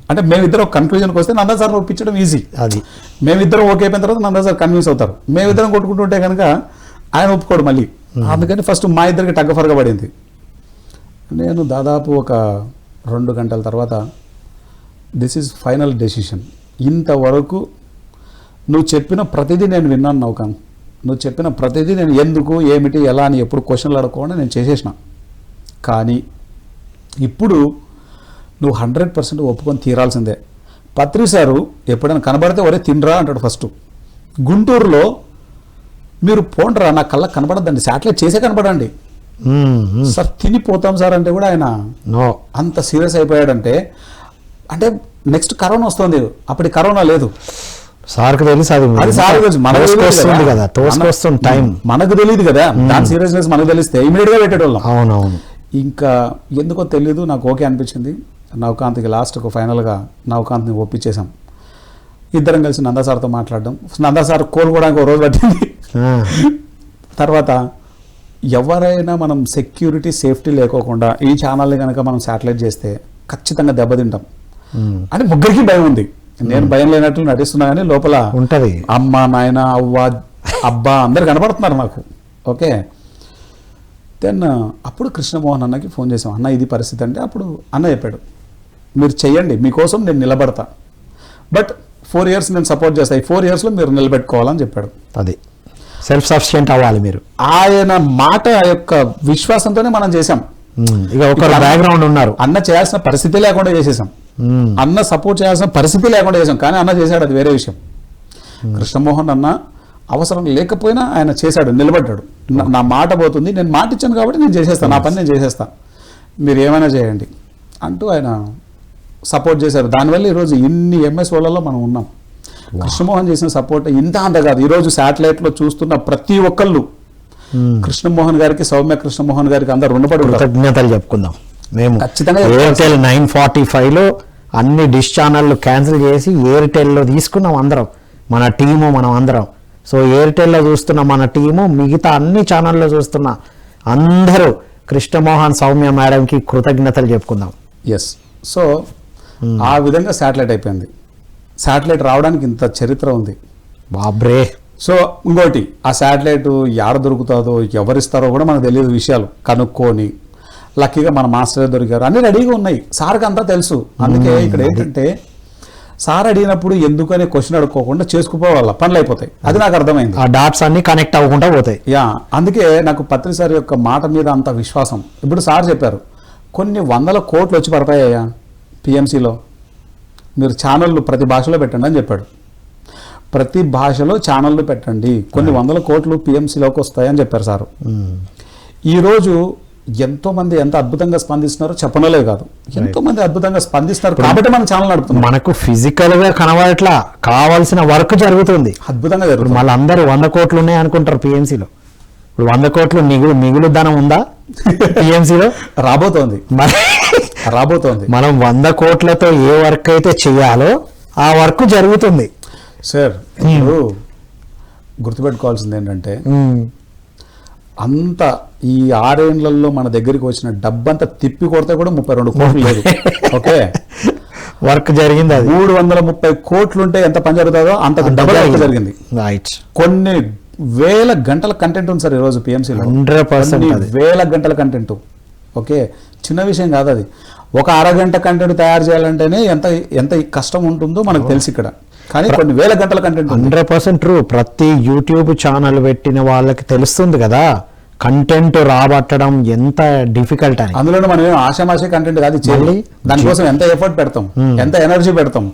అంటే మేమిద్దరం కన్క్లూజన్కి వస్తే నందా సార్ ఒప్పించడం ఈజీ. అది మేమిద్దరం ఓకే అయిపోయిన తర్వాత నందా సార్ కన్విన్స్ అవుతారు. మేమిద్దరం కొట్టుకుంటుంటే కనుక ఆయన ఒప్పుకోడు మళ్ళీ. అందుకని ఫస్ట్ మా ఇద్దరికి టగ్గఫరగా పడింది. నేను దాదాపు ఒక 2 గంటల తర్వాత దిస్ ఈజ్ ఫైనల్ డెసిషన్, ఇంతవరకు నువ్వు చెప్పిన ప్రతిదీ నేను విన్నాను నౌకాన్, నువ్వు చెప్పిన ప్రతిదీ నేను ఎందుకు ఏమిటి ఎలా అని ఎప్పుడు క్వశ్చన్లు అడగకుండా నేను చేసేసిన. కానీ ఇప్పుడు నువ్వు 100% ఒప్పుకొని తీరాల్సిందే. పత్రి సారు ఎప్పుడైనా కనబడితే ఒరే తినరా అంటాడు ఫస్ట్. గుంటూరులో మీరు పోండ్రా నా కళ్ళకు కనబడద్దండి, శాటిలైట్ చేసే కనబడండి సార్, తినిపోతాం సార్ అంటే కూడా ఆయన అంత సీరియస్ అయిపోయాడంటే. అంటే నెక్స్ట్ కరోనా వస్తుంది, అప్పటి కరోనా లేదు సార్కి తెలుసు. అది సార్ తెలుసు, మనకు తెలియదు కదా. దాని సీరియస్నెస్ మనకు తెలిస్తే ఇమీడియట్ గా పెట్టేటోళ్ళం. అవునవును. ఇంకా ఎందుకో తెలియదు, నాకు ఓకే అనిపించింది. నవకాంత్కి లాస్ట్కు ఫైనల్గా నవకాంత్ని ఒప్పించేశాం. ఇద్దరం కలిసి నందా సార్తో మాట్లాడడం. నందా సార్ కోలుకోవడానికి ఒక రోజు పట్టింది. తర్వాత ఎవరైనా మనం సెక్యూరిటీ సేఫ్టీ లేకోకుండా ఈ ఛానల్ని కనుక మనం శాటిలైట్ చేస్తే ఖచ్చితంగా దెబ్బతింటాం అని ముగ్గురికి భయం ఉంది. నేను భయం లేనట్లు నటిస్తున్నా కానీ లోపల ఉంటది. అమ్మ నాయన అవ్వ అబ్బా అందరు కనపడుతున్నారు నాకు. ఓకే, దెన్ అప్పుడు కృష్ణమోహన్ అన్నకి ఫోన్ చేసాం. అన్న ఇది పరిస్థితి అంటే అప్పుడు అన్న చెప్పాడు, మీరు చెయ్యండి, మీకోసం నేను నిలబడతా, బట్ 4 years నేను సపోర్ట్ చేస్తాను, ఈ 4 yearsలో మీరు నిలబెట్టుకోవాలని చెప్పాడు. అది సెల్ఫ్ సఫిషియెంట్ అవ్వాలి మీరు. ఆయన మాట యొక్క విశ్వాసంతోనే మనం చేసాం. ఇక ఒక బ్యాక్గ్రౌండ్ ఉన్నారు, అన్న చేయాల్సిన పరిస్థితి లేకుండా చేసేసాం, అన్న సపోర్ట్ చేయాల్సిన పరిస్థితి లేకుండా చేసాం. కానీ అన్న చేశాడు, అది వేరే విషయం. కృష్ణమోహన్ అన్న అవసరం లేకపోయినా ఆయన చేశాడు, నిలబడ్డాడు. నా మాట పోతుంది, నేను మాట ఇచ్చాను కాబట్టి నేను చేసేస్తాను, నా పని నేను చేసేస్తాను, మీరు ఏమైనా చేయండి అంటూ ఆయన సపోర్ట్ చేశారు. దానివల్ల ఈరోజు ఇన్ని ఎంఎస్ వాళ్ళలో మనం ఉన్నాం. కృష్ణమోహన్ చేసిన సపోర్ట్ ఇంత అంత కాదు. ఈరోజు శాటిలైట్లో చూస్తున్న ప్రతి ఒక్కళ్ళు కృష్ణమోహన్ గారికి, సౌమ్య కృష్ణమోహన్ గారికి అందరు రుణపడి కృతజ్ఞతలు చెప్పుకుందాం. మేము ఖచ్చితంగా ఎయిర్టెల్ 945లో అన్ని డిష్ ఛానళ్ళు క్యాన్సిల్ చేసి ఎయిర్టెల్లో తీసుకున్నాం అందరం, మన టీము మనం అందరం. సో ఎయిర్టెల్లో చూస్తున్న మన టీము, మిగతా అన్ని ఛానల్లో చూస్తున్న అందరూ కృష్ణమోహన్ సౌమ్య మేడంకి కృతజ్ఞతలు చెప్పుకుందాం. ఎస్. సో ఆ విధంగా శాటిలైట్ అయిపోయింది. శాటిలైట్ రావడానికి ఇంత చరిత్ర ఉంది బాబ్రే. సో ఇంకోటి, ఆ శాటిలైట్ ఎక్కడ దొరుకుతుందో ఎవరిస్తారో కూడా మనకు తెలియదు విషయాలు కనుక్కొని. లక్కీగా మన మాస్టరే దొరికారు, అన్ని రెడీగా ఉన్నాయి, సార్కి అంతా తెలుసు. అందుకే ఇక్కడ ఏంటంటే సార్ అడిగినప్పుడు ఎందుకనే క్వశ్చన్ అడుక్కోకుండా చేసుకుపోవాల పనులు అయిపోతాయి. అది నాకు అర్థమైంది. ఆ డాట్స్ అన్ని కనెక్ట్ అవ్వకుండా పోతాయి. అందుకే నాకు పత్రి సార్ యొక్క మాట మీద అంత విశ్వాసం. ఇప్పుడు సార్ చెప్పారు, కొన్ని 100 కోట్లు వచ్చి పడతాయ్యా పిఎంసిలో, మీరు ఛానళ్ళు ప్రతి భాషలో పెట్టండి అని చెప్పాడు. ప్రతి భాషలో ఛానళ్ళు పెట్టండి, కొన్ని 100 కోట్లు పిఎంసిలోకి వస్తాయని చెప్పారు సారు. ఈరోజు ఎంతో మంది ఎంత అద్భుతంగా స్పందిస్తున్నారో చెప్పనలే కాదు, ఎంతో మంది అద్భుతంగా స్పందిస్తున్నారు కాబట్టి మనం ఛానల్ నడుపుతున్నాం. మనకు ఫిజికల్ గా కనబడట్లా, కావాల్సిన వర్క్ జరుగుతుంది అద్భుతంగా జరుగుతుంది. మళ్ళీ అందరూ 100 కోట్లు ఉన్నాయి అనుకుంటారు పిఎంసిలో. ఇప్పుడు 100 కోట్లు మిగులు ధనం ఉందా పిఎంసిలో? రాబోతోంది. మనం 100 కోట్లతో ఏ వర్క్ అయితే చేయాలో ఆ వర్క్ జరుగుతుంది సార్. ఇప్పుడు గుర్తుపెట్టుకోవాల్సింది ఏంటంటే, అంత ఈ 6 ఏళ్లలో మన దగ్గరికి వచ్చిన డబ్బంతా తిప్పి కొడితే కూడా 32 కోట్లు లేదు. ఓకే, వర్క్ జరిగింది. అది 330 కోట్లు ఉంటే ఎంత పని జరుగుతుందో అంత డబల్ వర్క్ జరిగింది. కొన్ని వేల గంటల కంటెంట్ ఉంది సార్ ఈరోజు పిఎంసీలో. 100% వేల గంటల కంటెంట్. ఓకే, చిన్న విషయం కాదు అది. ఒక అరగంట కంటెంట్ తయారు చేయాలంటేనే ఎంత ఎంత కష్టం ఉంటుందో మనకు తెలుసు ఇక్కడ. కానీ కొన్ని వేల గంటల కంటెంట్ 100% ట్రూ. ప్రతి యూట్యూబ్ ఛానల్ పెట్టిన వాళ్ళకి తెలుస్తుంది కదా కంటెంట్ రాబట్టడం ఎంత డిఫికల్ట్ అని. అందులో మనం ఆశామాషే కంటెంట్ కాదు చేయాలి, దానికోసం ఎంత ఎఫర్ట్ పెడతాం, ఎంత ఎనర్జీ పెడతాం.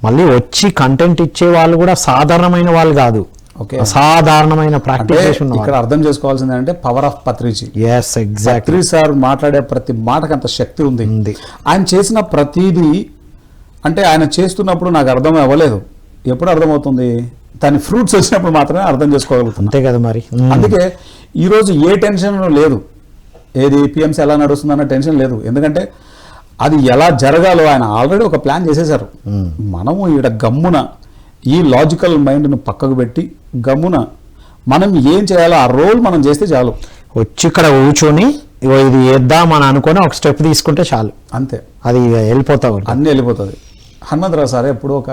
మళ్ళీ వచ్చి కంటెంట్ ఇచ్చే వాళ్ళు కూడా సాధారణమైన వాళ్ళు కాదు, ఓకే, అసాధారణమైన అంటే ప్రాక్టీస్ ఇక్కడ అర్థం చేసుకోవాల్సింది అంటే power of Patriji. Yes exactly. Patri sir మాట్లాడే ప్రతి మాటకు అంత శక్తి ఉంది. ఆయన చేసిన ప్రతిదీ అంటే ఆయన చేస్తున్నప్పుడు నాకు అర్థం అవ్వలేదు, ఎప్పుడు అర్థమవుతుంది, దాని ఫ్రూట్స్ వచ్చినప్పుడు మాత్రమే అర్థం చేసుకోగలుగుతుంది. అంతే కదా మరి. అందుకే ఈరోజు ఏ టెన్షన్ లేదు, ఏది పిఎంసీ ఎలా నడుస్తుందన్న టెన్షన్ లేదు. ఎందుకంటే అది ఎలా జరగాలో ఆయన ఆల్రెడీ ఒక ప్లాన్ చేసేశారు. మనము ఈడ గమ్మున ఈ లాజికల్ మైండ్ను పక్కకు పెట్టి గమ్మున మనం ఏం చేయాలో ఆ రోల్ మనం చేస్తే చాలు. వచ్చి ఇక్కడ కూర్చొని ఇగో ఇది వేద్దాం అని అనుకొని ఒక స్టెప్ తీసుకుంటే చాలు, అంతే, అది వెళ్ళిపోతావు, అన్నీ వెళ్ళిపోతుంది. హనుమంతరావు సార్ ఎప్పుడూ ఒక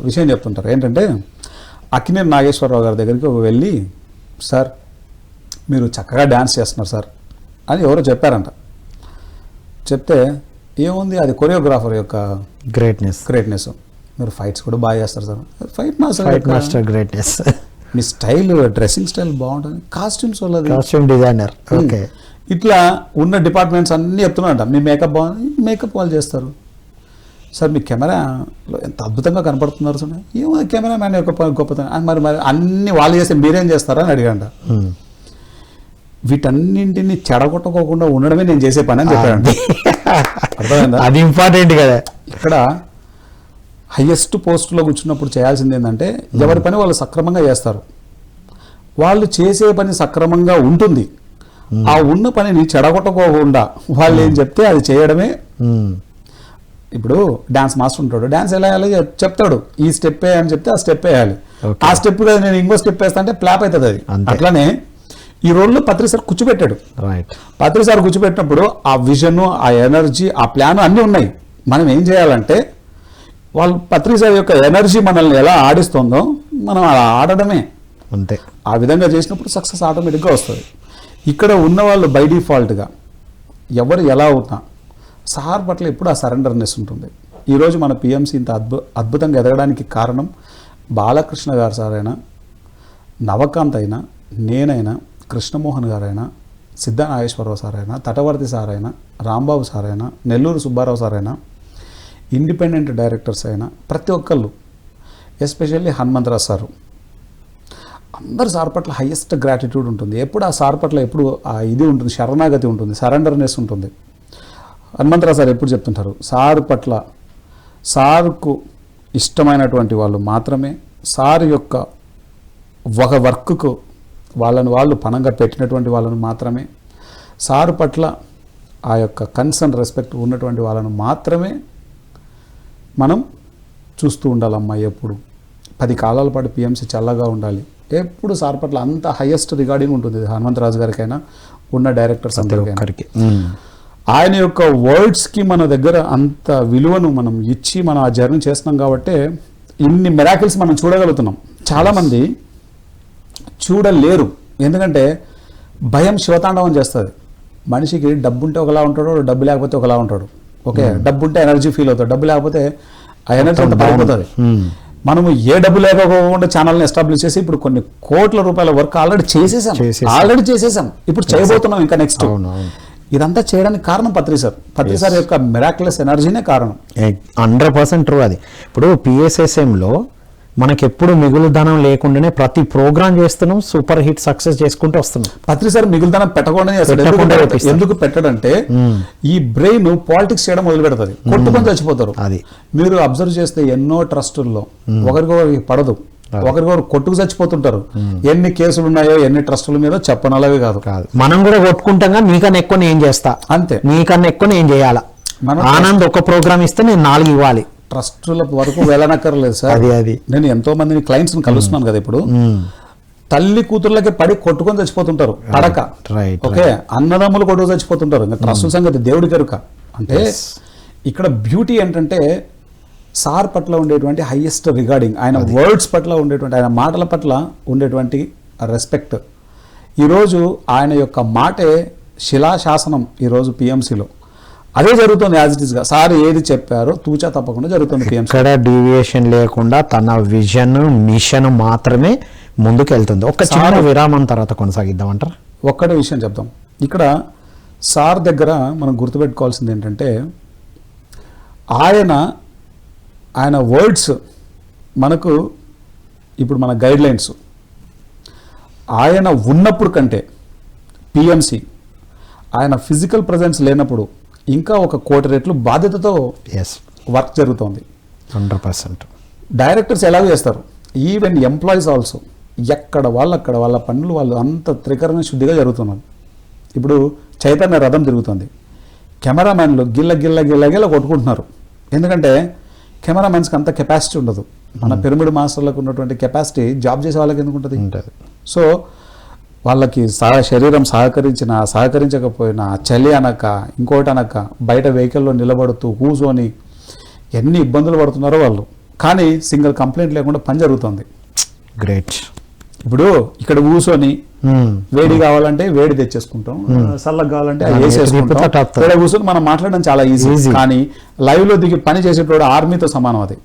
విషయం చెప్తుంటారు, ఏంటంటే అక్కినేని నాగేశ్వరరావు గారి దగ్గరికి వెళ్ళి, సార్ మీరు చక్కగా డ్యాన్స్ చేస్తున్నారు సార్ అని ఎవరో చెప్పారంట. చెప్తే ఏముంది, అది కొరియోగ్రాఫర్ యొక్క గ్రేట్నెస్, మీరు ఫైట్స్ కూడా బాగా చేస్తారు సార్, ఫైట్ మాస్టర్ గ్రేట్నెస్, మీ స్టైల్ డ్రెస్సింగ్ స్టైల్ బాగుంటుంది, కాస్ట్యూమ్స్ వాళ్ళది, కాస్ట్యూమ్ డిజైనర్, ఓకే, ఇట్లా ఉన్న డిపార్ట్మెంట్స్ అన్నీ చెప్తున్నారంట. మీ మేకప్ బాగుంది, మేకప్ వాళ్ళు చేస్తారు సార్, మీ కెమెరాలో ఎంత అద్భుతంగా కనపడుతున్నారు సార్, ఏమో కెమెరా మ్యాన్ యొక్క గొప్పతనం, మరి అన్ని వాళ్ళు చేస్తే మీరేం చేస్తారా అని అడిగాంట. వీటన్నింటినీ చెడగొట్టుకోకుండా ఉండడమే నేను చేసే పని అని చెప్పానండి. అర్థమైందా? అది ఇంపార్టెంట్ కదా. ఇక్కడ హయ్యెస్ట్ పోస్టులో కూర్చున్నప్పుడు చేయాల్సింది ఏంటంటే ఎవరి పని వాళ్ళు సక్రమంగా చేస్తారు, వాళ్ళు చేసే పని సక్రమంగా ఉంటుంది, ఆ ఉన్న పనిని చెడగొట్టుకోకుండా వాళ్ళు ఏం చెప్తే అది చేయడమే. ఇప్పుడు డాన్స్ మాస్టర్ ఉంటాడు, డాన్స్ ఎలా వేయాలో చెప్తాడు, ఈ స్టెప్ వేయని చెప్తే ఆ స్టెప్ వేయాలి, ఆ స్టెప్ కదా నేను ఇంకో స్టెప్ వేస్తా అంటే ఫ్లాప్ అవుతుంది అది. అట్లానే ఈ రోల్లో పత్రి సార్ కూర్చోబెట్టాడు. పత్రి సార్ కూర్చోబెట్టినప్పుడు ఆ విజన్, ఆ ఎనర్జీ, ఆ ప్లాన్ అన్నీ ఉన్నాయి. మనం ఏం చేయాలంటే వాళ్ళు పత్రి సార్ యొక్క ఎనర్జీ మనల్ని ఎలా ఆడిస్తుందో మనం అలా ఆడడమే, అంతే. ఆ విధంగా చేసినప్పుడు సక్సెస్ ఆటోమేటిక్గా వస్తుంది. ఇక్కడ ఉన్న వాళ్ళు బై డిఫాల్ట్గా ఎవరు ఎలా ఉన్నా సార్ పట్ల ఎప్పుడు ఆ సరెండర్నెస్ ఉంటుంది. ఈరోజు మన పిఎంసీ ఇంత అద్భుతంగా ఎదగడానికి కారణం బాలకృష్ణ గారు సార్ అయినా, నవకాంత్ అయినా, నేనైనా, కృష్ణమోహన్ గారైనా, సిద్ధ నాగేశ్వరరావు సార్ అయినా, తటవర్తి సార్ అయినా, రాంబాబు సార్ అయినా, నెల్లూరు సుబ్బారావు సార్ అయినా, ఇండిపెండెంట్ డైరెక్టర్స్ అయినా, ప్రతి ఒక్కళ్ళు, ఎస్పెషల్లీ హనుమంతరావు సారు, అందరు సార్ పట్ల హయ్యెస్ట్ గ్రాటిట్యూడ్ ఉంటుంది. ఎప్పుడు ఆ సార్ పట్ల ఎప్పుడు ఆ ఇది ఉంటుంది, శరణాగతి ఉంటుంది, సరెండర్నెస్ ఉంటుంది. హనుమంతరావు సార్ ఎప్పుడు చెప్తుంటారు, సార్ పట్ల సార్కు ఇష్టమైనటువంటి వాళ్ళు మాత్రమే, సార్ యొక్క ఒక వర్క్కు వాళ్ళు పనంగా పెట్టినటువంటి వాళ్ళను మాత్రమే, సార్ పట్ల ఆ యొక్క కన్సర్న్ రెస్పెక్ట్ ఉన్నటువంటి వాళ్ళను మాత్రమే మనం చూస్తూ ఉండాలమ్మా. ఎప్పుడు 10 కాలాల పాటు పిఎంసీ చల్లగా ఉండాలి, ఎప్పుడు సార్ పట్ల అంత హైయెస్ట్ రిగార్డింగ్ ఉంటుంది హనుమంతరాజు గారికైనా, ఉన్న డైరెక్టర్స్ అందరికీ. ఆయన యొక్క వర్డ్స్కి మన దగ్గర అంత విలువను మనం ఇచ్చి మనం ఆ జర్నీ చేస్తున్నాం కాబట్టి ఇన్ని మిరాకిల్స్ మనం చూడగలుగుతున్నాం. చాలామంది చూడలేరు, ఎందుకంటే భయం శివతాండవం చేస్తుంది. మనిషికి డబ్బు ఉంటే ఒకలా ఉంటాడు, డబ్బు లేకపోతే ఒకలా ఉంటాడు. ఓకే, డబ్బు ఉంటే ఎనర్జీ ఫీల్ అవుతాడు, డబ్బు లేకపోతే ఆ ఎనర్జీ అంతా పడిపోతుంది. మనము ఏ డబ్బు లేకపోకుండా ఛానల్ని ఎస్టాబ్లిష్ చేసి ఇప్పుడు కొన్ని కోట్ల రూపాయల వర్క్ ఆల్రెడీ చేసేసాం, ఇప్పుడు చేయబోతున్నాం ఇంకా నెక్స్ట్. ఇదంతా చేయడానికి కారణం పత్రి సార్ యొక్క మిరాక్యులస్ ఎనర్జీనే కారణం. 100% ట్రూ. అది ఇప్పుడు పిఎస్ఎస్ఎంలో మనకి ఎప్పుడు మిగులుధనం లేకుండానే ప్రతి ప్రోగ్రామ్ చేస్తున్నాం, సూపర్ హిట్ సక్సెస్ చేసుకుంటూ వస్తున్నాం. పత్రి సార్ మిగులుధనం పెట్టకుండానే ఎందుకు పెట్టడంటే ఈ బ్రెయిన్ పాలిటిక్స్ చేయడం మొదలు పెడుతుంది, కొట్టుకొని చచ్చిపోతారు. అది మీరు అబ్జర్వ్ చేస్తే ఎన్నో ట్రస్టుల్లో ఒకరికొకరికి పడదు, ఒకరికొకరు కొట్టుకు చచ్చిపోతుంటారు. ఎన్ని కేసులు ఉన్నాయో ఎన్ని ట్రస్టుల మీద చెప్పనలవి కాదు. మనం కూడా కొట్టుకుంటాం, నీకన్నా ఎక్కువ నేను చేస్తా, అంతే, నీకన్నా ఎక్కువ నేను చేయాలా. ఆనంద్ ఒక ప్రోగ్రామ్ ఇస్తే నేను 4 ఇవ్వాలి. ట్రస్టుల వరకు వెళ్ళనక్కర్లేదు సార్. అది నేను ఎంతో మందిని క్లయింట్స్ కలుస్తున్నాను కదా, ఇప్పుడు తల్లి కూతుర్లకి పడి కొట్టుకొని చచ్చిపోతుంటారు పడక. ఓకే, అన్నదమ్ములు కొట్టుకు చచ్చిపోతుంటారు. ఇంకా ట్రస్టుల సంగతి దేవుడి కరుక. అంటే ఇక్కడ బ్యూటీ ఏంటంటే సార్ పట్ల ఉండేటువంటి హైయెస్ట్ రిగార్డింగ్, ఆయన వర్డ్స్ పట్ల ఉండేటువంటి, ఆయన మాటల పట్ల ఉండేటువంటి రెస్పెక్ట్. ఈరోజు ఆయన యొక్క మాటే శిలాశాసనం ఈరోజు పిఎంసీలో. అదే జరుగుతుంది యాజ్ ఇట్ ఈస్గా. సార్ ఏది చెప్పారో తూచా తప్పకుండా జరుగుతుంది పిఎంసీ. ఇక్కడ డీవియేషన్ లేకుండా తన విజన్, మిషన్ మాత్రమే ముందుకు వెళ్తుంది. ఒక చిన్న విరామం తర్వాత కొనసాగిద్దామంటారా? ఒక్కటే విషయం చెప్తాం. ఇక్కడ సార్ దగ్గర మనం గుర్తుపెట్టుకోవాల్సింది ఏంటంటే ఆయన వర్డ్స్ మనకు ఇప్పుడు మన గైడ్ లైన్స్ ఆయన ఉన్నప్పుడు కంటే పిఎంసి ఆయన ఫిజికల్ ప్రజెన్స్ లేనప్పుడు ఇంకా 1 కోటి రెట్లు బాధ్యతతో వర్క్ జరుగుతోంది. 100%. డైరెక్టర్స్ ఎలా చేస్తారు, ఈవెన్ ఎంప్లాయీస్ ఆల్సో ఎక్కడ వాళ్ళ పనులు వాళ్ళు అంత త్రికరణ శుద్ధిగా జరుగుతున్నారు. ఇప్పుడు చైతన్య రథం తిరుగుతుంది, కెమెరామ్యాన్లు గిల్ల కొట్టుకుంటున్నారు. ఎందుకంటే కెమెరామెన్స్కి అంత కెపాసిటీ ఉండదు. మన పిరమిడ్ మాస్టర్లకు ఉన్నటువంటి కెపాసిటీ జాబ్ చేసే వాళ్ళకి ఎందుకు ఉంటుంది? సో వాళ్ళకి శరీరం సహకరించకపోయినా చలి అనక ఇంకోటి అనక బయట వెహికల్లో నిలబడుతూ కూర్చొని ఎన్ని ఇబ్బందులు పడుతున్నారో వాళ్ళు, కానీ సింగిల్ కంప్లైంట్ లేకుండా పని జరుగుతుంది. గ్రేట్. ఇప్పుడు ఇక్కడ కూర్చొని వేడి కావాలంటే వేడి తెచ్చేసుకుంటాం, చల్లగా కావాలంటే వేసేసుకుంటాం. ఇక్కడ కూర్చొని మనం మాట్లాడడం చాలా ఈజీ. కానీ లైవ్ లో దిగి పని చేసేటప్పుడు ఆర్మీతో సమానం అది.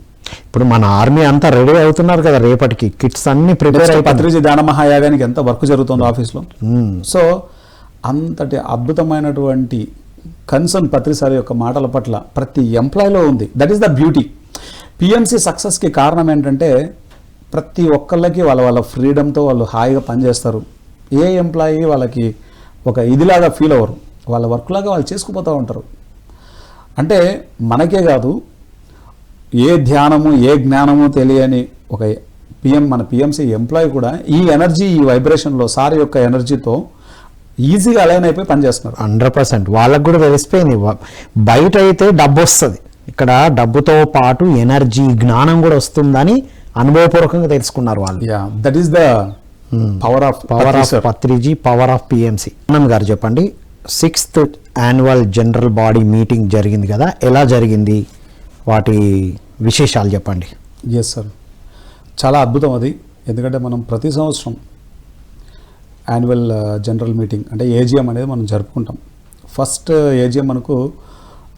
ఇప్పుడు మన ఆర్మీ అంతా రెడీ అవుతున్నారు కదా, రేపటికి కిట్స్ అన్ని ప్రిపేర్ అయ్యి పత్రిజీ ధ్యాన మహాయాగానికి ఎంత వర్క్ జరుగుతుందో ఆఫీస్లో. సో అంతటి అద్భుతమైనటువంటి కన్సర్న్ పత్రిసారి యొక్క మాటల పట్ల ప్రతి ఎంప్లాయీలో ఉంది. That is the beauty. PMC సక్సెస్కి కారణం ఏంటంటే ప్రతి ఒక్కళ్ళకి వాళ్ళ ఫ్రీడమ్తో వాళ్ళు హాయిగా పనిచేస్తారు. ఏ ఎంప్లాయీ వాళ్ళకి ఒక ఇదిలాగా ఫీల్ అవ్వరు, వాళ్ళ వర్క్ లాగా వాళ్ళు చేసుకుపోతూ ఉంటారు. అంటే మనకే కాదు, ఏ ధ్యానము ఏ జ్ఞానము తెలియని ఒక మన పిఎంసి ఎంప్లాయీ కూడా ఈ ఎనర్జీ ఈ వైబ్రేషన్లో సార్ యొక్క ఎనర్జీతో ఈజీగా అలైన్ అయిపోయి పనిచేస్తున్నారు. 100%. వాళ్ళకు కూడా తెలిసిపోయింది, బయట అయితే డబ్బు వస్తుంది, ఇక్కడ డబ్బుతో పాటు ఎనర్జీ జ్ఞానం కూడా వస్తుందని అనుభవపూర్వకంగా తెలుసుకున్నారు వాళ్ళు. That is the power of Patriji, power of PMC. గారు చెప్పండి, 6th annual general body meeting జరిగింది కదా, ఎలా జరిగింది, వాటి విశేషాలు చెప్పండి. ఎస్ సార్, చాలా అద్భుతం అది. ఎందుకంటే మనం ప్రతి సంవత్సరం యాన్యువల్ జనరల్ మీటింగ్ అంటే ఏజిఎం అనేది మనం జరుపుకుంటాం. ఫస్ట్ ఏజిఎం మనకు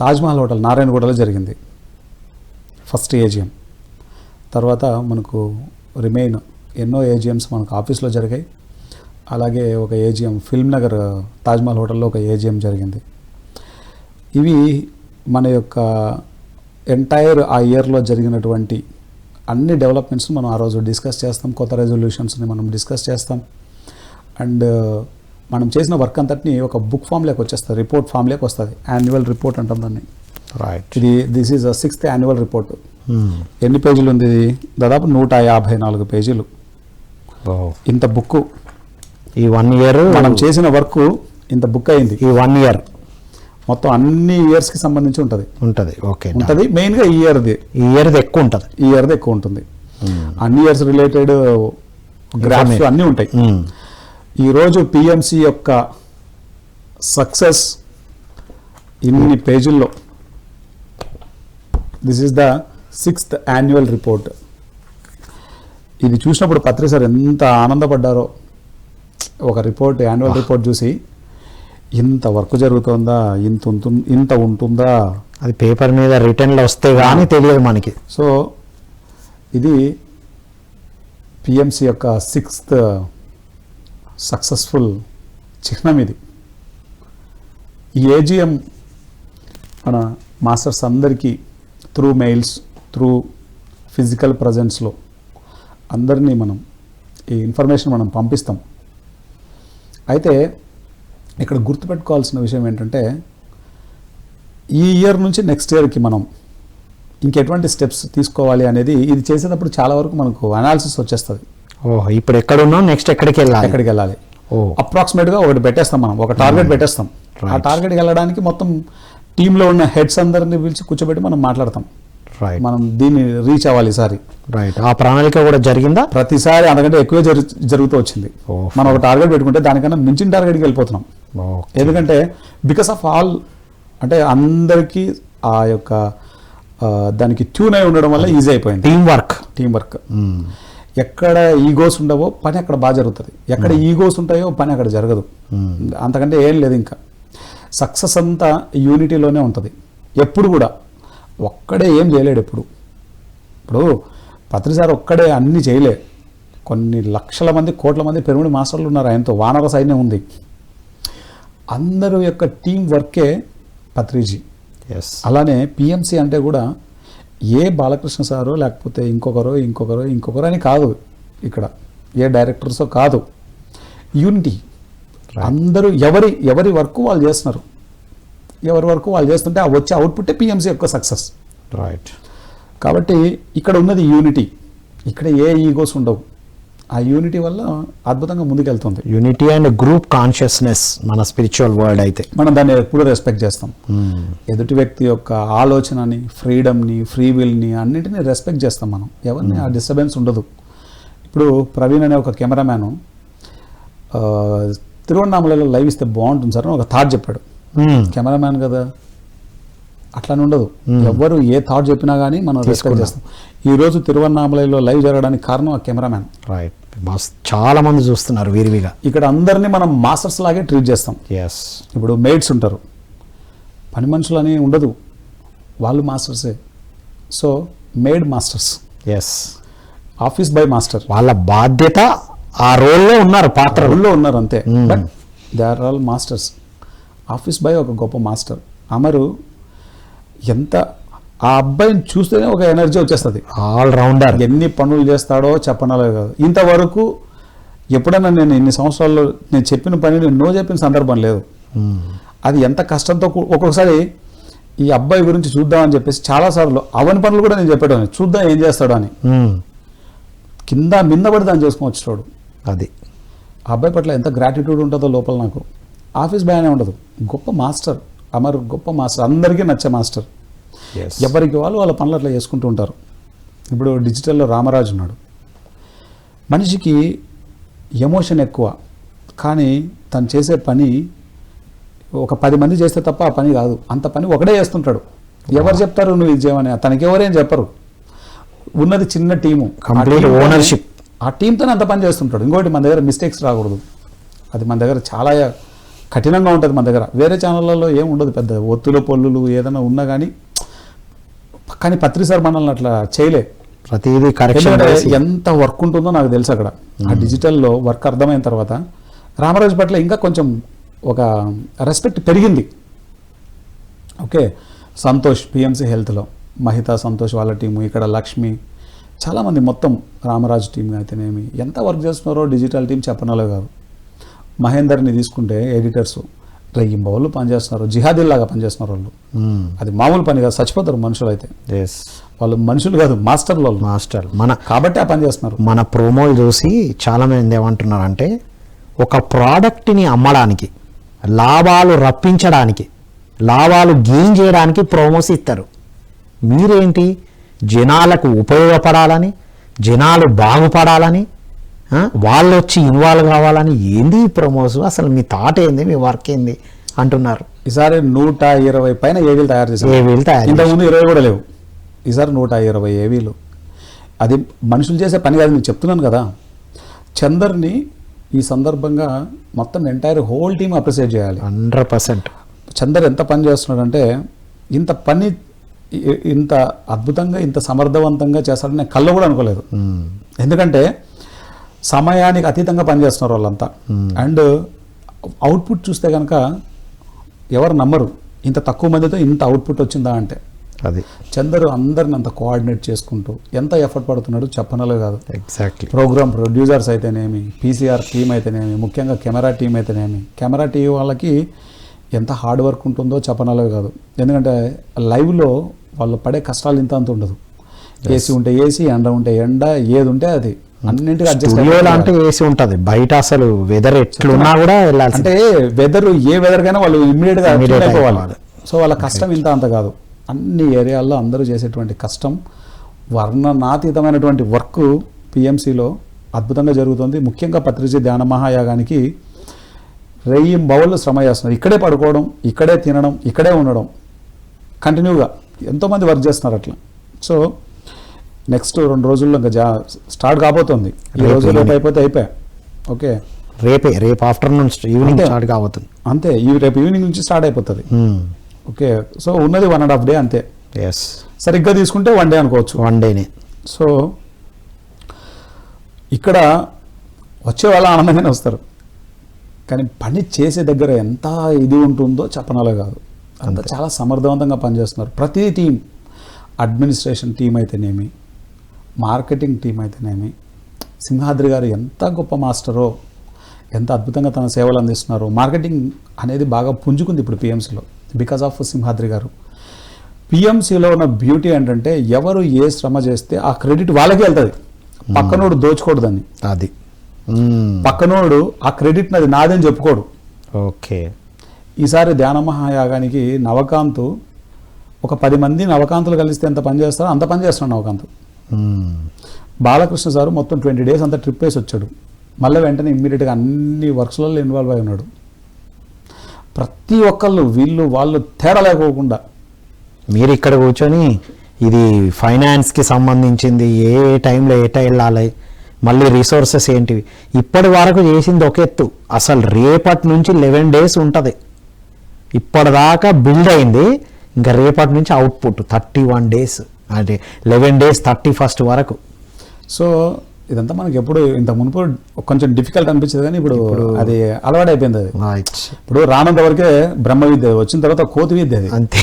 తాజ్మహల్ హోటల్ నారాయణగూడలో జరిగింది, ఫస్ట్ ఏజిఎం. తర్వాత మనకు రిమైన్ ఎన్నో ఏజిఎమ్స్ మనకు ఆఫీస్లో జరిగాయి. అలాగే ఒక ఏజిఎం ఫిల్మ్ నగర్ తాజ్మహల్ హోటల్లో ఒక ఏజిఎం జరిగింది. ఇవి మన యొక్క ఎంటైర్ ఆ ఇయర్లో జరిగినటువంటి అన్ని డెవలప్మెంట్స్ మనం ఆ రోజు డిస్కస్ చేస్తాం, కొత్త రెజల్యూషన్స్ని మనం డిస్కస్ చేస్తాం. అండ్ మనం చేసిన వర్క్ అంతటిని ఒక బుక్ ఫామ్లోకి వచ్చేస్తుంది, రిపోర్ట్ ఫామ్లోకి వస్తుంది. యాన్యువల్ రిపోర్ట్ అంటాం దాన్ని. Right. This is 6th annual report. ఎన్ని పేజీలు ఉంది ఇది? దాదాపు 154 పేజీలు. ఇంత బుక్ ఈ 1 year మనం చేసిన వర్క్ ఇంత బుక్ అయింది. ఈ 1 year మొత్తం అన్ని ఇయర్స్కి సంబంధించి ఉంటుంది. ఓకే, ఉంటుంది. మెయిన్గా ఈ ఇయర్ది ఎక్కువ ఉంటుంది. ఈ ఇయర్ది ఎక్కువ ఉంటుంది. అన్ని ఇయర్స్ రిలేటెడ్ గ్రాఫ్స్ అన్నీ ఉంటాయి. ఈరోజు పిఎంసి యొక్క సక్సెస్ ఇన్ని పేజీల్లో. This is the 6th annual report. ఇది చూసినప్పుడు పత్రి సార్ ఎంత ఆనందపడ్డారో. ఒక రిపోర్ట్, యాన్యువల్ రిపోర్ట్ చూసి ఇంత వర్క్ జరుగుతుందా, ఇంత ఉంటుందా, అది పేపర్ మీద రిటర్న్లో వస్తే కానీ తెలియదు మనకి. సో ఇది పిఎంసి యొక్క 6th సక్సెస్ఫుల్ చిహ్నం ఇది. ఈ ఏజిఎం మన మాస్టర్స్ అందరికీ త్రూ మెయిల్స్, త్రూ ఫిజికల్ ప్రజెన్స్లో అందరినీ మనం ఈ ఇన్ఫర్మేషన్ మనం పంపిస్తాం. అయితే ఇక్కడ గుర్తుపెట్టుకోవాల్సిన విషయం ఏంటంటే ఈ ఇయర్ నుంచి నెక్స్ట్ ఇయర్కి మనం ఇంకెటువంటి స్టెప్స్ తీసుకోవాలి అనేది ఇది చేసేటప్పుడు చాలా వరకు మనకు అనాలిసిస్ వచ్చేస్తుంది. ఇప్పుడు ఎక్కడ ఉన్నాం, నెక్స్ట్ ఎక్కడికి వెళ్ళాలి. అప్రాక్సిమేట్గా ఒకటి పెట్టేస్తాం, మనం ఒక టార్గెట్ పెట్టేస్తాం. ఆ టార్గెట్కి వెళ్ళడానికి మొత్తం టీంలో ఉన్న హెడ్స్ అందరిని పిలిచి కూర్చోబెట్టి మనం మాట్లాడతాం. మనం దీన్ని రీచ్ అవ్వాలి ఈసారి. రైట్. ఆ ప్రణాళిక కూడా జరిగిందా? ప్రతిసారి అంతకంటే ఎక్కువే జరుగుతూ వచ్చింది. మనం ఒక టార్గెట్ పెట్టుకుంటే దానికన్నా మించిన టార్గెట్కి వెళ్ళిపోతున్నాం. ఎందుకంటే బికాస్ ఆఫ్ ఆల్ అంటే అందరికీ ఆ యొక్క దానికి ట్యూన్ అయి ఉండడం వల్ల ఈజీ అయిపోయింది. Team work. ఎక్కడ ఈగోస్ ఉండవో పని అక్కడ బాగా జరుగుతుంది, ఎక్కడ ఈగోస్ ఉంటాయో పని అక్కడ జరగదు. అంతకంటే ఏం లేదు. ఇంకా సక్సెస్ అంతా యూనిటీలోనే ఉంటుంది. ఎప్పుడు కూడా ఒక్కడే ఏం చేయలేడు. ఇప్పుడు పత్రిసారి ఒక్కడే అన్నీ చేయలే. కొన్ని లక్షల మంది, కోట్ల మంది పిరమిడ్ మాస్టర్లు ఉన్నారు, ఆయనతో వానర సైన్యం ఉంది. అందరూ యొక్క టీం వర్కే పత్రిజీ. అలానే పిఎంసి అంటే కూడా ఏ బాలకృష్ణ సారో లేకపోతే ఇంకొకరు అని కాదు. ఇక్కడ ఏ డైరెక్టర్సో కాదు, యూనిటీ. అందరూ ఎవరి వర్క్ వాళ్ళు చేస్తున్నారు, ఎవరి వర్క్ వాళ్ళు చేస్తుంటే ఆ వచ్చే అవుట్పుట్టే పిఎంసి యొక్క సక్సెస్. రైట్. కాబట్టి ఇక్కడ ఉన్నది యూనిటీ, ఇక్కడ ఏ ఈగోస్ ఉండవు. ఆ యూనిటీ వల్ల అద్భుతంగా ముందుకెళ్తుంది. యూనిటీ అండ్ గ్రూప్ కాన్షియస్నెస్ మన స్పిరిచువల్ వరల్డ్ అయితే మనం దాన్ని ఎప్పుడు రెస్పెక్ట్ చేస్తాం. ఎదుటి వ్యక్తి యొక్క ఆలోచనని, ఫ్రీడమ్ని, ఫ్రీ విల్ని అన్నింటినీ రెస్పెక్ట్ చేస్తాం మనం. ఎవరిని ఆ డిస్టర్బెన్స్ ఉండదు. ఇప్పుడు ప్రవీణ్ అనే ఒక కెమెరామ్యాను తిరువన్నామలలో లైవ్ ఇస్తే బాగుంటుంది సార్ అని ఒక థాట్ చెప్పాడు. కెమెరామ్యాన్ కదా, అట్లని ఉండదు. ఎవ్వరు ఏ థాట్ చెప్పినా కానీ మనం రెస్పెక్ట్ చేస్తాం. ఈరోజు తిరువన్నామలలో లైవ్ జరగడానికి కారణం ఆ కెమెరామ్యాన్. రైట్. చాలా మంది చూస్తున్నారు వీరివిగా. ఇక్కడ అందరినీ మనం మాస్టర్స్ లాగే ట్రీట్ చేస్తాం. ఎస్. ఇప్పుడు మెయిడ్స్ ఉంటారు, పని మనుషులు అని ఉండదు, వాళ్ళు మాస్టర్సే. So maid masters, yes. Office boy master, వాళ్ళ బాధ్యత ఆ రోల్లో ఉన్నారు, పాత్రలో ఉన్నారు అంతే. But they are all masters. Office boy ఒక గొప్ప మాస్టర్. అమరు ఎంత ఆ అబ్బాయిని చూస్తేనే ఒక ఎనర్జీ వచ్చేస్తుంది. All rounder. ఎన్ని పనులు చేస్తాడో చెప్పనాలే కాదు. ఇంతవరకు ఎప్పుడైనా నేను ఇన్ని సంవత్సరాల్లో నేను చెప్పిన పని నేను నో చెప్పిన సందర్భం లేదు. అది ఎంత కష్టంతో ఒక్కొక్కసారి ఈ అబ్బాయి గురించి చూద్దామని చెప్పేసి చాలాసార్లు అవని పనులు కూడా నేను చెప్పేవాడిని, చూద్దాం ఏం చేస్తాడు అని. కింద మింద పడి దాన్ని చేసుకొని వచ్చేవాడు. అది ఆ అబ్బాయి పట్ల ఎంత గ్రాటిట్యూడ్ ఉంటుందో లోపల నాకు. ఆఫీస్ బాయ్ అనే ఉండదు, గొప్ప మాస్టర్. అమర్ గొప్ప మాస్టర్, అందరికీ నచ్చే మాస్టర్. ఎవరికి వాళ్ళు వాళ్ళ పనులు అట్లా చేసుకుంటూ ఉంటారు. ఇప్పుడు డిజిటల్లో రామరాజు ఉన్నాడు. మనిషికి ఎమోషన్ ఎక్కువ, కానీ తను చేసే పని ఒక 10 మంది చేస్తే తప్ప ఆ పని కాదు. అంత పని ఒకడే చేస్తుంటాడు. ఎవరు చెప్తారు నువ్వు ఇది చేయమని? తనకి ఎవరేం చెప్పరు. ఉన్నది చిన్న టీము, కంప్లీట్ ఓనర్షిప్. ఆ టీంతోనే అంత పని చేస్తుంటాడు. ఇంకోటి మన దగ్గర మిస్టేక్స్ రాకూడదు. అది మన దగ్గర చాలా కఠినంగా ఉంటుంది. మన దగ్గర వేరే ఛానళ్ళలో ఏం ఉండదు, పెద్ద ఒత్తులు పొల్లులు ఏదైనా ఉన్నా కానీ పత్రి సార్ మనల్ని అట్లా చేయలే. ప్రతిదీ కరెక్షన్. ఎంత వర్క్ ఉంటుందో నాకు తెలుసు అక్కడ. ఆ డిజిటల్లో వర్క్ అర్థమైన తర్వాత రామరాజు పట్ల ఇంకా కొంచెం ఒక రెస్పెక్ట్ పెరిగింది. ఓకే, సంతోష్ పిఎంసి హెల్త్లో, మహితా సంతోష్ వాళ్ళ టీము, ఇక్కడ లక్ష్మి, చాలామంది మొత్తం రామరాజు టీం అయితేనేమి ఎంత వర్క్ చేస్తున్నారో డిజిటల్ టీం చెప్పనలో కాదు. మహేందర్ని తీసుకుంటే ఎడిటర్స్ రెయ్యింబవళ్ళు పనిచేస్తున్నారు, జిహాదీల్లాగా పనిచేస్తున్నారు వాళ్ళు. అది మామూలు పని కాదు, చచ్చిపోతారు మనుషులు అయితే. వాళ్ళు మనుషులు కాదు, మాస్టర్లు. మాస్టర్ కాబట్టి ఆ పని చేస్తున్నారు. మన ప్రోమోలు చూసి చాలా మంది ఏమంటున్నారంటే, ఒక ప్రోడక్ట్ని అమ్మడానికి, లాభాలు రప్పించడానికి, లాభాలు గెయిన్ చేయడానికి ప్రోమోస్ ఇస్తారు. మీరేంటి జనాలకు ఉపయోగపడాలని, జనాలు బాగుపడాలని, వాళ్ళు వచ్చి ఇన్వాల్వ్ కావాలని, ఏంది ఈ ప్రమోస్, అసలు మీ థాట్ ఏంది, మీ వర్క్ ఏంది అంటున్నారు. ఈసారి 120 పైన ఏవీలు తయారు చేశారు. ఇంతకుముందు 20 కూడా లేవు. ఈసారి 120 ఏవీలు. అది మనుషులు చేసే పని కాదు, నేను చెప్తున్నాను కదా. చందర్ని ఈ సందర్భంగా మొత్తం ఎంటైర్ హోల్ టీమ్ అప్రిషియేట్ చేయాలి. 100%. చందర్ ఎంత పని చేస్తున్నాడంటే, ఇంత పని ఇంత అద్భుతంగా ఇంత సమర్థవంతంగా చేస్తాడని నేను కళ్ళు కూడా అనుకోలేదు. ఎందుకంటే సమయానికి అతీతంగా పనిచేస్తున్నారు వాళ్ళంతా. అండ్ అవుట్పుట్ చూస్తే కనుక ఎవరు నమ్మరు, ఇంత తక్కువ మందితో ఇంత అవుట్పుట్ వచ్చిందా అంటే. అది చందరు అందరిని అంత కోఆర్డినేట్ చేసుకుంటూ ఎంత ఎఫర్ట్ పడుతున్నాడు చెప్పనలే కాదు. ఎగ్జాక్ట్లీ. ప్రోగ్రామ్ ప్రొడ్యూసర్స్ అయితేనేమి, పీసీఆర్ టీం అయితేనేమి, ముఖ్యంగా కెమెరా టీం అయితేనేమి, కెమెరా టీం వాళ్ళకి ఎంత హార్డ్ వర్క్ ఉంటుందో చెప్పనలే కాదు. ఎందుకంటే లైవ్లో వాళ్ళు పడే కష్టాలు ఇంత అంత ఉండదు. ఏసీ ఉంటే ఏసీ, ఎండ ఉంటే ఎండ, ఏది ఉంటే అది అన్నింటికి అడ్జస్ట్ అంటే ఏసీ ఉంటుంది. బయట అసలు వెదర్ ఎట్లున్నా కూడా వెళ్ళాలి. అంటే వెదర్ ఏ వెదర్ కైనా వాళ్ళు ఇమ్మీడియట్గా అయిపోవాలి. సో వాళ్ళ కష్టం ఇంత అంత కాదు. అన్ని ఏరియాల్లో అందరూ చేసేటువంటి కష్టం, వర్ణనాతీతమైనటువంటి వర్క్ పిఎంసిలో అద్భుతంగా జరుగుతుంది. ముఖ్యంగా పత్రిజీ ధ్యాన మహాయాగానికి రెయ్యింబవళ్ళు శ్రమ చేస్తున్నారు. ఇక్కడే పడుకోవడం, ఇక్కడే తినడం, ఇక్కడే ఉండడం, కంటిన్యూగా ఎంతోమంది వర్క్ చేస్తున్నారు అట్లా. సో నెక్స్ట్ 2 రోజుల్లో ఇంకా స్టార్ట్ కాబోతుంది. ఈ రోజు రేపు అయిపోతే అయిపోయా. ఓకే, రేపు ఆఫ్టర్నూన్ ఈవినింగ్ స్టార్ట్ కాబోతుంది. అంతే, రేపు ఈవినింగ్ నుంచి స్టార్ట్ అయిపోతుంది. ఓకే, సో ఉన్నది 1.5 డే అంతే. సరిగ్గా తీసుకుంటే 1 డే అనుకోవచ్చు. 1 డేనే. సో ఇక్కడ వచ్చే వాళ్ళు ఆనందంగానే వస్తారు, కానీ పని చేసే దగ్గర ఎంత ఇది ఉంటుందో చెప్పనాలే కాదు. అంత చాలా సమర్థవంతంగా పనిచేస్తున్నారు ప్రతి టీం. అడ్మినిస్ట్రేషన్ టీం అయితేనేమి, మార్కెటింగ్ టీం అయితేనేమి, సింహాద్రి గారు ఎంత గొప్ప మాస్టరో, ఎంత అద్భుతంగా తన సేవలు అందిస్తున్నారో. మార్కెటింగ్ అనేది బాగా పుంజుకుంది ఇప్పుడు పిఎంసిలో బికాస్ ఆఫ్ సింహాద్రి గారు. పిఎంసిలో ఉన్న బ్యూటీ ఏంటంటే ఎవరు ఏ శ్రమ చేస్తే ఆ క్రెడిట్ వాళ్ళకే వెళ్తుంది, పక్కనోడు దోచుకోడు. అది పక్కనోడు ఆ క్రెడిట్ అది నాదని చెప్పుకోడు. ఓకే. ఈసారి ధ్యాన మహాయాగానికి నవకాంత్ ఒక 10 మంది నవకాంతులు కలిస్తే ఎంత పని చేస్తారో అంత పని చేస్తున్నాడు నవకాంత్. బాలకృష్ణ సారు మొత్తం 20 days అంతా ట్రిప్ వేసి వచ్చాడు. మళ్ళీ వెంటనే ఇమ్మీడియట్గా అన్ని వర్క్స్లలో ఇన్వాల్వ్ అయి ఉన్నాడు. ప్రతి ఒక్కళ్ళు వీళ్ళు వాళ్ళు తేడా లేకోకుండా. మీరు ఇక్కడ కూర్చొని ఇది ఫైనాన్స్కి సంబంధించింది, ఏ టైంలో ఎట వెళ్ళాలి, మళ్ళీ రిసోర్సెస్ ఏంటివి, ఇప్పటి వరకు చేసింది ఒక ఎత్తు. అసలు రేపటి నుంచి 11 days ఉంటుంది. ఇప్పటిదాకా బిల్డ్ అయింది, ఇంకా రేపటి నుంచి అవుట్పుట్ 31 days, అంటే 11 days 31st వరకు. సో ఇదంతా మనకి ఎప్పుడు ఇంత మునుపు కొంచెం డిఫికల్ట్ అనిపించేది, కానీ ఇప్పుడు అది అలవాటు అయిపోయింది. అది ఇప్పుడు రానంత వరకే బ్రహ్మ విద్య, వచ్చిన తర్వాత కోతి విద్య. అది అంతే,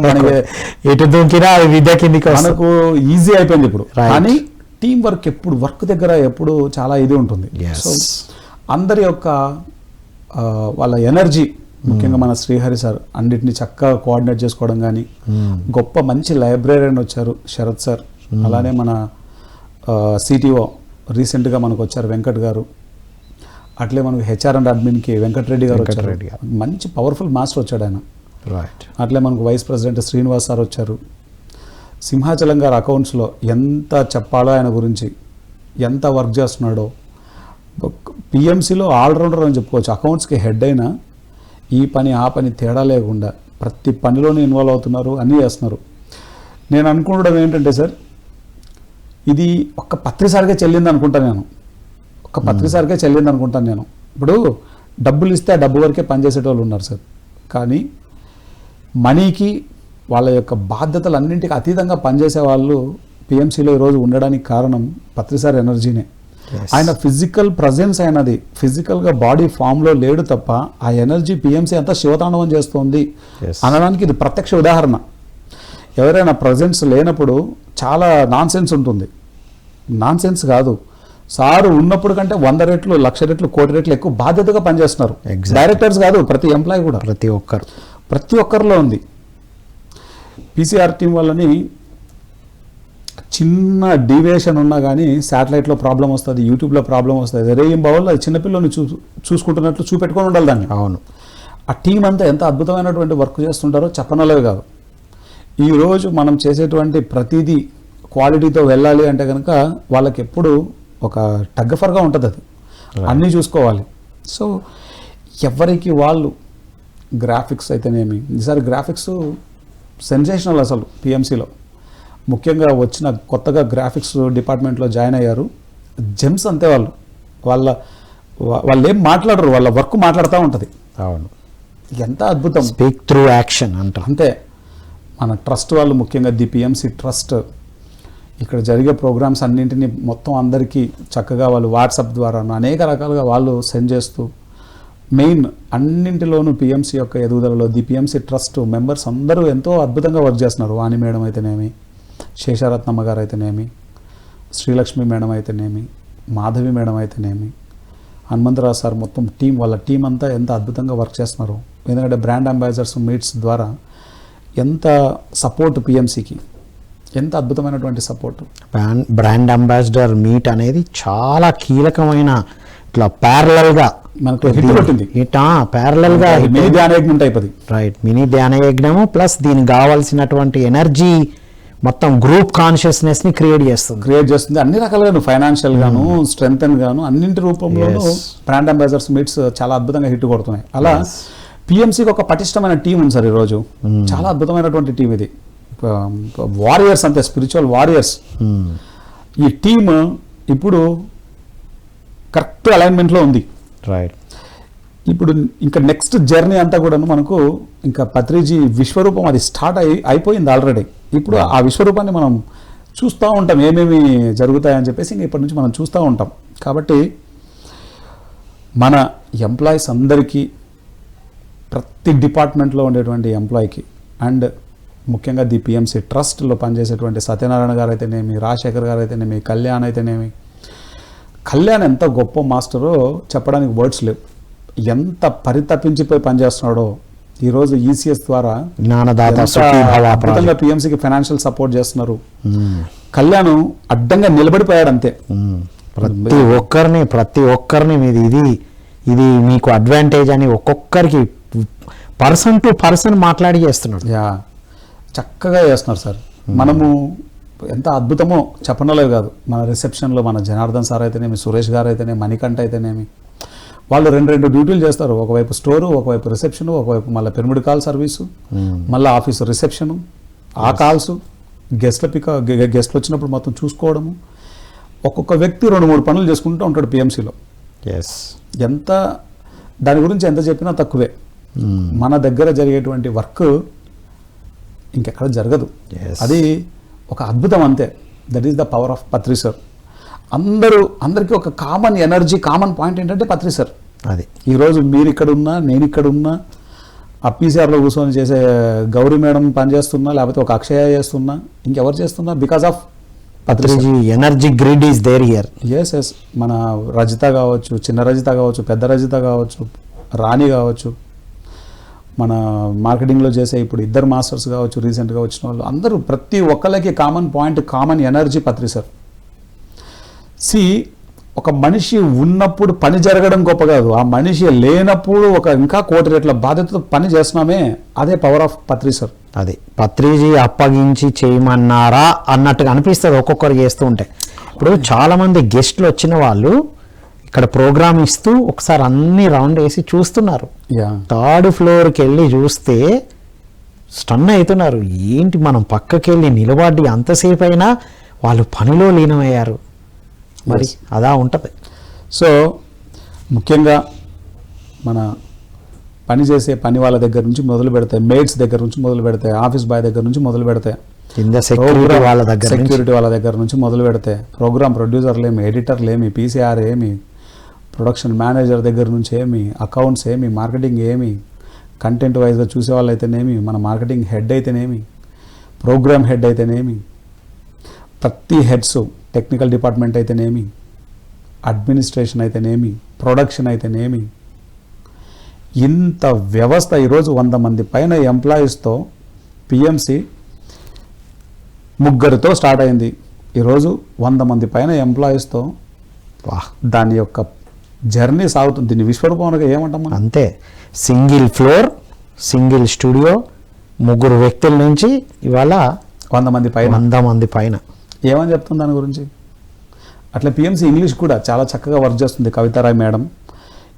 మనకి ఎటు దూకినా అది విద్య కిందికి మనకు ఈజీ అయిపోయింది ఇప్పుడు. కానీ టీం వర్క్ ఎప్పుడు వర్క్ దగ్గర ఎప్పుడు చాలా ఇది ఉంటుంది. సో అందరి యొక్క వాళ్ళ ఎనర్జీ, ముఖ్యంగా మన శ్రీహరి సార్ అన్నిటిని చక్కగా కోఆర్డినేట్ చేసుకోవడం కానీ, గొప్ప మంచి లైబ్రరీని వచ్చారు శరత్ సార్, అలానే మన సిటిఓ రీసెంట్గా మనకు వచ్చారు వెంకట్ గారు, అట్లే మనకు హెచ్ఆర్ అండ్ అడ్మిన్కి వెంకటరెడ్డి గారు వచ్చారు. మంచి పవర్ఫుల్ మాస్టర్ వచ్చాడు ఆయన. అట్లే మనకు వైస్ ప్రెసిడెంట్ శ్రీనివాస్ సార్ వచ్చారు. సింహాచలం గారు అకౌంట్స్లో ఎంత చెప్పాలో ఆయన గురించి, ఎంత వర్క్ చేస్తున్నాడో. పిఎంసిలో ఆల్రౌండర్ అని చెప్పుకోవచ్చు. అకౌంట్స్కి హెడ్ అయినా ఈ పని ఆ పని తేడా లేకుండా ప్రతి పనిలోనే ఇన్వాల్వ్ అవుతున్నారు, అన్నీ చేస్తున్నారు. నేను అనుకుంటడం ఏంటంటే సార్, ఇది ఒక్క పత్రిసారికే చెల్లింది అనుకుంటాను నేను. ఇప్పుడు డబ్బులు ఇస్తే ఆ డబ్బు వరకే పనిచేసేటోళ్ళు ఉన్నారు సార్. కానీ మనీకి వాళ్ళ యొక్క బాధ్యతలన్నింటికి అతీతంగా పనిచేసే వాళ్ళు పిఎంసిలో ఈరోజు ఉండడానికి కారణం పత్రిసారి ఎనర్జీనే. ఆయన ఫిజికల్ ప్రజెన్స్, అయినది ఫిజికల్గా బాడీ ఫామ్లో లేడు తప్ప ఆ ఎనర్జీ పిఎంసి అంతా శివతాండవం చేస్తుంది అనడానికి ఇది ప్రత్యక్ష ఉదాహరణ. ఎవరైనా ప్రజెన్స్ లేనప్పుడు చాలా నాన్సెన్స్ ఉంటుంది. నాన్సెన్స్ కాదు, సారు ఉన్నప్పుడు కంటే 100 రెట్లు 1,00,000 రెట్లు 1,00,000 రెట్లు ఎక్కువ బాధ్యతగా పనిచేస్తున్నారు. డైరెక్టర్స్ కాదు, ప్రతి ఎంప్లాయీ కూడా, ప్రతి ఒక్కరిలో ఉంది. పీసీఆర్ టీం వాళ్ళని చిన్న డీవియేషన్ ఉన్నా కానీ శాటిలైట్లో ప్రాబ్లం వస్తుంది, యూట్యూబ్లో ప్రాబ్లం వస్తుంది. రేం బావల్ అది చిన్నపిల్లని చూసుకుంటున్నట్లు చూపెట్టుకొని ఉండాలి దాన్ని. అవును. ఆ టీం అంతా ఎంత అద్భుతమైనటువంటి వర్క్ చేస్తుంటారో చెప్పనలేవి కాదు. ఈరోజు మనం చేసేటువంటి ప్రతిదీ క్వాలిటీతో వెళ్ళాలి అంటే కనుక వాళ్ళకి ఎప్పుడు ఒక టగ్గఫర్గా ఉంటుంది. అది అన్నీ చూసుకోవాలి. సో ఎవరికి వాళ్ళు గ్రాఫిక్స్ అయితేనేమి, ఈసారి గ్రాఫిక్స్ సెన్సేషనల్ అసలు పిఎంసిలో. ముఖ్యంగా వచ్చిన కొత్తగా గ్రాఫిక్స్ డిపార్ట్మెంట్లో జాయిన్ అయ్యారు జెమ్స్. అంతే వాళ్ళు ఏం మాట్లాడరు, వాళ్ళ వర్క్ మాట్లాడుతూ ఉంటుంది. అవును, ఎంత అద్భుతం. స్పీక్ త్రూ యాక్షన్ అంతే. మన ట్రస్ట్ వాళ్ళు, ముఖ్యంగా ది పిఎంసి ట్రస్ట్, ఇక్కడ జరిగే ప్రోగ్రామ్స్ అన్నింటినీ మొత్తం అందరికీ చక్కగా వాళ్ళు వాట్సాప్ ద్వారా అనేక రకాలుగా వాళ్ళు సెండ్ చేస్తూ, మెయిన్ అన్నింటిలోనూ పిఎంసి యొక్క ఎదుగుదలలో ది పిఎంసి ట్రస్ట్ మెంబర్స్ అందరూ ఎంతో అద్భుతంగా వర్క్ చేస్తున్నారు. వాణి మేడం అయితేనేమి, శేషారత్నమ్మ గారు అయితేనేమి, శ్రీలక్ష్మి మేడం అయితేనేమి, మాధవి మేడం అయితేనేమి, హనుమంతరావు సార్, మొత్తం టీం, వాళ్ళ టీం అంతా ఎంత అద్భుతంగా వర్క్ చేస్తున్నారు. ఎందుకంటే బ్రాండ్ అంబాసిడర్స్ మీట్స్ ద్వారా ఎంత సపోర్ట్ పిఎంసికి, ఎంత అద్భుతమైనటువంటి సపోర్ట్. బ్రాండ్ అంబాసిడర్ మీట్ అనేది చాలా కీలకమైన, ఇట్లా ప్యారలల్గా మనకు హిట్ కొట్టింది. ప్యారలల్గా మినీ ధ్యానయజ్ఞం టైప్ అది. రైట్, మినీ ధ్యానయజ్ఞము ప్లస్ దీనికి కావాల్సినటువంటి ఎనర్జీ మొత్తం గ్రూప్ కాన్షియస్నెస్ ని క్రియేట్ చేస్తుంది. అన్ని రకాలుగా ఫైనాన్షియల్ గాను, స్ట్రెంగ్త్ గాను, అన్నింటి రూపంలోనూ బ్రాండ్ అంబాసిడర్స్ మీట్స్ చాలా అద్భుతంగా హిట్ కొడుతున్నాయి. అలా పిఎంసికి ఒక పటిష్టమైన టీం ఉంది సార్ ఈరోజు. చాలా అద్భుతమైనటువంటి టీం ఇది. వారియర్స్ అంతే, స్పిరిచువల్ వారియర్స్. ఈ టీమ్ ఇప్పుడు కరెక్ట్ అలైన్మెంట్లో ఉంది. రైట్. ఇప్పుడు ఇంకా నెక్స్ట్ జర్నీ అంతా కూడా మనకు ఇంకా పత్రిజీ విశ్వరూపం అది స్టార్ట్ అయిపోయింది ఆల్రెడీ. ఇప్పుడు ఆ విశ్వరూపాన్ని మనం చూస్తూ ఉంటాం, ఏమేమి జరుగుతాయని చెప్పేసి ఇంకా ఇప్పటి నుంచి మనం చూస్తూ ఉంటాం. కాబట్టి మన ఎంప్లాయీస్ అందరికీ, ప్రతి డిపార్ట్మెంట్లో ఉండేటువంటి ఎంప్లాయీకి, అండ్ ముఖ్యంగా ది పిఎంసి ట్రస్ట్లో పనిచేసేటువంటి సత్యనారాయణ గారు అయితేనేమి, రాజశేఖర్ గారు అయితేనేమి, కళ్యాణ్ అయితేనేమి, కళ్యాణ్ ఎంత గొప్ప మాస్టరో చెప్పడానికి వర్డ్స్ లేవు. ఎంత పరితపించిపోయి పనిచేస్తున్నాడో ఈరోజు ఈసీఎస్ ద్వారా జ్ఞానదాత ఎంత సుఖీభవ అద్భుతంగా పిఎంసికి ఫైనాన్షియల్ సపోర్ట్ చేస్తున్నారు. కళ్యాణ్ అడ్డంగా నిలబడిపోయాడు అంతే. ప్రతి ఒక్కరిని ఇది మీకు అడ్వాంటేజ్ అని ఒక్కొక్కరికి పర్సన్ టు పర్సన్ మాట్లాడి చేస్తున్నాడు. యా, చక్కగా చేస్తున్నారు సార్. మనము ఎంత అద్భుతమో చెప్పనలేదు కాదు. మన రిసెప్షన్లో మన జనార్దన్ సార్ అయితేనేమి, సురేష్ గారు అయితేనేమి, మణికంఠ అయితేనేమి, వాళ్ళు రెండు డ్యూటీలు చేస్తారు. ఒకవైపు స్టోరు, ఒకవైపు రిసెప్షన్, ఒకవైపు మళ్ళీ పిరమిడ్ కాల్ సర్వీసు, మళ్ళీ ఆఫీసు రిసెప్షను, ఆ కాల్స్, గెస్ట్లు వచ్చినప్పుడు మొత్తం చూసుకోవడము. ఒక్కొక్క వ్యక్తి 2-3 పనులు చేసుకుంటూ ఉంటాడు పిఎంసీలో. ఎంత దాని గురించి ఎంత చెప్పినా తక్కువే. మన దగ్గర జరిగేటువంటి వర్క్ ఇంకెక్కడ జరగదు. అది ఒక అద్భుతం అంతే. That is the power of Patri sir. అందరికీ ఒక కామన్ ఎనర్జీ, కామన్ పాయింట్ ఏంటంటే పత్రి సార్. అది ఈరోజు మీరు ఇక్కడ ఉన్నా, నేను ఇక్కడ ఉన్నా, ఆ పీసీఆర్లో కూర్చొని చేసే గౌరీ మేడం పనిచేస్తున్నా, లేకపోతే ఒక అక్షయ చేస్తున్నా, ఇంకెవరు చేస్తున్నా, because of Patriji energy grid is there here. Yes. మన రజిత కావచ్చు, చిన్న రజిత కావచ్చు, పెద్ద రజిత కావచ్చు, రాణి కావచ్చు, మన మార్కెటింగ్లో చేసే ఇప్పుడు 2 మాస్టర్స్ కావచ్చు, రీసెంట్గా వచ్చిన వాళ్ళు అందరూ, ప్రతి ఒక్కరికి కామన్ పాయింట్, కామన్ ఎనర్జీ పత్రి సార్. ఒక మనిషి ఉన్నప్పుడు పని జరగడం గొప్ప కాదు, ఆ మనిషి లేనప్పుడు ఇంకా 1 కోటి రెట్ల బాధ్యతతో పని చేస్తున్నామే, అదే పవర్ ఆఫ్ పత్రి సార్. అది పత్రిజీ అప్పగించి చేయమన్నారా అన్నట్టుగా అనిపిస్తుంది ఒక్కొక్కరు చేస్తూ ఉంటే. ఇప్పుడు చాలామంది గెస్ట్లు వచ్చిన వాళ్ళు ఇక్కడ ప్రోగ్రామ్ ఇస్తూ ఒకసారి అన్ని రౌండ్ వేసి చూస్తున్నారు. 3rd ఫ్లోర్కి వెళ్ళి చూస్తే స్టన్ అవుతున్నారు. ఏంటి మనం పక్కకి వెళ్ళి నిలబడి అంతసేపు అయినా వాళ్ళు పనిలో లీనమయ్యారు. మరి అలా ఉంటుంది. సో ముఖ్యంగా మన పని చేసే పని వాళ్ళ దగ్గర నుంచి మొదలు పెడతాయి, మేడ్స్ దగ్గర నుంచి మొదలు పెడతాయి, ఆఫీస్ బాయ్ దగ్గర నుంచి మొదలు పెడతాయి, సెక్యూరిటీ వాళ్ళ దగ్గర నుంచి మొదలు పెడతాయి, ప్రోగ్రామ్ ప్రొడ్యూసర్లు ఏమి, ఎడిటర్లు ఏమి, పీసీఆర్ ఏమి, ప్రొడక్షన్ మేనేజర్ దగ్గర నుంచి ఏమి, అకౌంట్స్ ఏమి, మార్కెటింగ్ ఏమి, కంటెంట్ వైజ్గా చూసే వాళ్ళు అయితేనేమి, మన మార్కెటింగ్ హెడ్ అయితేనేమి, ప్రోగ్రామ్ హెడ్ అయితేనేమి, ప్రతి హెడ్స్, టెక్నికల్ డిపార్ట్మెంట్ అయితేనేమి, అడ్మినిస్ట్రేషన్ అయితేనేమి, ప్రొడక్షన్ అయితేనేమి, ఇంత వ్యవస్థ ఈరోజు 100 మంది పైన ఎంప్లాయీస్తో పిఎంసి 3తో స్టార్ట్ అయింది. ఈరోజు 100 మంది పైన ఎంప్లాయీస్తో దాని యొక్క జర్నీ సాగుతుంది. దీన్ని విశ్వరూపంగా ఏమంటాం అంతే. సింగిల్ ఫ్లోర్, సింగిల్ స్టూడియో, 3 వ్యక్తుల నుంచి ఇవాళ 100 మంది పైన ఏమని చెప్తుంది దాని గురించి. అట్లా పిఎంసి ఇంగ్లీష్ కూడా చాలా చక్కగా వర్క్ చేస్తుంది. కవితారాయ్ మేడం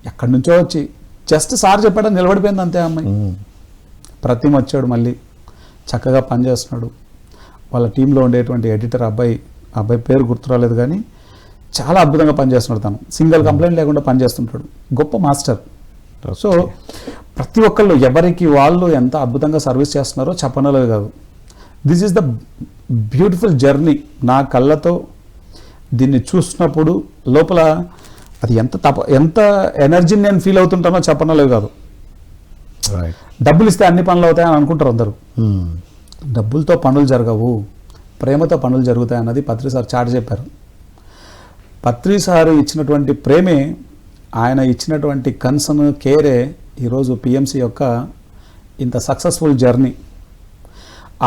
ఎక్కడి నుంచో వచ్చి జస్ట్ సార్ చెప్పాడని నిలబడిపోయింది అంతే. అమ్మాయి ప్రతిమ వచ్చాడు, మళ్ళీ చక్కగా పనిచేస్తున్నాడు. వాళ్ళ టీంలో ఉండేటువంటి ఎడిటర్ అబ్బాయి పేరు గుర్తురాలేదు కానీ చాలా అద్భుతంగా పనిచేస్తున్నాడు. తను సింగిల్ కంప్లైంట్ లేకుండా పనిచేస్తుంటాడు. గొప్ప మాస్టర్. సో ప్రతి ఒక్కళ్ళు ఎవరికి వాళ్ళు ఎంత అద్భుతంగా సర్వీస్ చేస్తున్నారో చెప్పనలేదు కాదు. This is the beautiful journey. నా కళ్ళతో దీన్ని చూసినప్పుడు లోపల అది ఎంత ఎనర్జీని నేను ఫీల్ అవుతుంటానో చెప్పనలేదు కాదు. డబ్బులు ఇస్తే అన్ని పనులు అవుతాయని అనుకుంటారు అందరూ. డబ్బులతో పనులు జరగవు, ప్రేమతో పనులు జరుగుతాయి అన్నది పత్రి సార్ చాటి చెప్పారు. పత్రి సార్ ఇచ్చినటువంటి ప్రేమే, ఆయన ఇచ్చినటువంటి కన్సర్న్, కేరే ఈరోజు పిఎంసి యొక్క ఇంత సక్సెస్ఫుల్ జర్నీ.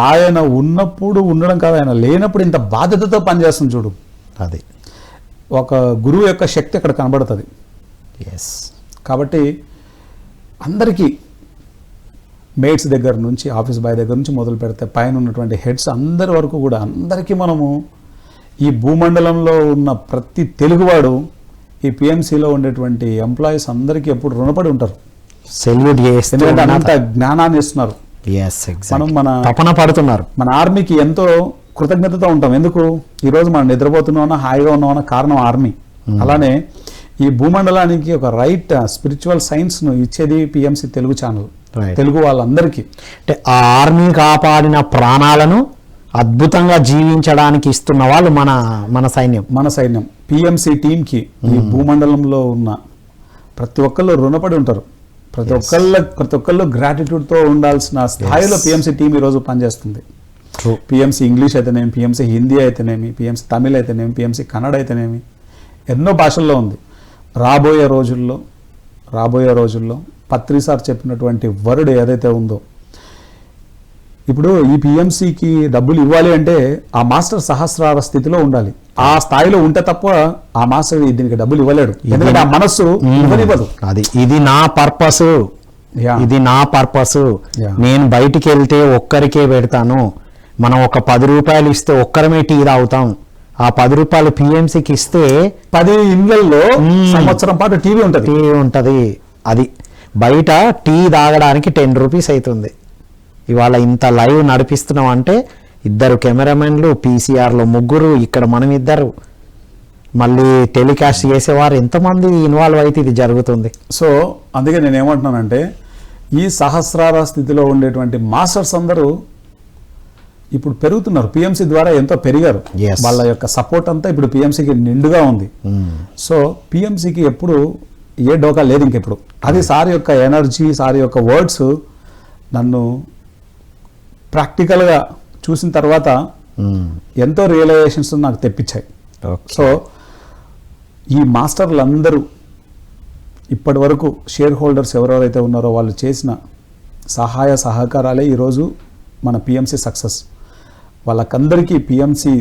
ఆయన ఉన్నప్పుడు ఉండడం కాదు, ఆయన లేనప్పుడు ఇంత బాధ్యతతో పనిచేస్తుంది చూడు. అది ఒక గురువు యొక్క శక్తి అక్కడ కనబడుతుంది. కాబట్టి అందరికీ మేట్స్ దగ్గర నుంచి, ఆఫీస్ బాయ్ దగ్గర నుంచి మొదలు పెడితే పైన ఉన్నటువంటి హెడ్స్ అందరి వరకు కూడా అందరికీ మనము ఈ భూమండలంలో ఉన్న ప్రతి తెలుగువాడు ఈ పిఎంసిలో ఉండేటువంటి ఎంప్లాయీస్ అందరికీ ఎప్పుడు రుణపడి ఉంటారు. సెల్యూట్ చేస్తే అంత జ్ఞానాన్ని ఇస్తున్నారు. మనం తపన పడుతున్నారు. మన ఆర్మీకి ఎంతో కృతజ్ఞతతో ఉంటాం. ఎందుకు ఈరోజు మనం నిద్రపోతున్నామన్నా, హాయిగా ఉన్నామన్నా కారణం ఆర్మీ. అలానే ఈ భూమండలానికి ఒక రైట్ స్పిరిచువల్ సైన్స్ను ఇచ్చేది పిఎంసి తెలుగు ఛానల్. తెలుగు వాళ్ళందరికీ అంటే ఆ ఆర్మీ కాపాడిన ప్రాణాలను అద్భుతంగా జీవించడానికి ఇస్తున్న వాళ్ళు మన సైన్యం. పిఎంసి టీంకి ఈ భూమండలంలో ఉన్న ప్రతి ఒక్కళ్ళు రుణపడి ఉంటారు. ప్రతి ఒక్కళ్ళు గ్రాటిట్యూడ్తో ఉండాల్సిన స్థాయిలో పిఎంసి టీం ఈరోజు పనిచేస్తుంది. పిఎంసి ఇంగ్లీష్ అయితేనేమి, పిఎంసి హిందీ అయితేనేమి, పిఎంసి తమిళ్ అయితేనేమి, పిఎంసి కన్నడ అయితేనేమి, ఎన్నో భాషల్లో ఉంది. రాబోయే రోజుల్లో పత్రి సార్ చెప్పినటువంటి వర్డ్ ఏదైతే ఉందో, ఇప్పుడు ఈ పిఎంసికి డబ్బులు ఇవ్వాలి అంటే ఆ మాస్టర్ సహస్రార స్థితిలో ఉండాలి. ఆ స్థాయిలో ఉంటే తప్ప ఆ మాస్టర్ దీనికి డబ్బులు ఇవ్వలేడు, ఎందుకంటే ఆ మనస్సు ఇవ్వనివ్వదు. అది ఇది నా పర్పస్, ఇది నా పర్పస్. నేను బయటికి వెళ్తే ఒక్కరికే పెడతాను. మనం ఒక 10 రూపాయలు ఇస్తే ఒక్కరమే టీ తాగుతాం. ఆ 10 రూపాయలు పిఎంసికి ఇస్తే 10 ఇళ్లలో సంవత్సరం పాటు టీవీ ఉంటది. అది బయట టీ తాగడానికి 10 రూపీస్ అవుతుంది. ఇవాళ ఇంత లైవ్ నడిపిస్తున్నాం అంటే 2 కెమెరామెన్లు, పీసీఆర్లో 3, ఇక్కడ మనం 2, మళ్ళీ టెలికాస్ట్ చేసేవారు ఎంతమంది ఇన్వాల్వ్ అయితే ఇది జరుగుతుంది. సో అందుకే నేను ఏమంటున్నానంటే, ఈ సహస్రార స్థితిలో ఉండేటువంటి మాస్టర్స్ అందరూ ఇప్పుడు పెరుగుతున్నారు. పిఎంసి ద్వారా ఎంతో పెరిగారు. వాళ్ళ యొక్క సపోర్ట్ అంతా ఇప్పుడు పిఎంసికి నిండుగా ఉంది. సో పిఎంసికి ఎప్పుడు ఏ డోకా లేదు ఇంకెప్పుడు. అది సార్ యొక్క ఎనర్జీ, సార్ యొక్క వర్డ్స్ నన్ను ప్రాక్టికల్గా చూసిన తర్వాత ఎంతో రియలైజేషన్స్ నాకు తెప్పించాయి. సో ఈ మాస్టర్లందరూ ఇప్పటి వరకు షేర్ హోల్డర్స్ ఎవరెవరైతే ఉన్నారో వాళ్ళు చేసిన సహాయ సహకారాలే ఈరోజు మన పిఎంసి సక్సెస్. వాళ్ళకందరికీ పిఎంసి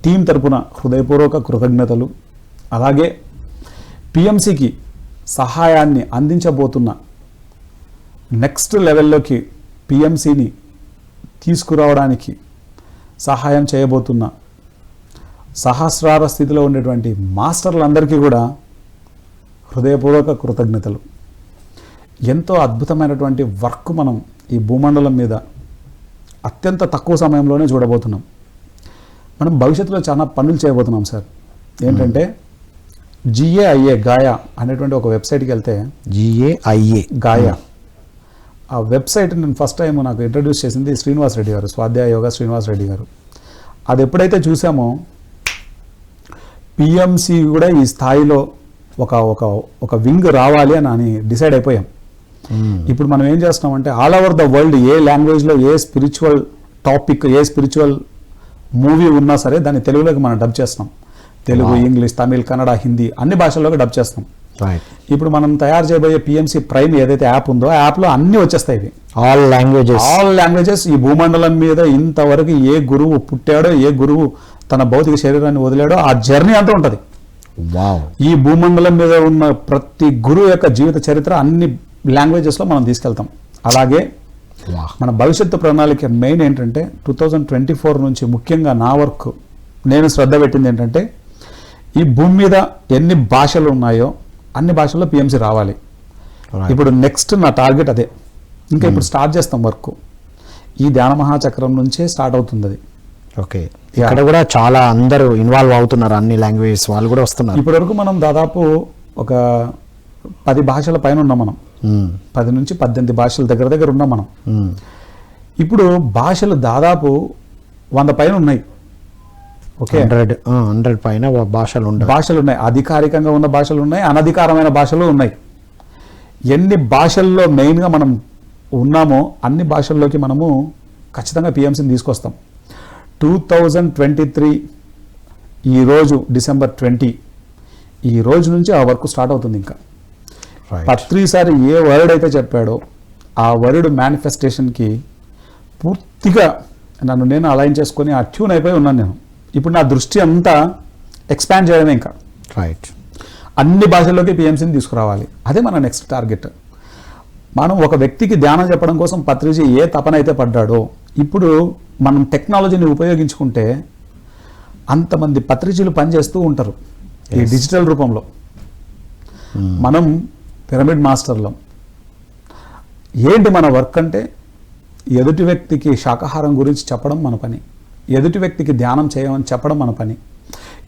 టీం తరపున హృదయపూర్వక కృతజ్ఞతలు. అలాగే పిఎంసికి సహాయాన్ని అందించబోతున్న నెక్స్ట్ లెవెల్లోకి పిఎంసిని తీసుకురావడానికి సహాయం చేయబోతున్న సహస్రార స్థితిలో ఉండేటువంటి మాస్టర్లందరికీ కూడా హృదయపూర్వక కృతజ్ఞతలు. ఎంతో అద్భుతమైనటువంటి వర్క్ మనం ఈ భూమండలం మీద అత్యంత తక్కువ సమయంలోనే చూడబోతున్నాం. మనం భవిష్యత్తులో చాలా పనులు చేయబోతున్నాం సార్. ఏంటంటే GAIA గాయా అనేటువంటి ఒక వెబ్సైట్కి వెళ్తే, GAIA గాయా ఆ వెబ్సైట్ నేను ఫస్ట్ టైం నాకు ఇంట్రడ్యూస్ చేసింది శ్రీనివాస్ రెడ్డి గారు, స్వాధ్యాయ యోగా శ్రీనివాస్ రెడ్డి గారు. అది ఎప్పుడైతే చూసామో పిఎంసి కూడా ఈ స్థాయిలో ఒక వింగ్ రావాలి అని డిసైడ్ అయిపోయాం. ఇప్పుడు మనం ఏం చేస్తున్నామంటే ఆల్ ఓవర్ ద వరల్డ్ ఏ లాంగ్వేజ్లో a spiritual topic, a spiritual movie ఉన్నా సరే దాన్ని తెలుగులోకి మనం డబ్ చేస్తున్నాం. తెలుగు, ఇంగ్లీష్, తమిళ్, కన్నడ, హిందీ అన్ని భాషల్లోకి డబ్ చేస్తాం. ఇప్పుడు మనం తయారు చేయబోయే పిఎంసి ప్రైమ్ ఏదైతే యాప్ ఉందో ఆ యాప్లో అన్నీ వచ్చేస్తాయి. ఇవి ఆల్ లాంగ్వేజెస్. ఈ భూమండలం మీద ఇంతవరకు ఏ గురువు పుట్టాడో, ఏ గురువు తన భౌతిక శరీరాన్ని వదిలాడో ఆ జర్నీ అంతా ఉంటుంది. ఈ భూమండలం మీద ఉన్న ప్రతి గురువు యొక్క జీవిత చరిత్ర అన్ని లాంగ్వేజెస్లో మనం తీసుకెళ్తాం. అలాగే మన భవిష్యత్తు ప్రణాళిక మెయిన్ ఏంటంటే 2024 నుంచి ముఖ్యంగా నా వర్క్ నేను శ్రద్ధ పెట్టింది ఏంటంటే, ఈ భూమి మీద ఎన్ని భాషలు ఉన్నాయో అన్ని భాషల్లో పిఎంసి రావాలి. ఇప్పుడు నెక్స్ట్ నా టార్గెట్ అదే. ఇంకా ఇప్పుడు స్టార్ట్ చేస్తాం వర్క్. ఈ ధ్యాన మహాచక్రం నుంచే స్టార్ట్ అవుతుంది అది. ఓకే, ఇక్కడ కూడా చాలా అందరూ ఇన్వాల్వ్ అవుతున్నారు, అన్ని లాంగ్వేజెస్ వాళ్ళు కూడా వస్తున్నారు. ఇప్పటి వరకు మనం దాదాపు ఒక 10 భాషల పైన ఉన్నాం మనం. 10 నుంచి 18 భాషల దగ్గర ఉన్నాం మనం. ఇప్పుడు భాషలు దాదాపు 100 పైన ఉన్నాయి. ఓకే, 100 పైన భాషలు ఉన్నాయి. అధికారికంగా ఉన్న భాషలు ఉన్నాయి, అనధికారమైన భాషలు ఉన్నాయి. ఎన్ని భాషల్లో మెయిన్గా మనం ఉన్నామో అన్ని భాషల్లోకి మనము ఖచ్చితంగా పిఎంసిని తీసుకొస్తాం. 2023 ఈరోజు డిసెంబర్ 20 ఈ రోజు నుంచి ఆ వర్క్ స్టార్ట్ అవుతుంది. ఇంకా పత్రిసారి ఏ వర్డ్ అయితే చెప్పాడో ఆ వర్డ్ మేనిఫెస్టేషన్కి పూర్తిగా నేను అలైన్ చేసుకొని అట్యూన్ అయిపోయి ఉన్నాను నేను. ఇప్పుడు నా దృష్టి అంతా ఎక్స్పాండ్ చేయడమే. ఇంకా అన్ని భాషల్లోకి పిఎంసిని తీసుకురావాలి. అదే మన నెక్స్ట్ టార్గెట్. మనం ఒక వ్యక్తికి ధ్యానం చెప్పడం కోసం పత్రిజీ ఏ తపన అయితే పడ్డాడో, ఇప్పుడు మనం టెక్నాలజీని ఉపయోగించుకుంటే అంతమంది పత్రిజీలు పనిచేస్తూ ఉంటారు ఈ డిజిటల్ రూపంలో. మనం పిరమిడ్ మాస్టర్లం. ఏంటి మన వర్క్ అంటే, ఎదుటి వ్యక్తికి శాకాహారం గురించి చెప్పడం మన పని, ఎదుటి వ్యక్తికి ధ్యానం చేయమని చెప్పడం మన పని,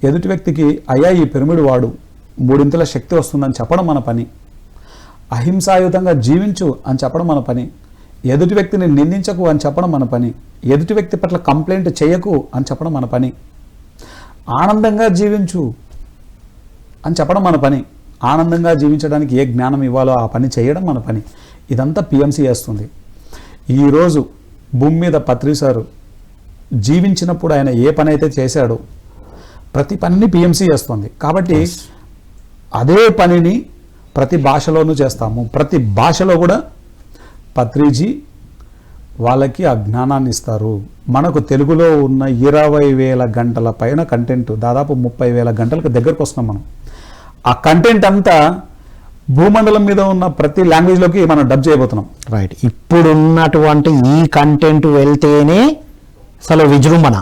ఎదుటి వ్యక్తికి అయ్యా ఈ పిరమిడ్ వాడు 3 శక్తి వస్తుందని చెప్పడం మన పని, అహింసాయుతంగా జీవించు అని చెప్పడం మన పని, ఎదుటి వ్యక్తిని నిందించకు అని చెప్పడం మన పని, ఎదుటి వ్యక్తి పట్ల కంప్లైంట్ చేయకు అని చెప్పడం మన పని, ఆనందంగా జీవించు అని చెప్పడం మన పని, ఆనందంగా జీవించడానికి ఏ జ్ఞానం ఇవ్వాలో ఆ పని చేయడం మన పని. ఇదంతా పిఎంసి చేస్తుంది. ఈరోజు భూమి మీద పత్రి సారు జీవించినప్పుడు ఆయన ఏ పని అయితే చేశాడో ప్రతి పని పిఎంసి చేస్తుంది. కాబట్టి అదే పనిని ప్రతి భాషలోనూ చేస్తాము. ప్రతి భాషలో కూడా పత్రిజీ వాళ్ళకి ఆ జ్ఞానాన్ని ఇస్తారు. మనకు తెలుగులో ఉన్న 20,000 గంటల పైన కంటెంట్, దాదాపు 30,000 గంటలకు దగ్గరకు వస్తున్నాం మనం. ఆ కంటెంట్ అంతా భూమండలం మీద ఉన్న ప్రతి లాంగ్వేజ్లోకి మనం డబ్ చేయబోతున్నాం. రైట్. ఇప్పుడున్నటువంటి ఈ కంటెంట్ వెళ్తేనే అసలు విజృంభణ.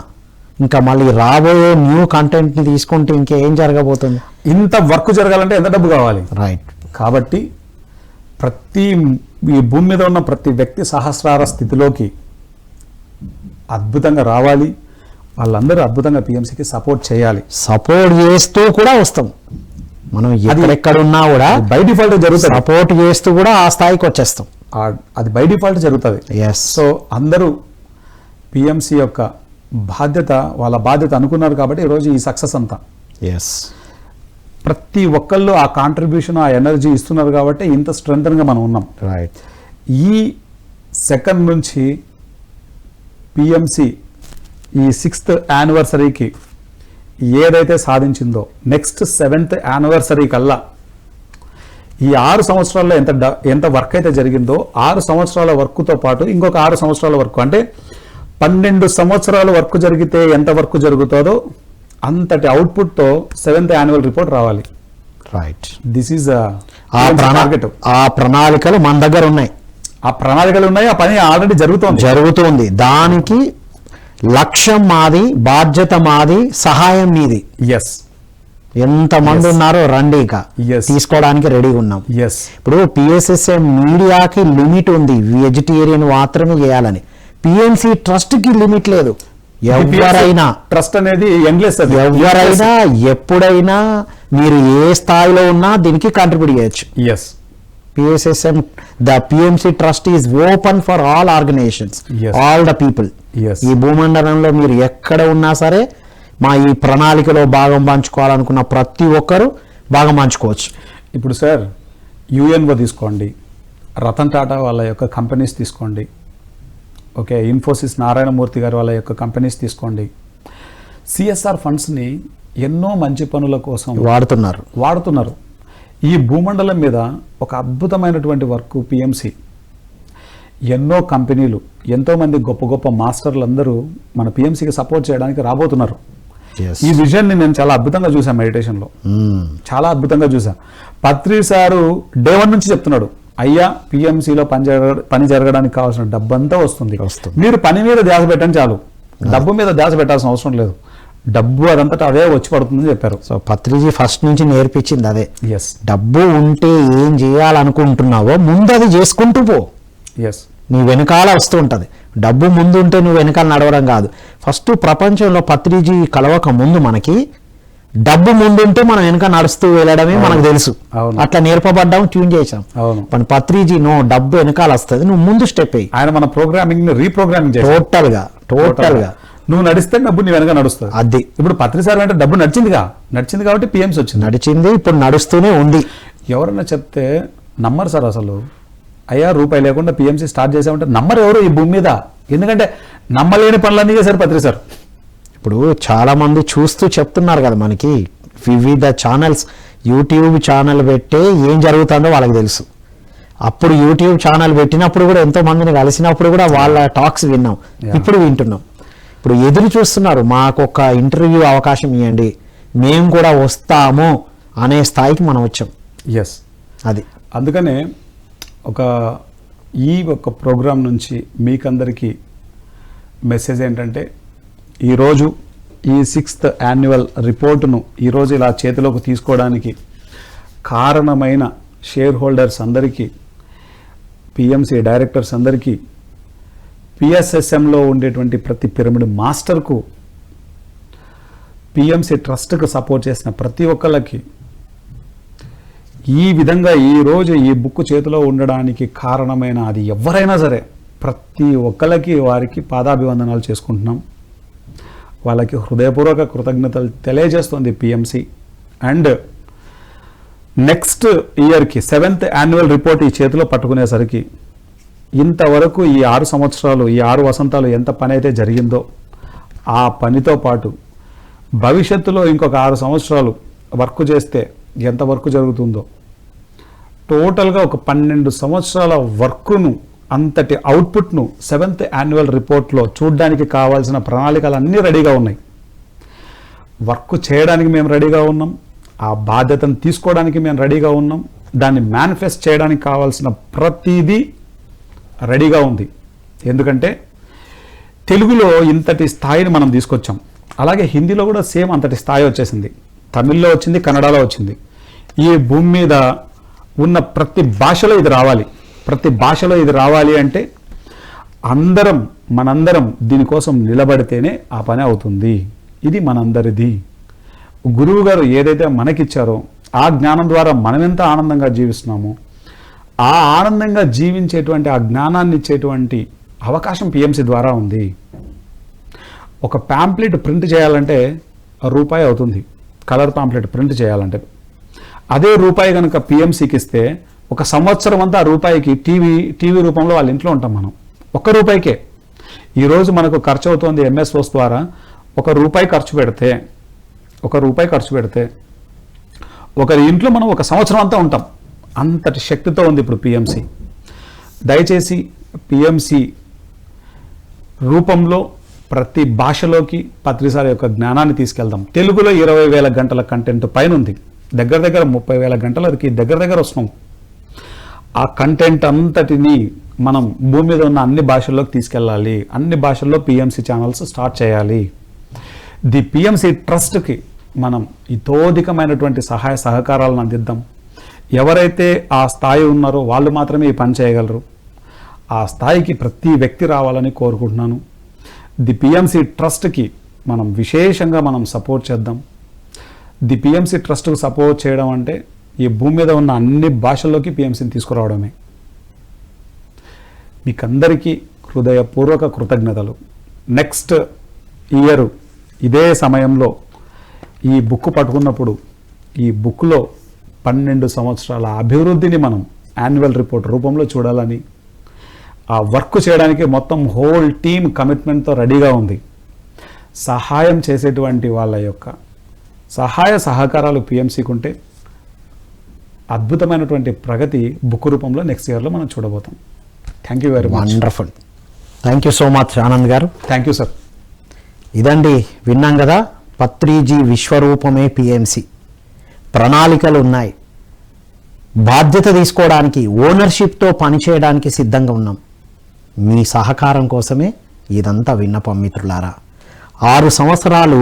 ఇంకా మళ్ళీ రాబోయే న్యూ కంటెంట్ని తీసుకుంటే ఇంకేం జరగబోతుంది? ఇంత వర్క్ జరగాలంటే ఎంత డబ్బు కావాలి? రైట్. కాబట్టి ఈ భూమి మీద ఉన్న ప్రతి వ్యక్తి సహస్రార స్థితిలోకి అద్భుతంగా రావాలి. వాళ్ళందరూ అద్భుతంగా పిఎంసికి సపోర్ట్ చేయాలి. సపోర్ట్ చేస్తూ కూడా వస్తాం మనం. ఎక్కడున్నా కూడా బై డిఫాల్ట్ జరుగుతుంది. సపోర్ట్ చేస్తూ కూడా ఆ స్థాయికి వచ్చేస్తాం. అది బై డిఫాల్ట్ జరుగుతుంది. ఎస్. సో అందరూ పిఎంసి యొక్క వాళ్ళ బాధ్యత అనుకున్నారు కాబట్టి ఈరోజు ఈ సక్సెస్ అంతా. ఎస్. ప్రతి ఒక్కళ్ళు ఆ కాంట్రిబ్యూషన్, ఆ ఎనర్జీ ఇస్తున్నారు కాబట్టి ఇంత స్ట్రెంగ్గా మనం ఉన్నాం. రైట్. ఈ సెకండ్ నుంచి పిఎంసి ఈ 6th యానివర్సరీకి ఏదైతే సాధించిందో నెక్స్ట్ 7th యానివర్సరీ కల్లా ఈ 6 సంవత్సరాల్లో ఎంత వర్క్ అయితే జరిగిందో 6 సంవత్సరాల వర్క్తో పాటు ఇంకొక 6 సంవత్సరాల వర్క్, అంటే 12 సంవత్సరాల వర్క్ జరిగితే ఎంత వర్క్ జరుగుతుందో అంతటి అవుట్పుట్తో 7th యాన్యువల్ రిపోర్ట్ రావాలి. రైట్. This is target. ఆ ప్రణాళికలు మన దగ్గర ఉన్నాయి. ఆ ప్రణాళికలు ఉన్నాయి. ఆ పని ఆల్రెడీ జరుగుతుంది. దానికి లక్ష్యం మాది, బాధ్యత మాది, సహాయం మీది. ఎస్. ఎంతమంది ఉన్నారో రండి, ఇక తీసుకోవడానికి రెడీగా ఉన్నాం. ఎస్. ఇప్పుడు పిఎస్ఎస్ఎం మీడియాకి లిమిట్ ఉంది, వెజిటేరియన్ మాత్రమే చేయాలని. పిఎంసి ట్రస్ట్ కి లిమిట్ లేదు. ఎవరైనా ట్రస్ట్ అనేది ఎండ్లెస్. ఎవరైనా ఎప్పుడైనా మీరు ఏ స్థాయిలో ఉన్నా దీనికి కాంట్రిబ్యూట్ చేయొచ్చు. Yes. PSSM, the PMC trust is open for all organizations, yes, all the people. Yes. ఈ భూమండలంలో మీరు ఎక్కడ ఉన్నా సరే మా ఈ ప్రణాళికలో భాగం పంచుకోవాలనుకున్న ప్రతి ఒక్కరు భాగం పంచుకోవచ్చు. ఇప్పుడు సార్ యుఎన్ఓ తీసుకోండి, రతన్ టాటా వాళ్ళ యొక్క కంపెనీస్ తీసుకోండి, ఓకే, ఇన్ఫోసిస్ నారాయణమూర్తి గారు వాళ్ళ యొక్క కంపెనీస్ తీసుకోండి. సిఎస్ఆర్ ఫండ్స్ని ఎన్నో మంచి పనుల కోసం వాడుతున్నారు. ఈ భూమండలం మీద ఒక అద్భుతమైనటువంటి వర్క్ పిఎంసి, ఎన్నో కంపెనీలు, ఎంతోమంది గొప్ప గొప్ప మాస్టర్లు అందరూ మన పిఎంసికి సపోర్ట్ చేయడానికి రాబోతున్నారు. ఈ విజన్ని నేను చాలా అద్భుతంగా చూసాను మెడిటేషన్లో. చాలా అద్భుతంగా చూసా. పత్రి సారు డే 1 నుంచి చెప్తున్నాడు, అయ్యా పిఎంసిలో పని జరగడానికి కావాల్సిన డబ్బంతా వస్తుంది, మీరు పని మీద ధ్యాస పెట్టండి చాలు, డబ్బు మీద ధ్యాస పెట్టాల్సిన అవసరం లేదు, డబ్బు అదంతటా అదే వచ్చి పడుతుందని చెప్పారు. సో పత్రిజీ ఫస్ట్ నుంచి నేర్పించింది అదే. ఎస్. డబ్బు ఉంటే ఏం చేయాలనుకుంటున్నావో ముందు అది చేసుకుంటూ పో. ఎస్. నీ వెనకాల వస్తూ ఉంటుంది. డబ్బు ముందు ఉంటే నువ్వు వెనకాల నడవడం కాదు. ఫస్ట్ ప్రపంచంలో పత్రిజీ కలవక ముందు మనకి డబ్బు ముందుంటే మనం వెనక నడుస్తూ వెళ్ళడమే మనకు తెలుసు. అట్లా నేర్పబడ్డాం, ట్యూన్ చేసాం. మన పత్రిజీ నో, డబ్బు వెనకాల వస్తుంది, నువ్వు ముందు స్టెప్ అయ్యి. ఆయన మన ప్రోగ్రామింగ్ రీప్రోగ్రామింగ్ టోటల్ గా నువ్వు నడిస్తే డబ్బు నీ వెనక నడుస్తుంది. అది ఇప్పుడు పత్రిసారి అంటే డబ్బు నడిచింది కాబట్టి పిఎంసి వచ్చింది, నడిచింది, ఇప్పుడు నడుస్తూనే ఉంది. ఎవరన్నా చెప్తే నమ్మరు సార్. అసలు అయ్యా రూపాయి లేకుండా పిఎంసి స్టార్ట్ చేసామంటే నమ్మరు ఎవరు ఈ భూమి మీద. ఎందుకంటే నమ్మలేని పనులన్నీ చేశారు పత్రి సార్. ఇప్పుడు చాలా మంది చూస్తూ చెప్తున్నారు కదా మనకి, వివిధ ఛానల్స్, యూట్యూబ్ ఛానల్ పెట్టే ఏం జరుగుతుందో వాళ్ళకి తెలుసు. అప్పుడు యూట్యూబ్ ఛానల్ పెట్టినప్పుడు కూడా ఎంతో మందిని కలిసినప్పుడు కూడా వాళ్ళ టాక్స్ విన్నాం, ఇప్పుడు వింటున్నాం. ఇప్పుడు ఎదురు చూస్తున్నారు, మాకు ఒక ఇంటర్వ్యూ అవకాశం ఇవ్వండి, మేము కూడా వస్తాము అనే స్థాయికి మనం వచ్చాం. ఎస్. అది అందుకనే ఈ ప్రోగ్రాం నుంచి మీకందరికీ మెసేజ్ ఏంటంటే, ఈరోజు ఈ 6th యాన్యువల్ రిపోర్టును ఈరోజు ఇలా చేతిలోకి తీసుకోవడానికి కారణమైన షేర్ హోల్డర్స్ అందరికీ, పిఎంసి డైరెక్టర్స్ అందరికీ, పిఎస్ఎస్ఎంలో ఉండేటువంటి ప్రతి పిరమిడ్ మాస్టర్కు, పిఎంసి ట్రస్ట్కు సపోర్ట్ చేసిన ప్రతి ఒక్కళ్ళకి, ఈ విధంగా ఈరోజు ఈ బుక్ చేతిలో ఉండడానికి కారణమైన అది ఎవరైనా సరే ప్రతి ఒక్కళ్ళకి వారికి పాదాభివందనాలు చేసుకుంటున్నాం. వాళ్ళకి హృదయపూర్వక కృతజ్ఞతలు తెలియజేస్తుంది పిఎంసి. అండ్ నెక్స్ట్ ఇయర్కి 7th యాన్యువల్ రిపోర్ట్ ఈ చేతిలో పట్టుకునేసరికి ఇంతవరకు ఈ 6 సంవత్సరాలు, ఈ 6 వసంతాలు ఎంత పని అయితే జరిగిందో ఆ పనితో పాటు భవిష్యత్తులో ఇంకొక 6 సంవత్సరాలు వర్క్ చేస్తే ఎంత వర్క్ జరుగుతుందో, టోటల్గా ఒక 12 సంవత్సరాల వర్క్ను, అంతటి అవుట్పుట్ను 7th యాన్యువల్ రిపోర్ట్లో చూడడానికి కావాల్సిన ప్రణాళికలు అన్నీ రెడీగా ఉన్నాయి. వర్క్ చేయడానికి మేము రెడీగా ఉన్నాం, ఆ బాధ్యతను తీసుకోవడానికి మేము రెడీగా ఉన్నాం, దాన్ని మేనిఫెస్ట్ చేయడానికి కావాల్సిన ప్రతిదీ రెడీగా ఉంది. ఎందుకంటే తెలుగులో ఇంతటి స్థాయిని మనం తీసుకొచ్చాం, అలాగే హిందీలో కూడా సేమ్ అంతటి స్థాయి వచ్చేసింది, తమిళ్లో వచ్చింది, కన్నడలో వచ్చింది. ఈ భూమి మీద ఉన్న ప్రతి భాషలో ఇది రావాలి. ప్రతి భాషలో ఇది రావాలి అంటే మనందరం దీనికోసం నిలబడితేనే ఆ పని అవుతుంది. ఇది మనందరిది. గురువు గారు ఏదైతే మనకిచ్చారో ఆ జ్ఞానం ద్వారా మనం ఎంత ఆనందంగా జీవిస్తున్నామో, ఆ ఆనందంగా జీవించేటువంటి, ఆ జ్ఞానాన్ని ఇచ్చేటువంటి అవకాశం పిఎంసి ద్వారా ఉంది. ఒక ప్యాంప్లెట్ ప్రింట్ చేయాలంటే రూపాయి అవుతుంది, కలర్ ప్యాంప్లెట్ ప్రింట్ చేయాలంటే. అదే రూపాయి కనుక పిఎంసికి ఇస్తే 1 సంవత్సరం అంతా ఆ రూపాయికి టీవీ రూపంలో వాళ్ళ ఇంట్లో ఉంటాం మనం. 1 రూపాయికే ఈరోజు మనకు ఖర్చు అవుతుంది ఎంఎస్ఓస్ ద్వారా. 1 రూపాయి ఖర్చు పెడితే ఒకరి ఇంట్లో మనం 1 సంవత్సరం అంతా ఉంటాం. అంతటి శక్తితో ఉంది ఇప్పుడు పిఎంసి. దయచేసి పిఎంసి రూపంలో ప్రతి భాషలోకి పత్రిసారి యొక్క జ్ఞానాన్ని తీసుకెళ్దాం. తెలుగులో 20,000 గంటల కంటెంట్ పైన ఉంది, దగ్గర 30,000 గంటలకి దగ్గర వస్తున్నాం. ఆ కంటెంట్ అంతటిని మనం భూమి మీద ఉన్న అన్ని భాషల్లోకి తీసుకెళ్ళాలి. అన్ని భాషల్లో పిఎంసి ఛానల్స్ స్టార్ట్ చేయాలి. ది పిఎంసి ట్రస్ట్కి మనం ఇతోధికమైనటువంటి సహాయ సహకారాలను అందిద్దాం. ఎవరైతే ఆ స్థాయి ఉన్నారో వాళ్ళు మాత్రమే ఈ పని చేయగలరు. ఆ స్థాయికి ప్రతి వ్యక్తి రావాలని కోరుకుంటున్నాను. ది పిఎంసి ట్రస్ట్కి మనం విశేషంగా సపోర్ట్ చేద్దాం. ది పిఎంసి ట్రస్ట్కు సపోర్ట్ చేయడం అంటే ఈ భూమి మీద ఉన్న అన్ని భాషల్లోకి పిఎంసిని తీసుకురావడమే. మీకందరికీ హృదయపూర్వక కృతజ్ఞతలు. నెక్స్ట్ ఇయర్ ఇదే సమయంలో ఈ బుక్ పట్టుకున్నప్పుడు ఈ బుక్లో 12 సంవత్సరాల అభివృద్ధిని మనం యాన్యువల్ రిపోర్ట్ రూపంలో చూడాలని, ఆ వర్క్ చేయడానికి మొత్తం హోల్ టీమ్ కమిట్మెంట్తో రెడీగా ఉంది. సహాయం చేసేటువంటి వాళ్ళ యొక్క సహాయ సహకారాలు పిఎంసికి ఉంటే అద్భుతమైనటువంటి ప్రగతి బుక్ రూపంలో నెక్స్ట్ ఇయర్లో మనం చూడబోతాం. Thank you very much. Wonderful. Thank you so much Anand గారు. Thank you sir. ఇదండి, విన్నాం కదా, పత్రిజీ విశ్వరూపమే పిఎంసి. ప్రణాళికలు ఉన్నాయి, బాధ్యత తీసుకోవడానికి, ఓనర్షిప్తో పనిచేయడానికి సిద్ధంగా ఉన్నాం. మీ సహకారం కోసమే ఇదంతా విన్నపం మిత్రులారా. 6 సంవత్సరాలు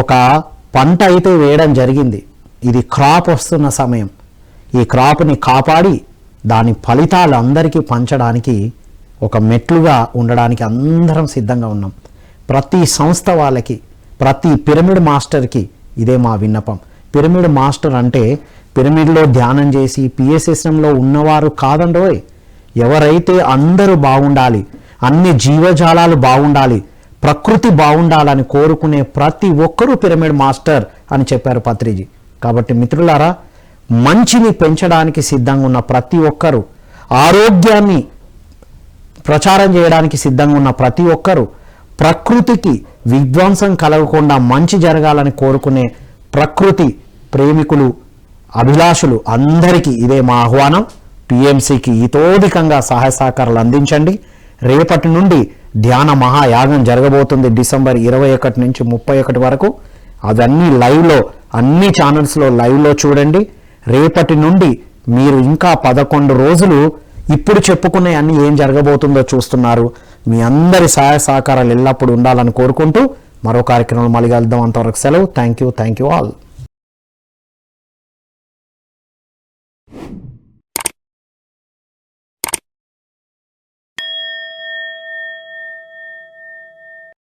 ఒక పంట అయితే వేయడం జరిగింది. ఇది క్రాప్ వస్తున్న సమయం. ఈ క్రాప్ని కాపాడి దాని ఫలితాలు అందరికీ పంచడానికి, ఒక మెట్లుగా ఉండడానికి అందరం సిద్ధంగా ఉన్నాం. ప్రతి సంస్థ వాళ్ళకి, ప్రతి పిరమిడ్ మాస్టర్కి ఇదే మా విన్నపం. పిరమిడ్ మాస్టర్ అంటే పిరమిడ్లో ధ్యానం చేసి పిఎస్ఎస్ఎంలో ఉన్నవారు కాదండోయ్. ఎవరైతే అందరూ బాగుండాలి, అన్ని జీవజాలాలు బాగుండాలి, ప్రకృతి బాగుండాలని కోరుకునే ప్రతి ఒక్కరూ పిరమిడ్ మాస్టర్ అని చెప్పారు పత్రిజీ. కాబట్టి మిత్రులారా, మంచిని పెంచడానికి సిద్ధంగా ఉన్న ప్రతి ఒక్కరూ, ఆరోగ్యాన్ని ప్రచారం చేయడానికి సిద్ధంగా ఉన్న ప్రతి ఒక్కరూ, ప్రకృతికి విధ్వంసం కలగకుండా మంచి జరగాలని కోరుకునే ప్రకృతి ప్రేమికులు, అభిలాషులు అందరికీ ఇదే మా ఆహ్వానం. పిఎంసికి ఇతోధికంగా సహాయ సహకారాలు అందించండి. రేపటి నుండి ధ్యాన మహాయాగం జరగబోతుంది డిసెంబర్ 21 నుంచి 31 వరకు. అవన్నీ లైవ్లో, అన్ని ఛానల్స్లో లైవ్లో చూడండి. రేపటి నుండి మీరు ఇంకా 11 రోజులు ఇప్పుడు చెప్పుకునే అన్ని ఏం జరగబోతుందో చూస్తున్నారు. మీ అందరి సహాయ సహకారాలు ఎల్లప్పుడూ ఉండాలని కోరుకుంటూ మరో కార్యక్రమం మళ్ళీ కలుద్దాం. అంతవరకు సెలవు. Thank you all.